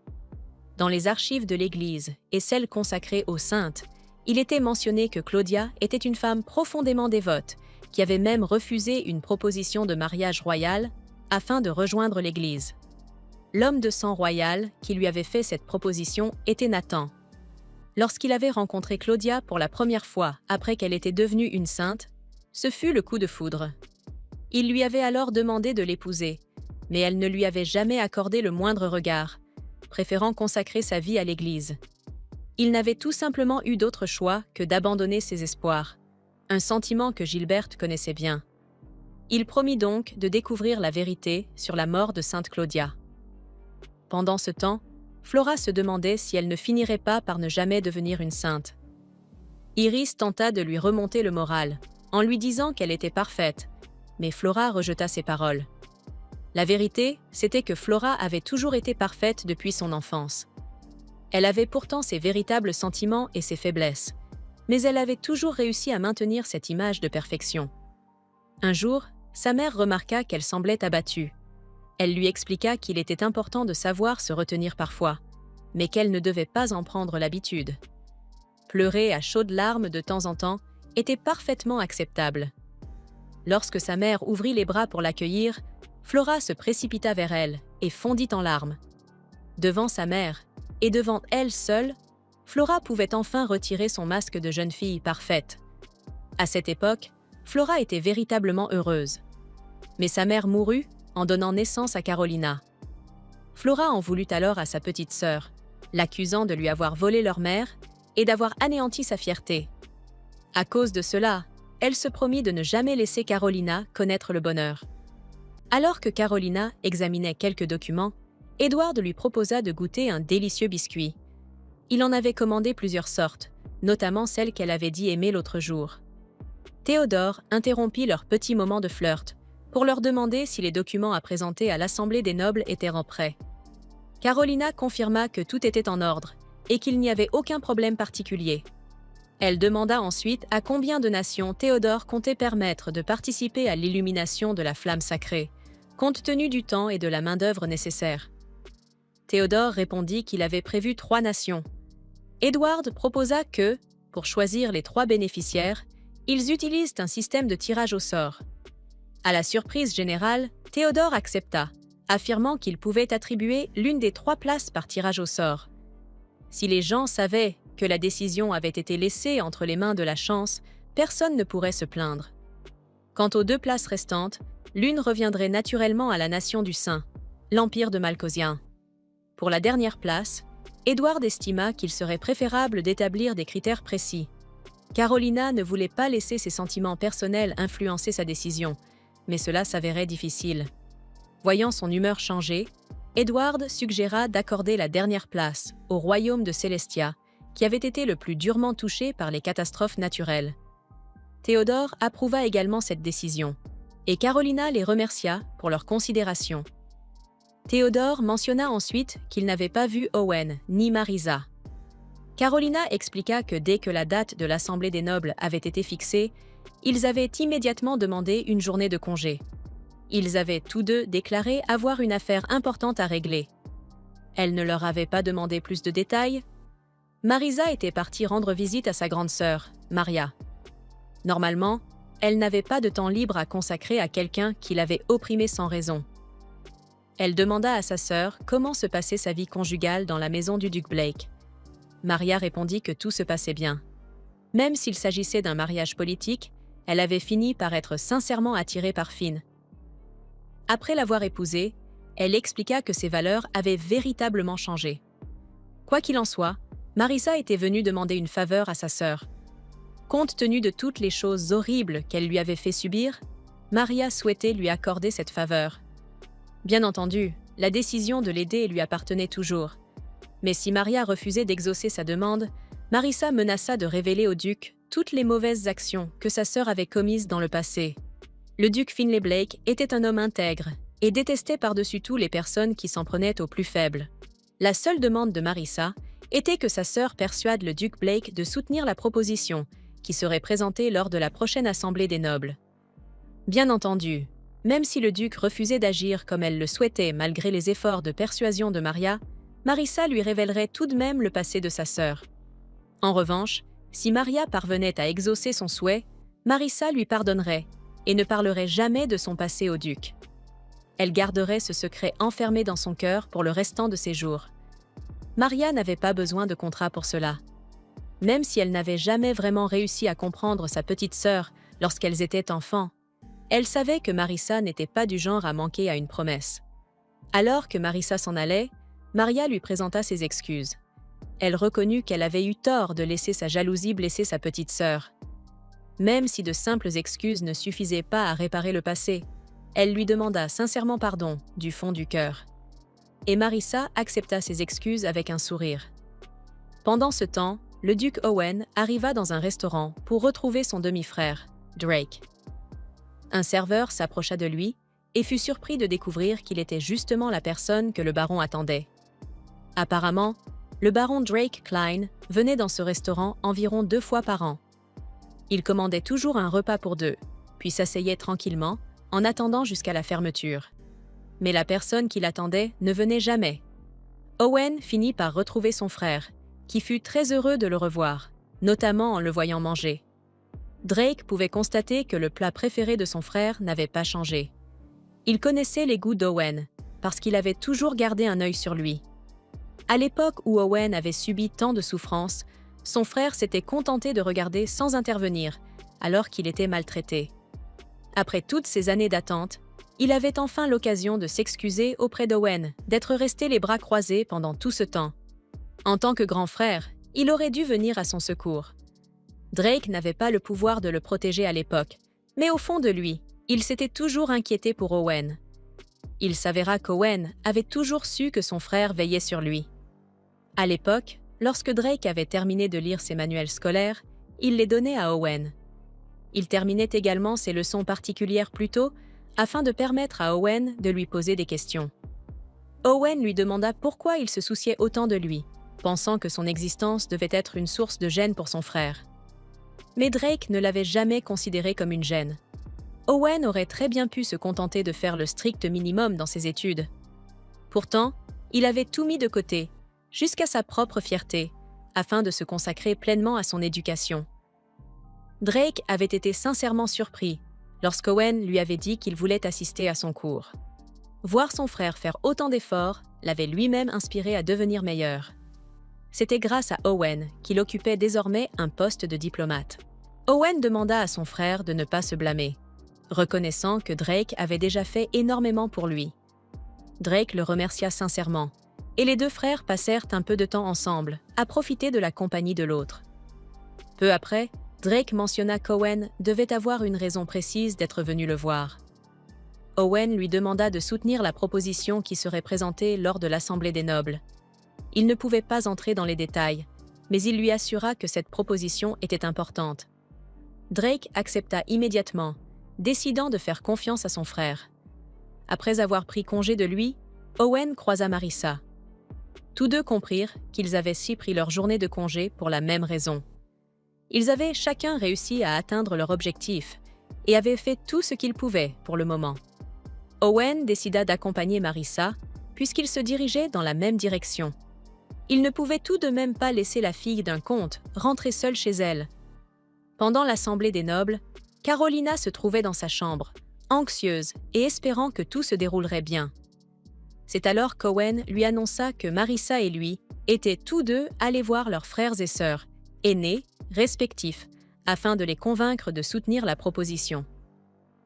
Dans les archives de l'Église et celles consacrées aux saintes, Il était mentionné que Claudia était une femme profondément dévote, qui avait même refusé une proposition de mariage royal afin de rejoindre l'Église. L'homme de sang royal qui lui avait fait cette proposition était Nathan. Lorsqu'il avait rencontré Claudia pour la première fois après qu'elle était devenue une sainte, ce fut le coup de foudre. Il lui avait alors demandé de l'épouser, mais elle ne lui avait jamais accordé le moindre regard, préférant consacrer sa vie à l'Église. Il n'avait tout simplement eu d'autre choix que d'abandonner ses espoirs, un sentiment que Gilberte connaissait bien. Il promit donc de découvrir la vérité sur la mort de Sainte Claudia. Pendant ce temps, Flora se demandait si elle ne finirait pas par ne jamais devenir une sainte. Iris tenta de lui remonter le moral, en lui disant qu'elle était parfaite, mais Flora rejeta ses paroles. La vérité, c'était que Flora avait toujours été parfaite depuis son enfance. Elle avait pourtant ses véritables sentiments et ses faiblesses, mais elle avait toujours réussi à maintenir cette image de perfection. Un jour, sa mère remarqua qu'elle semblait abattue. Elle lui expliqua qu'il était important de savoir se retenir parfois, mais qu'elle ne devait pas en prendre l'habitude. Pleurer à chaudes larmes de temps en temps était parfaitement acceptable. Lorsque sa mère ouvrit les bras pour l'accueillir, Flora se précipita vers elle et fondit en larmes. Devant sa mère, et devant elle seule, Flora pouvait enfin retirer son masque de jeune fille parfaite. À cette époque, Flora était véritablement heureuse. Mais sa mère mourut en donnant naissance à Carolina. Flora en voulut alors à sa petite sœur, l'accusant de lui avoir volé leur mère et d'avoir anéanti sa fierté. À cause de cela, elle se promit de ne jamais laisser Carolina connaître le bonheur. Alors que Carolina examinait quelques documents, Edward lui proposa de goûter un délicieux biscuit. Il en avait commandé plusieurs sortes, notamment celle qu'elle avait dit aimer l'autre jour. Théodore interrompit leur petit moment de flirt pour leur demander si les documents à présenter à l'Assemblée des nobles étaient en prêt. Carolina confirma que tout était en ordre et qu'il n'y avait aucun problème particulier. Elle demanda ensuite à combien de nations Théodore comptait permettre de participer à l'illumination de la flamme sacrée, compte tenu du temps et de la main-d'œuvre nécessaire. Théodore répondit qu'il avait prévu 3 nations. Edward proposa que, pour choisir les 3 bénéficiaires, ils utilisent un système de tirage au sort. À la surprise générale, Théodore accepta, affirmant qu'il pouvait attribuer l'une des 3 places par tirage au sort. Si les gens savaient que la décision avait été laissée entre les mains de la chance, personne ne pourrait se plaindre. Quant aux 2 places restantes, l'une reviendrait naturellement à la nation du Saint, l'Empire de Malcosien. Pour la dernière place, Edward estima qu'il serait préférable d'établir des critères précis. Carolina ne voulait pas laisser ses sentiments personnels influencer sa décision, mais cela s'avérait difficile. Voyant son humeur changer, Edward suggéra d'accorder la dernière place au royaume de Célestia, qui avait été le plus durement touché par les catastrophes naturelles. Théodore approuva également cette décision, et Carolina les remercia pour leur considération. Théodore mentionna ensuite qu'il n'avait pas vu Owen ni Marisa. Carolina expliqua que dès que la date de l'Assemblée des nobles avait été fixée, ils avaient immédiatement demandé une journée de congé. Ils avaient tous deux déclaré avoir une affaire importante à régler. Elle ne leur avait pas demandé plus de détails. Marisa était partie rendre visite à sa grande sœur, Maria. Normalement, elle n'avait pas de temps libre à consacrer à quelqu'un qui l'avait opprimée sans raison. Elle demanda à sa sœur comment se passait sa vie conjugale dans la maison du duc Blake. Maria répondit que tout se passait bien. Même s'il s'agissait d'un mariage politique, elle avait fini par être sincèrement attirée par Finn. Après l'avoir épousée, elle expliqua que ses valeurs avaient véritablement changé. Quoi qu'il en soit, Marisa était venue demander une faveur à sa sœur. Compte tenu de toutes les choses horribles qu'elle lui avait fait subir, Maria souhaitait lui accorder cette faveur. Bien entendu, la décision de l'aider lui appartenait toujours. Mais si Maria refusait d'exaucer sa demande, Marisa menaça de révéler au duc toutes les mauvaises actions que sa sœur avait commises dans le passé. Le duc Finlay Blake était un homme intègre et détestait par-dessus tout les personnes qui s'en prenaient aux plus faibles. La seule demande de Marisa était que sa sœur persuade le duc Blake de soutenir la proposition qui serait présentée lors de la prochaine Assemblée des nobles. Bien entendu, même si le duc refusait d'agir comme elle le souhaitait malgré les efforts de persuasion de Maria, Marisa lui révélerait tout de même le passé de sa sœur. En revanche, Si Maria parvenait à exaucer son souhait, Marissa lui pardonnerait et ne parlerait jamais de son passé au duc. Elle garderait ce secret enfermé dans son cœur pour le restant de ses jours. Maria n'avait pas besoin de contrat pour cela. Même si elle n'avait jamais vraiment réussi à comprendre sa petite sœur lorsqu'elles étaient enfants, elle savait que Marissa n'était pas du genre à manquer à une promesse. Alors que Marissa s'en allait, Maria lui présenta ses excuses. Elle reconnut qu'elle avait eu tort de laisser sa jalousie blesser sa petite sœur. Même si de simples excuses ne suffisaient pas à réparer le passé, elle lui demanda sincèrement pardon du fond du cœur. Et Marissa accepta ses excuses avec un sourire. Pendant ce temps, le duc Owen arriva dans un restaurant pour retrouver son demi-frère, Drake. Un serveur s'approcha de lui et fut surpris de découvrir qu'il était justement la personne que le baron attendait. Apparemment, le baron Drake Klein venait dans ce restaurant environ 2 fois par an. Il commandait toujours un repas pour 2, puis s'asseyait tranquillement en attendant jusqu'à la fermeture. Mais la personne qui l'attendait ne venait jamais. Owen finit par retrouver son frère, qui fut très heureux de le revoir, notamment en le voyant manger. Drake pouvait constater que le plat préféré de son frère n'avait pas changé. Il connaissait les goûts d'Owen, parce qu'il avait toujours gardé un œil sur lui. À l'époque où Owen avait subi tant de souffrances, son frère s'était contenté de regarder sans intervenir, alors qu'il était maltraité. Après toutes ces années d'attente, il avait enfin l'occasion de s'excuser auprès d'Owen, d'être resté les bras croisés pendant tout ce temps. En tant que grand frère, il aurait dû venir à son secours. Drake n'avait pas le pouvoir de le protéger à l'époque, mais au fond de lui, il s'était toujours inquiété pour Owen. Il s'avéra qu'Owen avait toujours su que son frère veillait sur lui. À l'époque, lorsque Drake avait terminé de lire ses manuels scolaires, il les donnait à Owen. Il terminait également ses leçons particulières plus tôt, afin de permettre à Owen de lui poser des questions. Owen lui demanda pourquoi il se souciait autant de lui, pensant que son existence devait être une source de gêne pour son frère. Mais Drake ne l'avait jamais considéré comme une gêne. Owen aurait très bien pu se contenter de faire le strict minimum dans ses études. Pourtant, il avait tout mis de côté, jusqu'à sa propre fierté, afin de se consacrer pleinement à son éducation. Drake avait été sincèrement surpris lorsqu'Owen lui avait dit qu'il voulait assister à son cours. Voir son frère faire autant d'efforts l'avait lui-même inspiré à devenir meilleur. C'était grâce à Owen qu'il occupait désormais un poste de diplomate. Owen demanda à son frère de ne pas se blâmer, reconnaissant que Drake avait déjà fait énormément pour lui. Drake le remercia sincèrement, et les 2 frères passèrent un peu de temps ensemble, à profiter de la compagnie de l'autre. Peu après, Drake mentionna qu'Owen devait avoir une raison précise d'être venu le voir. Owen lui demanda de soutenir la proposition qui serait présentée lors de l'Assemblée des nobles. Il ne pouvait pas entrer dans les détails, mais il lui assura que cette proposition était importante. Drake accepta immédiatement, décidant de faire confiance à son frère. Après avoir pris congé de lui, Owen croisa Marissa. Tous 2 comprirent qu'ils avaient si pris leur journée de congé pour la même raison. Ils avaient chacun réussi à atteindre leur objectif et avaient fait tout ce qu'ils pouvaient pour le moment. Owen décida d'accompagner Marissa puisqu'ils se dirigeaient dans la même direction. Il ne pouvait tout de même pas laisser la fille d'un comte rentrer seule chez elle. Pendant l'Assemblée des nobles, Carolina se trouvait dans sa chambre, anxieuse et espérant que tout se déroulerait bien. C'est alors qu'Owen lui annonça que Marissa et lui étaient tous 2 allés voir leurs frères et sœurs, aînés, respectifs, afin de les convaincre de soutenir la proposition.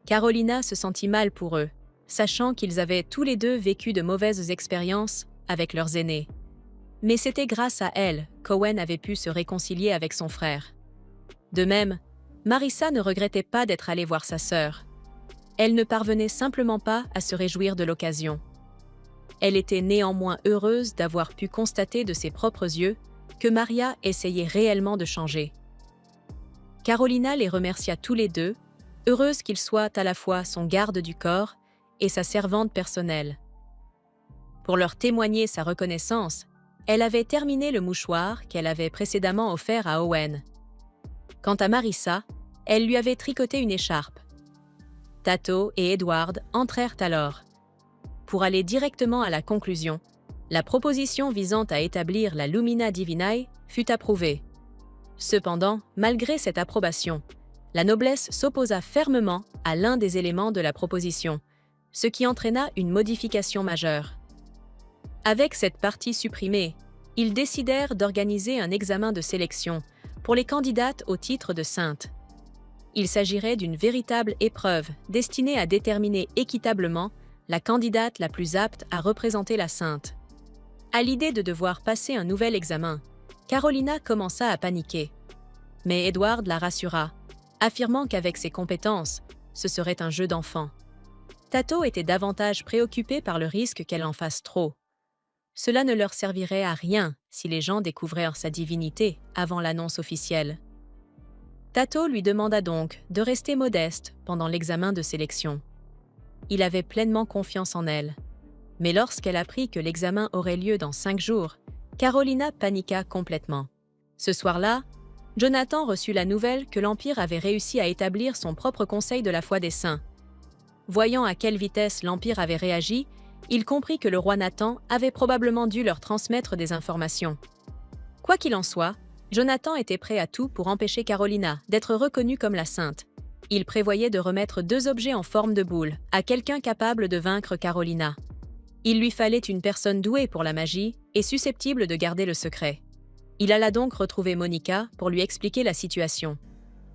Carolina se sentit mal pour eux, sachant qu'ils avaient tous les 2 vécu de mauvaises expériences avec leurs aînés. Mais c'était grâce à elle qu'Owen avait pu se réconcilier avec son frère. De même, Marissa ne regrettait pas d'être allée voir sa sœur. Elle ne parvenait simplement pas à se réjouir de l'occasion. Elle était néanmoins heureuse d'avoir pu constater de ses propres yeux que Maria essayait réellement de changer. Carolina les remercia tous les 2, heureuse qu'ils soient à la fois son garde du corps et sa servante personnelle. Pour leur témoigner sa reconnaissance, elle avait terminé le mouchoir qu'elle avait précédemment offert à Owen. Quant à Marissa, elle lui avait tricoté une écharpe. Tato et Edward entrèrent alors. Pour aller directement à la conclusion, la proposition visant à établir la Lumina Divinae fut approuvée. Cependant, malgré cette approbation, la noblesse s'opposa fermement à l'un des éléments de la proposition, ce qui entraîna une modification majeure. Avec cette partie supprimée, ils décidèrent d'organiser un examen de sélection pour les candidates au titre de sainte. Il s'agirait d'une véritable épreuve destinée à déterminer équitablement la candidate la plus apte à représenter la sainte. À l'idée de devoir passer un nouvel examen, Carolina commença à paniquer. Mais Edward la rassura, affirmant qu'avec ses compétences, ce serait un jeu d'enfant. Tato était davantage préoccupé par le risque qu'elle en fasse trop. Cela ne leur servirait à rien si les gens découvrirent sa divinité avant l'annonce officielle. Tato lui demanda donc de rester modeste pendant l'examen de sélection. Il avait pleinement confiance en elle. Mais lorsqu'elle apprit que l'examen aurait lieu dans 5 jours, Carolina paniqua complètement. Ce soir-là, Jonathan reçut la nouvelle que l'Empire avait réussi à établir son propre conseil de la foi des saints. Voyant à quelle vitesse l'Empire avait réagi, il comprit que le roi Nathan avait probablement dû leur transmettre des informations. Quoi qu'il en soit, Jonathan était prêt à tout pour empêcher Carolina d'être reconnue comme la sainte. Il prévoyait de remettre 2 objets en forme de boule à quelqu'un capable de vaincre Carolina. Il lui fallait une personne douée pour la magie et susceptible de garder le secret. Il alla donc retrouver Monica pour lui expliquer la situation.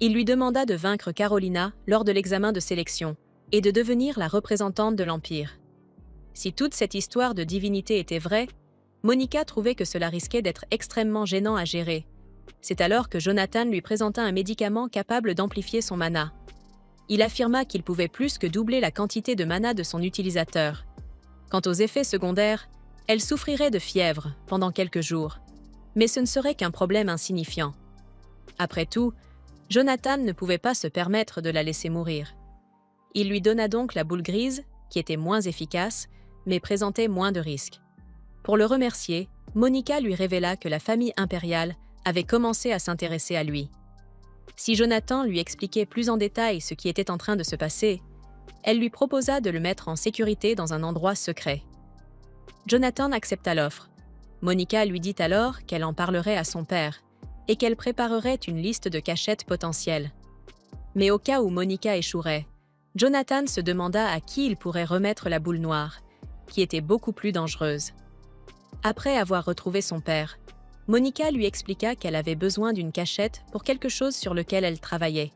Il lui demanda de vaincre Carolina lors de l'examen de sélection et de devenir la représentante de l'Empire. Si toute cette histoire de divinité était vraie, Monica trouvait que cela risquait d'être extrêmement gênant à gérer. C'est alors que Jonathan lui présenta un médicament capable d'amplifier son mana. Il affirma qu'il pouvait plus que doubler la quantité de mana de son utilisateur. Quant aux effets secondaires, elle souffrirait de fièvre pendant quelques jours. Mais ce ne serait qu'un problème insignifiant. Après tout, Jonathan ne pouvait pas se permettre de la laisser mourir. Il lui donna donc la boule grise, qui était moins efficace, mais présentait moins de risques. Pour le remercier, Monica lui révéla que la famille impériale avait commencé à s'intéresser à lui. Si Jonathan lui expliquait plus en détail ce qui était en train de se passer, elle lui proposa de le mettre en sécurité dans un endroit secret. Jonathan accepta l'offre. Monica lui dit alors qu'elle en parlerait à son père et qu'elle préparerait une liste de cachettes potentielles. Mais au cas où Monica échouerait, Jonathan se demanda à qui il pourrait remettre la boule noire, qui était beaucoup plus dangereuse. Après avoir retrouvé son père, Monica lui expliqua qu'elle avait besoin d'une cachette pour quelque chose sur lequel elle travaillait.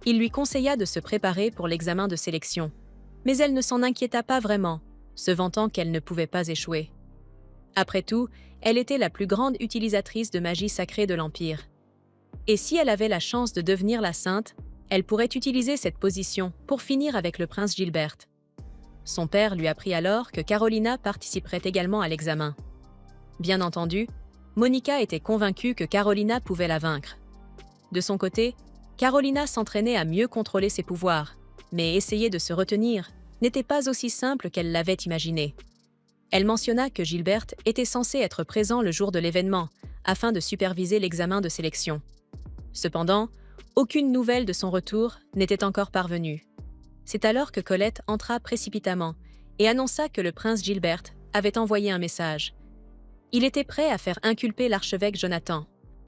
Il lui conseilla de se préparer pour l'examen de sélection, mais elle ne s'en inquiéta pas vraiment, se vantant qu'elle ne pouvait pas échouer. Après tout, elle était la plus grande utilisatrice de magie sacrée de l'Empire. Et si elle avait la chance de devenir la sainte, elle pourrait utiliser cette position pour finir avec le prince Gilbert. Son père lui apprit alors que Carolina participerait également à l'examen. Bien entendu, Monica était convaincue que Carolina pouvait la vaincre. De son côté, Carolina s'entraînait à mieux contrôler ses pouvoirs, mais essayer de se retenir n'était pas aussi simple qu'elle l'avait imaginé. Elle mentionna que Gilbert était censé être présent le jour de l'événement, afin de superviser l'examen de sélection. Cependant, aucune nouvelle de son retour n'était encore parvenue. C'est alors que Colette entra précipitamment et annonça que le prince Gilbert avait envoyé un message. Il était prêt à faire inculper l'archevêque Jonathan.